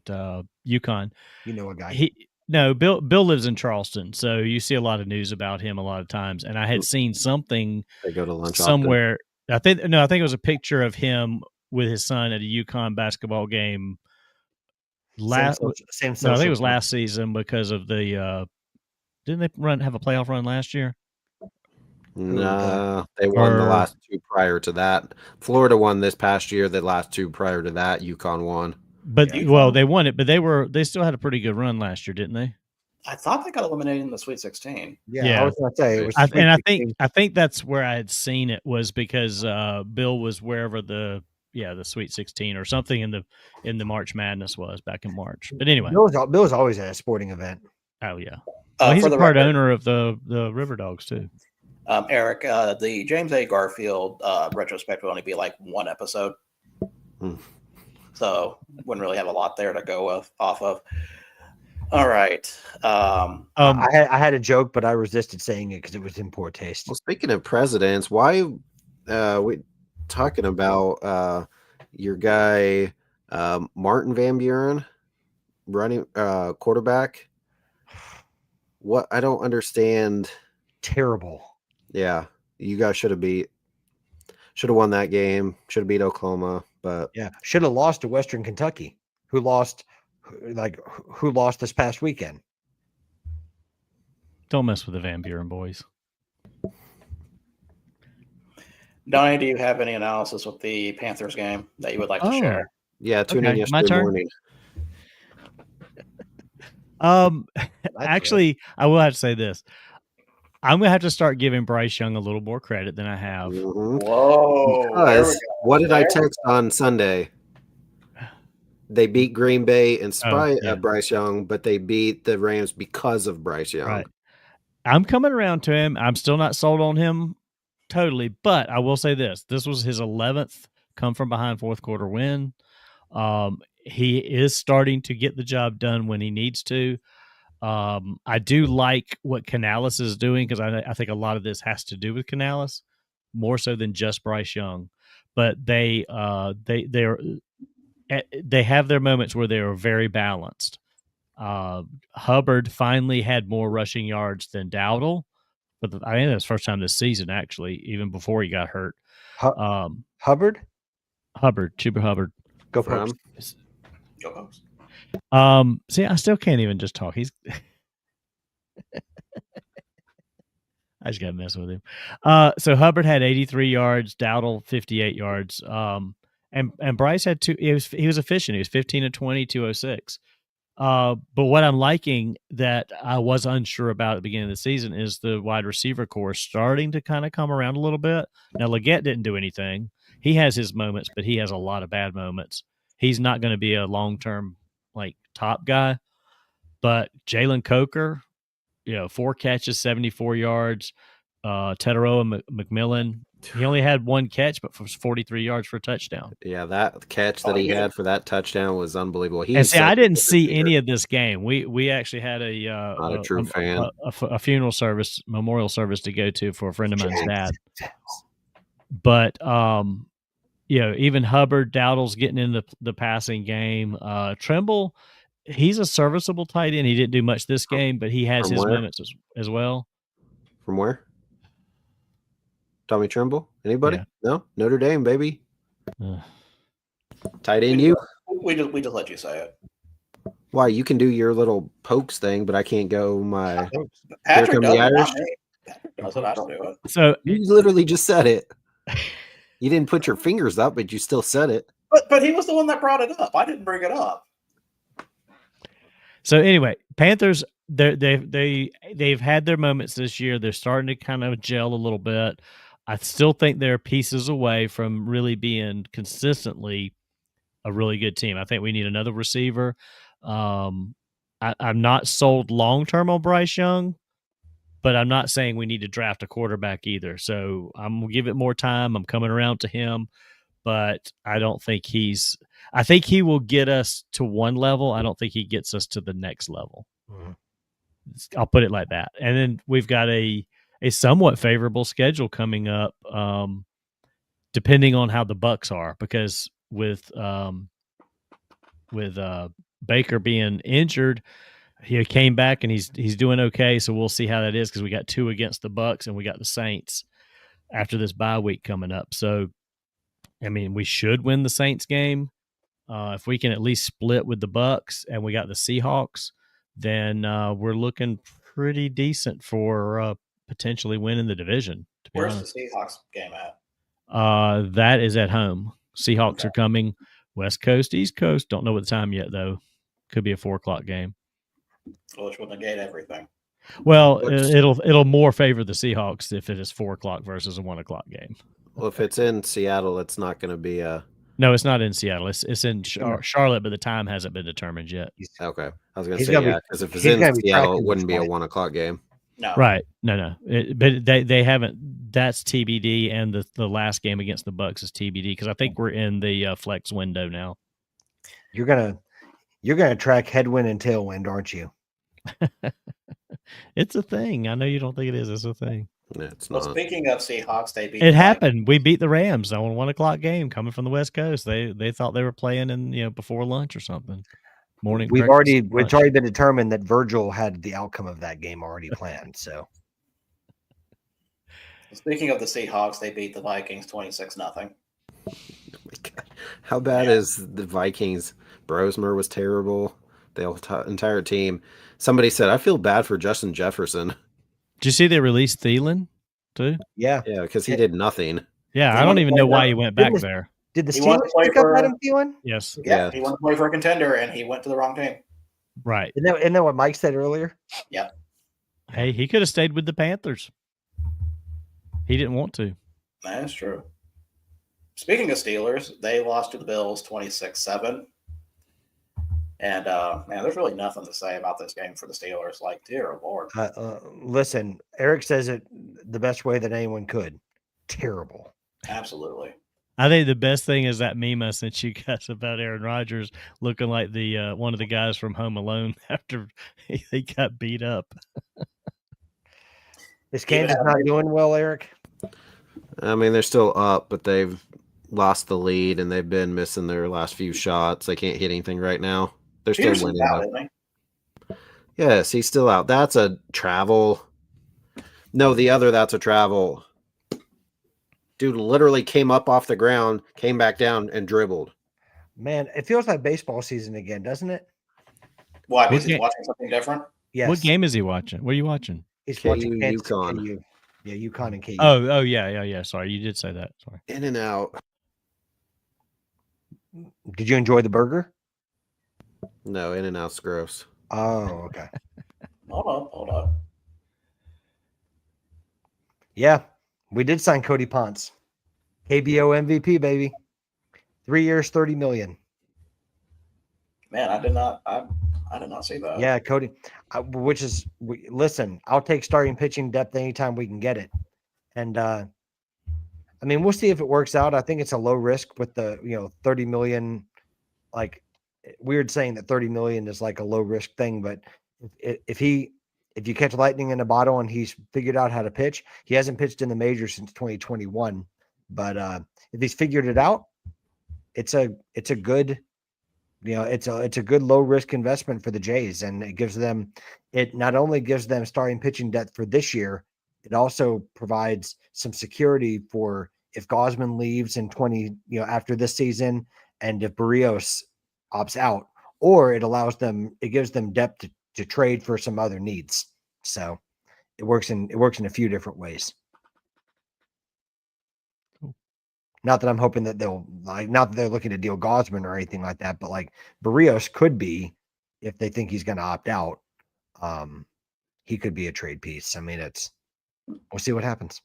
UConn. You know a guy. Bill lives in Charleston, so you see a lot of news about him a lot of times. And I had seen something they go to lunch somewhere. Often. I think it was a picture of him with his son at a UConn basketball game. I think it was last season because of the didn't they have a playoff run last year? No, they won the last two prior to that. Florida won this past year. The last two prior to that, UConn won. But they won it, but they still had a pretty good run last year, didn't they? I thought they got eliminated in the Sweet 16. Yeah. I was going to say it was. I think that's where I had seen it was because Bill was wherever the Sweet 16 or something in the March Madness was back in March. But anyway, Bill's always at a sporting event. Oh yeah, he's a part owner of the River Dogs too. Eric, the James A. Garfield retrospect would only be like one episode, so wouldn't really have a lot there to go off of. All right. I had a joke, but I resisted saying it because it was in poor taste. Well, speaking of presidents, why we talking about your guy Martin Van Buren running quarterback? What I don't understand. Terrible. Yeah, you guys should have won that game. Should have beat Oklahoma, but yeah, should have lost to Western Kentucky, who lost this past weekend. Don't mess with the Van Buren boys. Donnie, do you have any analysis with the Panthers game that you would like to share? Yeah, tune in yesterday morning. Actually, I will have to say this. I'm going to have to start giving Bryce Young a little more credit than I have. Mm-hmm. Whoa. Because what did I text on Sunday? They beat Green Bay in spite of Bryce Young, but they beat the Rams because of Bryce Young. Right. I'm coming around to him. I'm still not sold on him totally, but I will say this. This was his 11th come from behind fourth quarter win. He is starting to get the job done when he needs to. I do like what Canales is doing because I think a lot of this has to do with Canales more so than just Bryce Young. But they have their moments where they are very balanced. Hubbard finally had more rushing yards than Dowdle, but I think that's the first time this season, actually, even before he got hurt. Hubbard, Chuba Hubbard. go Pokes. Go Pokes. See, I still can't even just talk. He's I just got to mess with him. So Hubbard had 83 yards, Dowdle 58 yards. And Bryce had two. He was efficient. He was 15 of 20, 206. But what I'm liking that I was unsure about at the beginning of the season is the wide receiver core starting to kind of come around a little bit. Now, Leggett didn't do anything. He has his moments, but he has a lot of bad moments. He's not going to be a long-term top guy. But Jalen Coker, 4 catches, 74 yards. Teteroa McMillan, he only had 1 catch, but for 43 yards for a touchdown. Yeah, that catch that he had for that touchdown was unbelievable. I didn't see any of this game. We actually had not a true fan. A funeral service, memorial service to go to for a friend of mine's dad. But even Hubbard, Dowdle's getting in the passing game. Trimble, he's a serviceable tight end. He didn't do much this game, but he has his moments as well. From where? Tommy Trimble? Anybody? Yeah. No? Notre Dame, baby. Tight end you? We just let you say it. Why? You can do your little pokes thing, but I can't go my Patrick Here Come the Irish. That's what I don't do it. So you literally just said it. You didn't put your fingers up, but you still said it. But he was the one that brought it up. I didn't bring it up. So anyway, Panthers, they've had their moments this year. They're starting to kind of gel a little bit. I still think they're pieces away from really being consistently a really good team. I think we need another receiver. I'm not sold long-term on Bryce Young, but I'm not saying we need to draft a quarterback either. So I'm going to give it more time. I'm coming around to him, but I don't think I think he will get us to one level. I don't think he gets us to the next level. Mm-hmm. I'll put it like that. And then we've got a somewhat favorable schedule coming up, depending on how the Bucs are, because with Baker being injured, he came back and he's doing okay. So we'll see how that is, because we got 2 against the Bucs and we got the Saints after this bye week coming up. So, I mean, we should win the Saints game. If we can at least split with the Bucs and we got the Seahawks, then we're looking pretty decent for potentially winning the division. Where's the Seahawks game at? That is at home. Seahawks are coming West Coast, East Coast. Don't know what the time yet, though. Could be a 4:00 game. Which will negate everything. Well, it'll more favor the Seahawks if it is 4:00 versus a 1:00 game. Well, if it's in Seattle, it's not going to be a. No, it's not in Seattle. It's in Charlotte, but the time hasn't been determined yet. Okay, I was going to say because if it's in Seattle, it wouldn't be a 1:00 game. No, right? No. But they haven't. That's TBD, and the last game against the Bucs is TBD, because I think we're in the flex window now. You're gonna track headwind and tailwind, aren't you? It's a thing. I know you don't think it is. It's a thing. No, it's not. Well, speaking of Seahawks, they beat. It happened. We beat the Rams on a 1:00 game coming from the West Coast. They thought they were playing in before lunch or something. Morning. It's already been determined that Virgil had the outcome of that game already planned. So, speaking of the Seahawks, they beat the Vikings 26-0. How bad is the Vikings? Brosmer was terrible. The entire team. Somebody said, I feel bad for Justin Jefferson. Did you see they released Thielen too? Yeah, because he did nothing. Yeah, I don't even know why he went back there. Did the Steelers pick up Adam Thielen? Yes. Yeah, he wanted to play for a contender, and he went to the wrong team. Right. Isn't that what Mike said earlier? Yeah. Hey, he could have stayed with the Panthers. He didn't want to. That's true. Speaking of Steelers, they lost to the Bills 26-7. And, man, there's really nothing to say about this game for the Steelers. Like, dear Lord. Listen, Eric says it the best way that anyone could. Terrible. Absolutely. I think the best thing is that meme I sent you guys about Aaron Rodgers looking like the one of the guys from Home Alone after he got beat up. Is Kansas not doing well, Eric? I mean, they're still up, but they've lost the lead and they've been missing their last few shots. They can't hit anything right now. They're still winning. Out, isn't he? Yes, he's still out. That's a travel. No, the other, that's a travel. Dude literally came up off the ground, came back down, and dribbled. Man, it feels like baseball season again, doesn't it? Why? Because he's watching something different? Yes. What game is he watching? What are you watching? He's watching UConn. KU. Yeah, UConn and KU. Oh, yeah. Sorry, you did say that. Sorry. In and out. Did you enjoy the burger? No, In and Out's gross. Oh, okay. Hold on. Yeah, we did sign Cody Ponce. KBO MVP, baby. 3 years, $30 million. Man, I did not see that. Yeah, Cody, listen, I'll take starting pitching depth anytime we can get it. And I mean, we'll see if it works out. I think it's a low risk with the, 30 million, like weird saying that 30 million is like a low risk thing, but if you catch lightning in a bottle and he's figured out how to pitch, he hasn't pitched in the majors since 2021. But if he's figured it out, it's a good, it's a good low risk investment for the Jays, and it not only gives them starting pitching depth for this year, it also provides some security for if Gausman leaves in after this season, and if Barrios opts out, or it gives them depth to trade for some other needs. So it works in a few different ways. Cool. Not that I'm hoping that not that they're looking to deal Gausman or anything like that, but like Barrios could be, if they think he's going to opt out, he could be a trade piece. I mean, we'll see what happens.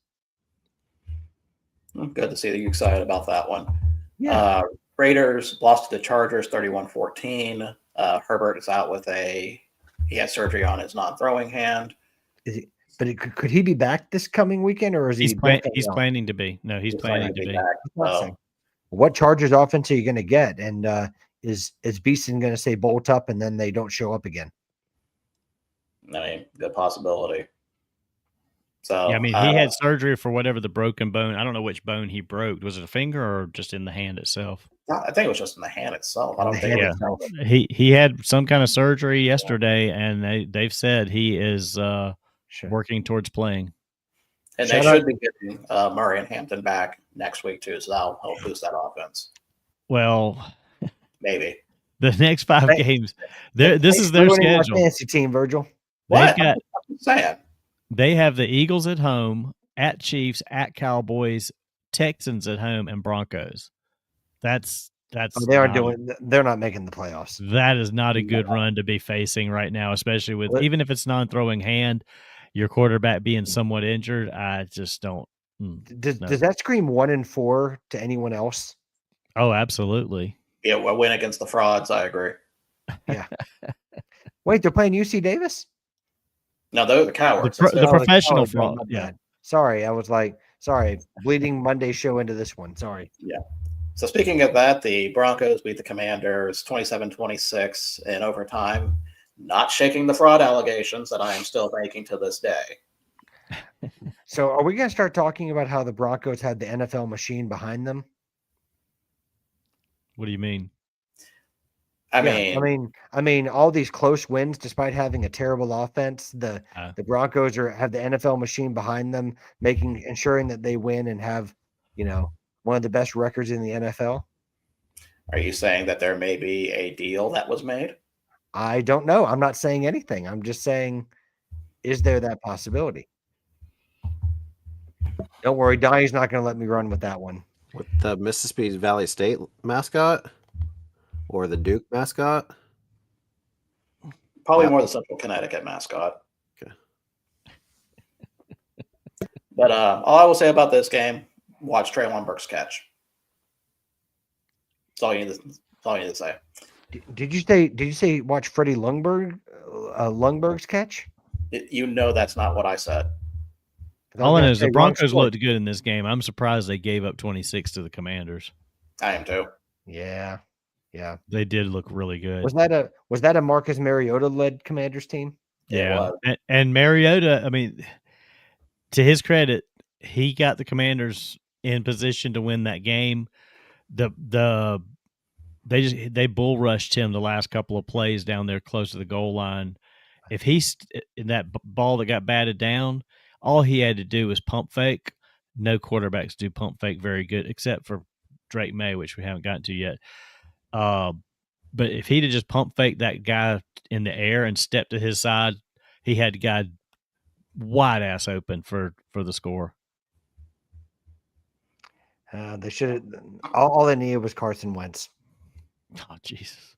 Good to see that you're excited about that one. Yeah. Raiders lost to the Chargers 31-14. Herbert is out he had surgery on his non-throwing hand. Could he be back this coming weekend, or is he's planning to be? No, he's planning to be. Back. What Chargers offense are you going to get? And is Beeson going to say bolt up and then they don't show up again? I mean, good possibility. So yeah, I mean, he had surgery for whatever the broken bone. I don't know which bone he broke. Was it a finger or just in the hand itself? I think it was just in the hand itself. I don't think it was. He had some kind of surgery yesterday, and they've said he is working towards playing. And they should be getting Murray and Hampton back next week too, so that'll help boost that offense. Well, maybe the next 5 games. This is their schedule. Fantasy team, Virgil. What? I'm saying. They have the Eagles at home, at Chiefs, at Cowboys, Texans at home, and Broncos. That's they're not making the playoffs. That is not a good run to be facing right now, especially with even if it's non-throwing hand, your quarterback being somewhat injured. I just don't. Does that scream 1-4 to anyone else? Oh, absolutely. Yeah, a win against the frauds. I agree. Yeah. Wait, they're playing UC Davis? No, they're the cowards. The professional fraud. Yeah. Sorry, I was like, bleeding Monday show into this one. Sorry. Yeah. So speaking of that, the Broncos beat the Commanders 27-26 in overtime, not shaking the fraud allegations that I am still making to this day. So are we going to start talking about how the Broncos had the NFL machine behind them? What do you mean? I mean, all these close wins, despite having a terrible offense, the Broncos have the NFL machine behind them, ensuring that they win and have, one of the best records in the NFL. Are you saying that there may be a deal that was made? I don't know. I'm not saying anything. I'm just saying, is there that possibility? Don't worry, Donnie's not going to let me run with that one. With the Mississippi Valley State mascot? Or the Duke mascot? Probably more the Central Connecticut mascot. Okay. But all I will say about this game, watch Treylon Burks catch. That's all you need to say. Did you say watch Freddie Lundberg's catch? That's not what I said. All I know is the say wrong Broncos sport. looked good in this game. I'm surprised they gave up 26 to the Commanders. I am too. Yeah. They did look really good. Was that a Marcus Mariota led Commanders team? Yeah, and Mariota, I mean, to his credit, he got the Commanders in position to win that game. They bull rushed him the last couple of plays down there close to the goal line. If he's in that ball that got batted down, all he had to do was pump fake. No quarterbacks do pump fake very good, except for Drake May, which we haven't gotten to yet. But if he'd have just pump faked that guy in the air and stepped to his side, he had the guy wide ass open for the score. They should have. All they needed was Carson Wentz. Oh Jesus!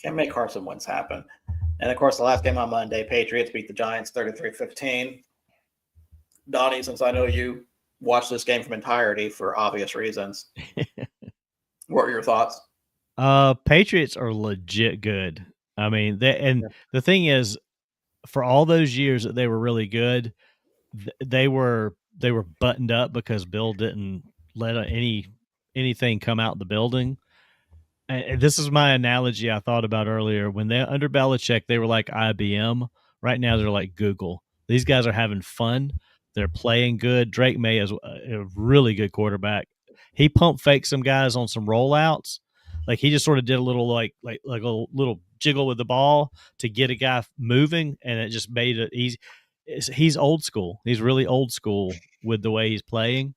Can't make Carson Wentz happen. And of course, the last game on Monday, Patriots beat the Giants 33-15. Donnie, since I know you watched this game from entirety for obvious reasons, what were your thoughts? Patriots are legit good. I mean, the thing is, for all those years that they were really good, they were buttoned up because Bill didn't let anything come out the building. And this is my analogy I thought about earlier. When they're under Belichick, they were like IBM. Right now, they're like Google. These guys are having fun. They're playing good. Drake May is a really good quarterback. He pump faked some guys on some rollouts. Like he just sort of did a little like a little jiggle with the ball to get a guy moving, and it just made it easy. He's old school. He's really old school with the way he's playing.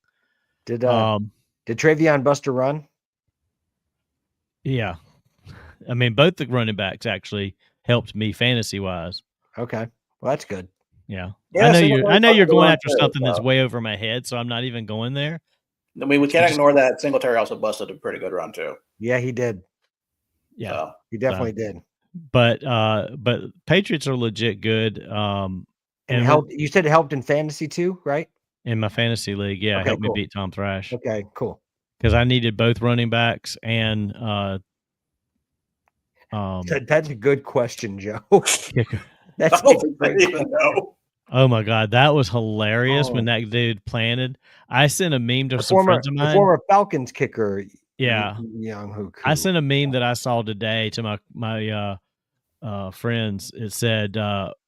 Did Travion Buster run? Yeah. I mean, both the running backs actually helped me fantasy wise. Okay. Well, that's good. Yeah. Yeah, I know you're going after too, something that's way over my head, so I'm not even going there. I mean, we can't ignore that Singletary also busted a pretty good run too. Yeah, he did. Yeah. So, He definitely did. But Patriots are legit good. And it helped. You said it helped in fantasy too, right? In my fantasy league, yeah, Okay, helped cool. me beat Tom Thrash. Okay, cool. Because I needed both running backs and That's a good question, Joe. kicker. That's I don't think they even know. Oh my God, that was hilarious when that dude planted. I sent a meme to some friends of the mine. former Falcons kicker. Yeah, Young Hook. I sent a meme that I saw today to my friends. It said,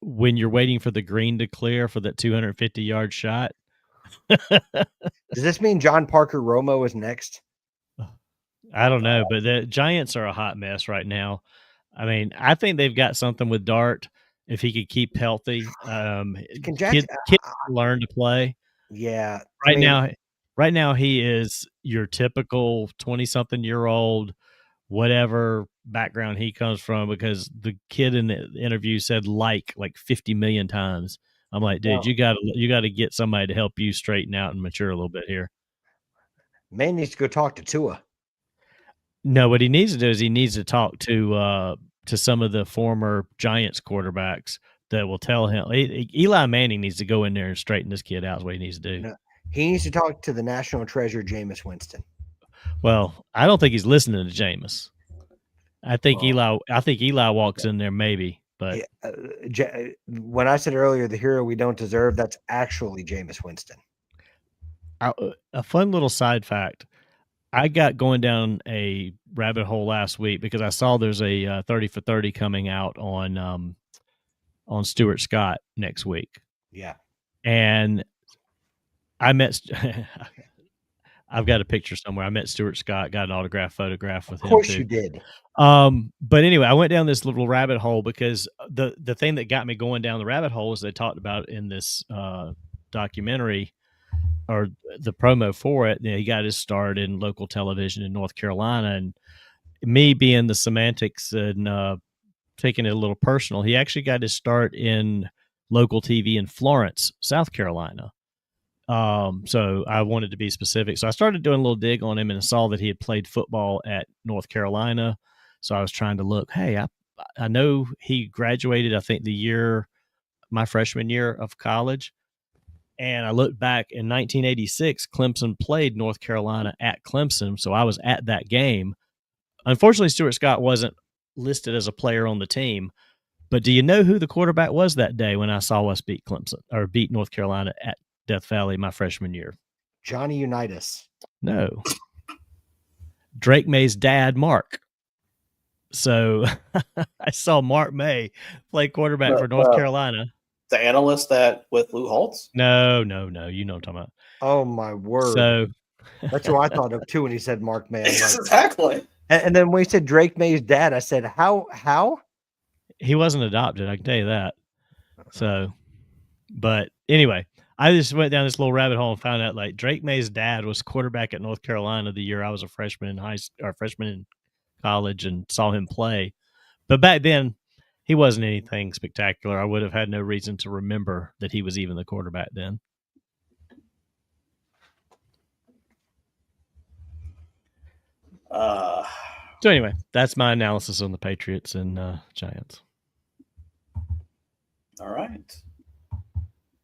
"When you're waiting for the green to clear for that 250-yard shot." Does this mean John Parker Romo is next? I don't know, but the Giants are a hot mess right now. I mean, I think they've got something with Dart. If he could keep healthy, kid learn to play. Yeah. Right now he is your typical 20-something-year-old, whatever background he comes from, because the kid in the interview said like 50 million times. I'm like, dude, you got to get somebody to help you straighten out and mature a little bit here. Man needs to go talk to Tua. No, what he needs to do is he needs to talk to some of the former Giants quarterbacks that will tell him. Eli Manning needs to go in there and straighten this kid out. Is what he needs to do. No, he needs to talk to the national treasure, Jameis Winston. Well, I don't think he's listening to Jameis. I think Eli walks in there maybe, but when I said earlier the hero we don't deserve, that's actually Jameis Winston. A fun little side fact. I got going down a rabbit hole last week because I saw there's a 30 for 30 coming out on Stuart Scott next week. Yeah. And I met I've got a picture somewhere. I met Stuart Scott, got an autograph photograph with him. Of course too. you did. But anyway, I went down this little rabbit hole because the thing that got me going down the rabbit hole is they talked about in this documentary or the promo for it. You know, he got his start in local television in North Carolina, and me being the semantics and taking it a little personal, he actually got his start in local TV in Florence, South Carolina. So I wanted to be specific. So I started doing a little dig on him and I saw that he had played football at North Carolina. So I was trying to look, hey, I know he graduated, I think my freshman year of college. And I looked back in 1986, Clemson played North Carolina at Clemson. So I was at that game. Unfortunately, Stuart Scott wasn't listed as a player on the team, But do you know who the quarterback was that day when I saw us beat Clemson or beat North Carolina at Death Valley my freshman year? Johnny Unitas. No. Drake May's dad, Mark. So I saw Mark May play quarterback for North Carolina. The analyst that with Lou Holtz? No. You know what I'm talking about. Oh, my word. So that's what I thought of, too, when he said Mark May. Like, exactly. And then when he said Drake May's dad, I said, how? He wasn't adopted, I can tell you that. So, but anyway, I just went down this little rabbit hole and found out like Drake May's dad was quarterback at North Carolina the year I was a freshman in college and saw him play. But back then, he wasn't anything spectacular. I would have had no reason to remember that he was even the quarterback then. So anyway, that's my analysis on the Patriots and Giants. All right.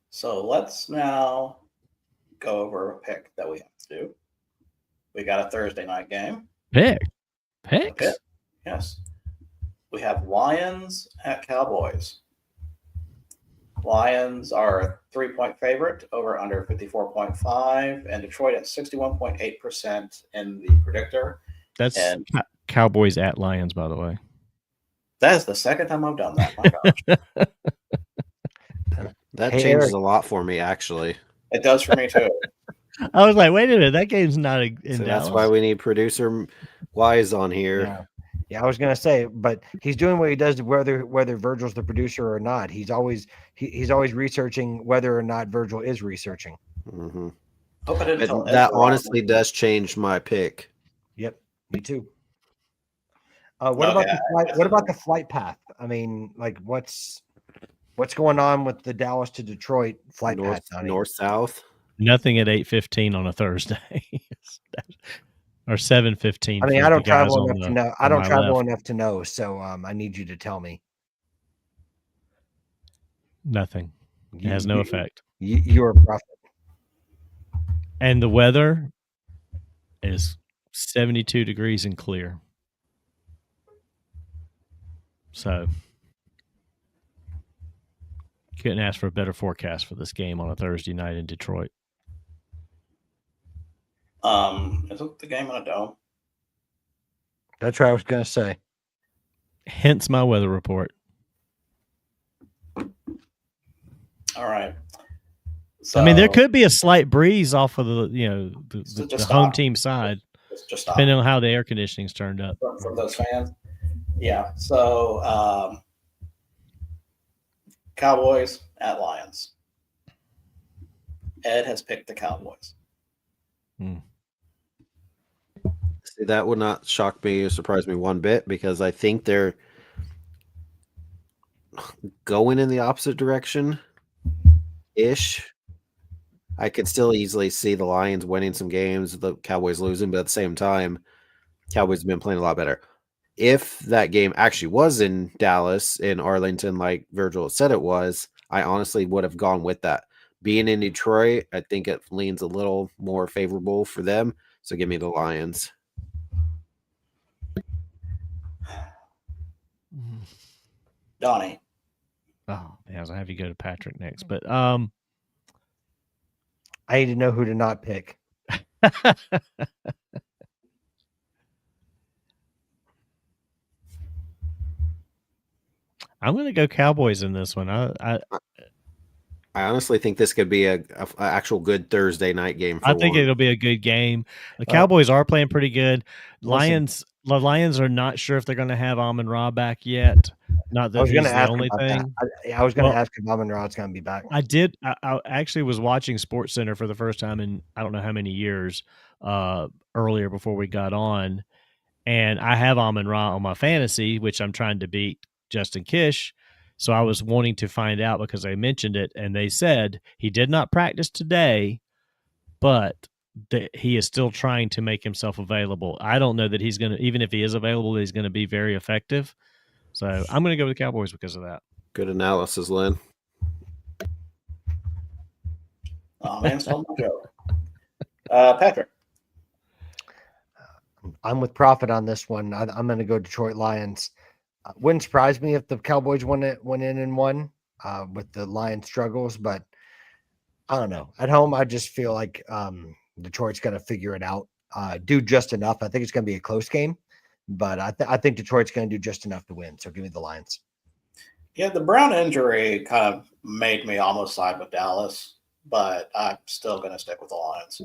So let's now go over a pick that we have to do. We got a Thursday night game. Picks? Yes. We have Lions at Cowboys. Lions are a 3-point favorite over under 54.5, and Detroit at 61.8% in the predictor. That's Cowboys at Lions, by the way. That is the second time I've done that. My gosh. That changes a lot for me, actually. It does for me, too. I was like, wait a minute, that game's not in Dallas. That's why we need producer Wise on here. Yeah, I was gonna say, but he's doing what he does whether Virgil's the producer or not. He's always researching whether or not Virgil is researching. Mm-hmm. Hope I didn't tell that honestly does change my pick. Yep, me too. What about the flight path? I mean, like what's going on with the Dallas to Detroit flight path? North south. Nothing at 8:15 on a Thursday. Or 7:15. I mean, I don't travel enough to know. I don't travel enough to know, so I need you to tell me. Nothing. It has no effect. You're a prophet. And the weather is 72 degrees and clear. So couldn't ask for a better forecast for this game on a Thursday night in Detroit. Isn't the game on a dome? That's what I was going to say. Hence my weather report. All right. So, I mean, there could be a slight breeze off of the home team side, just depending on how the air conditioning's turned up. From those fans. Yeah. So, Cowboys at Lions. Ed has picked the Cowboys. See, that would not shock me or surprise me one bit because I think they're going in the opposite direction ish. I could still easily see the Lions winning some games, the Cowboys losing, but at the same time, Cowboys have been playing a lot better. If that game actually was in Dallas, in Arlington, like Virgil said it was, I honestly would have gone with that. Being in Detroit, I think it leans a little more favorable for them. So give me the Lions. Donnie. Oh, yeah, I have you go to Patrick next, but I need to know who to not pick. I'm going to go Cowboys in this one. I honestly think this could be a actual good Thursday night game. I think it'll be a good game. The Cowboys are playing pretty good. The Lions are not sure if they're going to have Amon-Ra back yet. Not that he's the only thing. I was going to ask if Amon-Ra's going to be back. I actually was watching Sports Center for the first time in I don't know how many years earlier before we got on, and I have Amon-Ra on my fantasy, which I'm trying to beat Justin Kish. So I was wanting to find out because they mentioned it, and they said he did not practice today, but he is still trying to make himself available. I don't know that he's going to, even if he is available, he's going to be very effective. So I'm going to go with the Cowboys because of that. Good analysis, Lynn. Oh, man, stole my joke. Patrick. I'm with Prophet on this one. I'm going to go Detroit Lions. Wouldn't surprise me if the Cowboys went in and won with the Lions struggles, but I don't know. At home, I just feel like Detroit's going to figure it out, do just enough. I think it's going to be a close game, but I think Detroit's going to do just enough to win. So give me the Lions. Yeah, the Brown injury kind of made me almost side with Dallas, but I'm still going to stick with the Lions.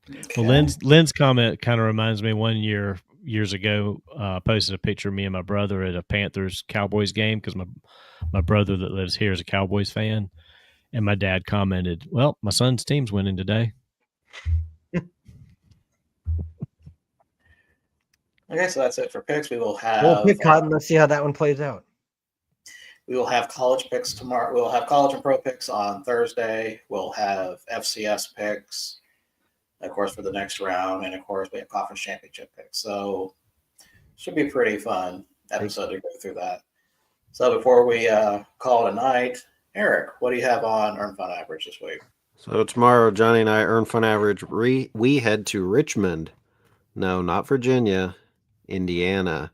Okay. Well, Lynn's comment kind of reminds me years ago, posted a picture of me and my brother at a Panthers-Cowboys game because my brother that lives here is a Cowboys fan. And my dad commented, well, my son's team's winning today. Okay, so that's it for picks. We will have pick Cotton. Let's see how that one plays out. We will have college picks tomorrow. We'll have college and pro picks on Thursday. We'll have FCS picks, of course, for the next round. And, of course, we have conference championship picks. So should be a pretty fun episode to go through that. So before we call it a night, Eric, what do you have on Earn Fun Average this week? So tomorrow, Johnny and I Earn Fun Average. We head to Richmond. No, not Virginia. Indiana.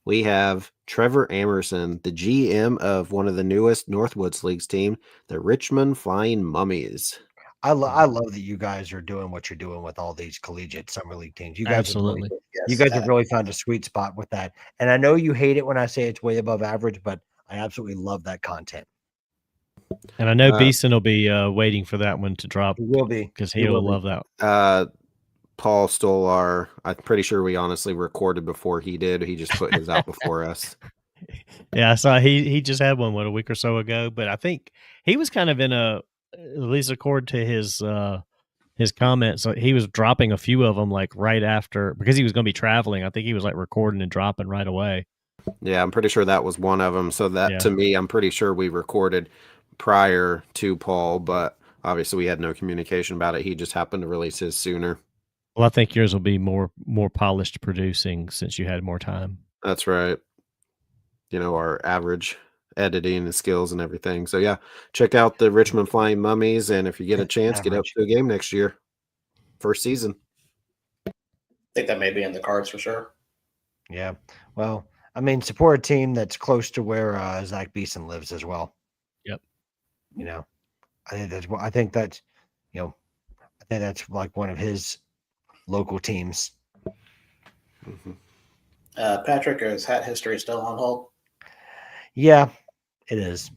We have Trevor Amerson, the GM of one of the newest Northwoods Leagues team, the Richmond Flying Mummies. I love that you guys are doing what you're doing with all these collegiate summer league teams. You guys absolutely. Have really found a sweet spot with that. And I know you hate it when I say it's way above average, but I absolutely love that content. And I know Beeson will be waiting for that one to drop. He will be because he'll love that. Paul stole I'm pretty sure we honestly recorded before he did. He just put his out before us. Yeah, I saw he just had one, a week or so ago, but I think he was kind of in at least according to his comments, so he was dropping a few of them like right after, because he was going to be traveling. I think he was like recording and dropping right away. Yeah, I'm pretty sure that was one of them. So that to me, I'm pretty sure we recorded prior to Paul, but obviously we had no communication about it. He just happened to release his sooner. Well, I think yours will be more polished producing since you had more time. That's right. Our average editing skills and everything. So yeah, check out the Richmond Flying Mummies, and if you get a chance, get up to a game next year. First season. I think that may be in the cards for sure. Yeah. Well, I mean, support a team that's close to where Zach Beeson lives as well. Yep. I think that's like one of his local teams. Mm-hmm. Patrick, is Hat History still on hold? Yeah, it is.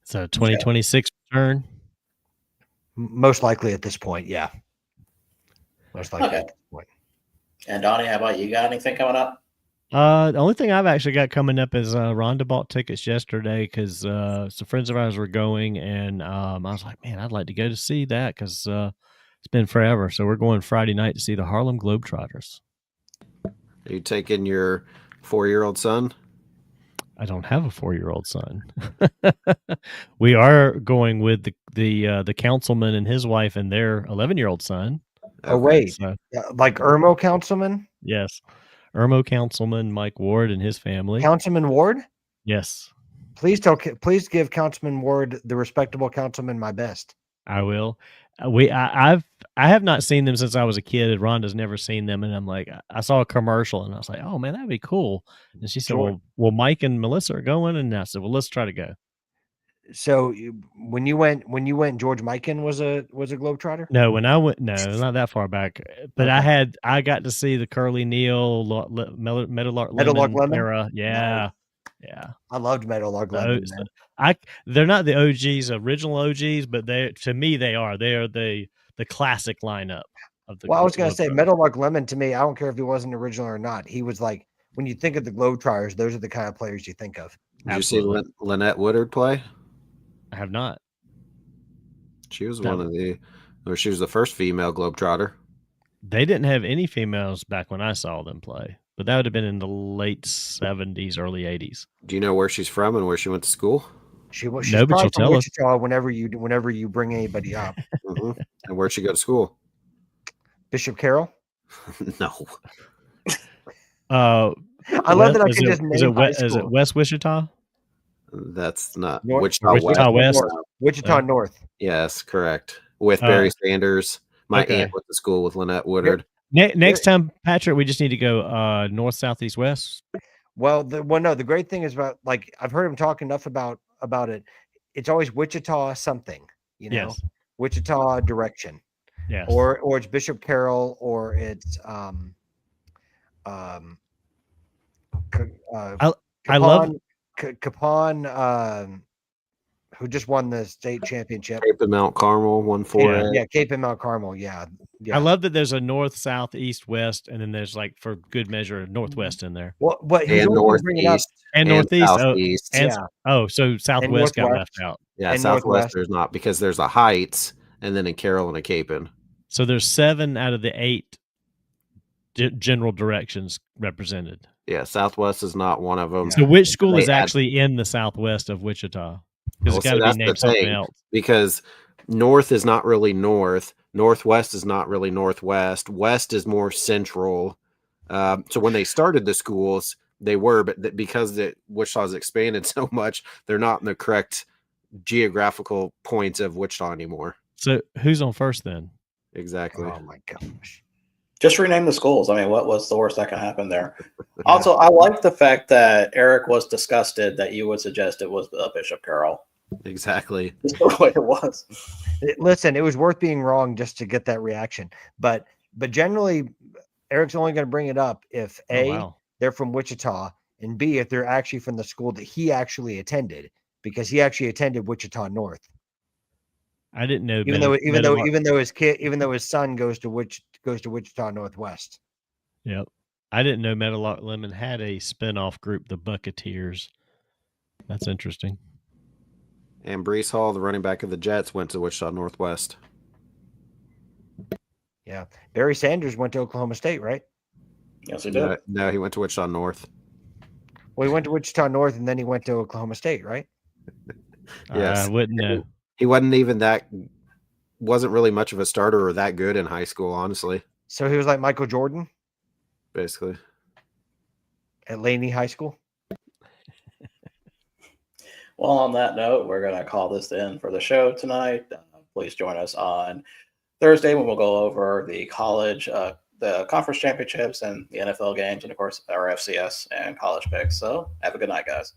So 2026 return? Most likely at this point, yeah. Most likely at this point. And Donnie, how about you? Got anything coming up? The only thing I've actually got coming up is Rhonda bought tickets yesterday because some friends of ours were going, and I was like, man, I'd like to go to see that because it's been forever. So we're going Friday night to see the Harlem Globetrotters. Are you taking your 4-year-old son? I don't have a 4-year-old son. We are going with the councilman and his wife and their 11-year-old son. Oh, wait. So, like Irmo Councilman? Yes. Irmo Councilman Mike Ward and his family. Councilman Ward? Yes. Please give Councilman Ward, the respectable councilman, my best. I will. I have not seen them since I was a kid. Rhonda's never seen them, and I'm like, I saw a commercial, and I was like, oh man, that'd be cool. And she said, well, Mike and Melissa are going, and I said, well, let's try to go. So when you went, George Mikan was a Globetrotter? No, when I went, no, not that far back. But okay. I got to see the Curly Neal, Meadowlark Lemon era. Yeah. Yeah, I loved Meadowlark Lemon. They're not the OGs, original OGs, but to me they are. They are the classic lineup of the. Well, I was going to say Meadowlark Lemon. To me, I don't care if he wasn't original or not. He was like, when you think of the Globetrotters, those are the kind of players you think of. Did you see Lynette Woodard play? I have not. She was she was the first female Globetrotter. They didn't have any females back when I saw them play. But that would have been in the late 70s, early 80s. Do you know where she's from and where she went to school? She's probably from Wichita whenever you bring anybody up. Mm-hmm. And where'd she go to school? Bishop Carroll? No. I love that I can just name is it West Wichita? That's not Wichita West. Wichita North. Yes, correct. With Barry Sanders, My Okay. aunt went to school with Lynette Woodard. Next time, Patrick, we just need to go north, south, east, west. Well, the great thing is about, like, I've heard him talk enough about it. It's always Wichita something, Yes. Wichita direction, Yes. or it's Bishop Carroll, or it's I love Capon, who just won the state championship. Cape and Mount Carmel, 1-4. Yeah, Cape and Mount Carmel. Yeah. I love that there's a north, south, east, west, and then there's, like, for good measure, northwest in there. Well, but he's And only bringing up northeast And northeast. southeast. So southwest got northwest. left out. Yeah, and southwest northwest. there's not, because there's a Heights and then a Carroll and a Capon. So there's 7 out of the 8 general directions represented. Yeah, southwest is not one of them. So which school They is add- actually in the southwest of Wichita? Because Well, it's got see, to be that's the named something thing. else. Because north is not really north, northwest is not really northwest, west is more central. So when they started the schools, they were, but because Wichita's expanded so much, they're not in the correct geographical points of Wichita anymore. So who's on first then? Exactly. Oh my gosh. Just rename the schools. I mean, what's the worst that can happen there? Also, I like the fact that Eric was disgusted that you would suggest it was Bishop Carroll. Exactly. Just the way it was. Listen, it was worth being wrong just to get that reaction. But generally, Eric's only going to bring it up if A, they're from Wichita, and B, if they're actually from the school that he actually attended, because he actually attended Wichita North. I didn't know. Even though his son goes to Wichita Northwest. Yep. I didn't know Meadowlark Lemon had a spinoff group, the Bucketeers. That's interesting. And Brees Hall, the running back of the Jets, went to Wichita Northwest. Yeah. Barry Sanders went to Oklahoma State, right? Yes, he did. No, he went to Wichita North. Well, he went to Wichita North and then he went to Oklahoma State, right? Yes. I wouldn't know. He wasn't really much of a starter or that good in high school, honestly. So he was like Michael Jordan Basically. at Laney High School. Well, on that note, we're going to call this in for the show tonight. Please join us on Thursday when we'll go over the college, the conference championships and the NFL games, and of course our FCS and college picks. So have a good night, guys.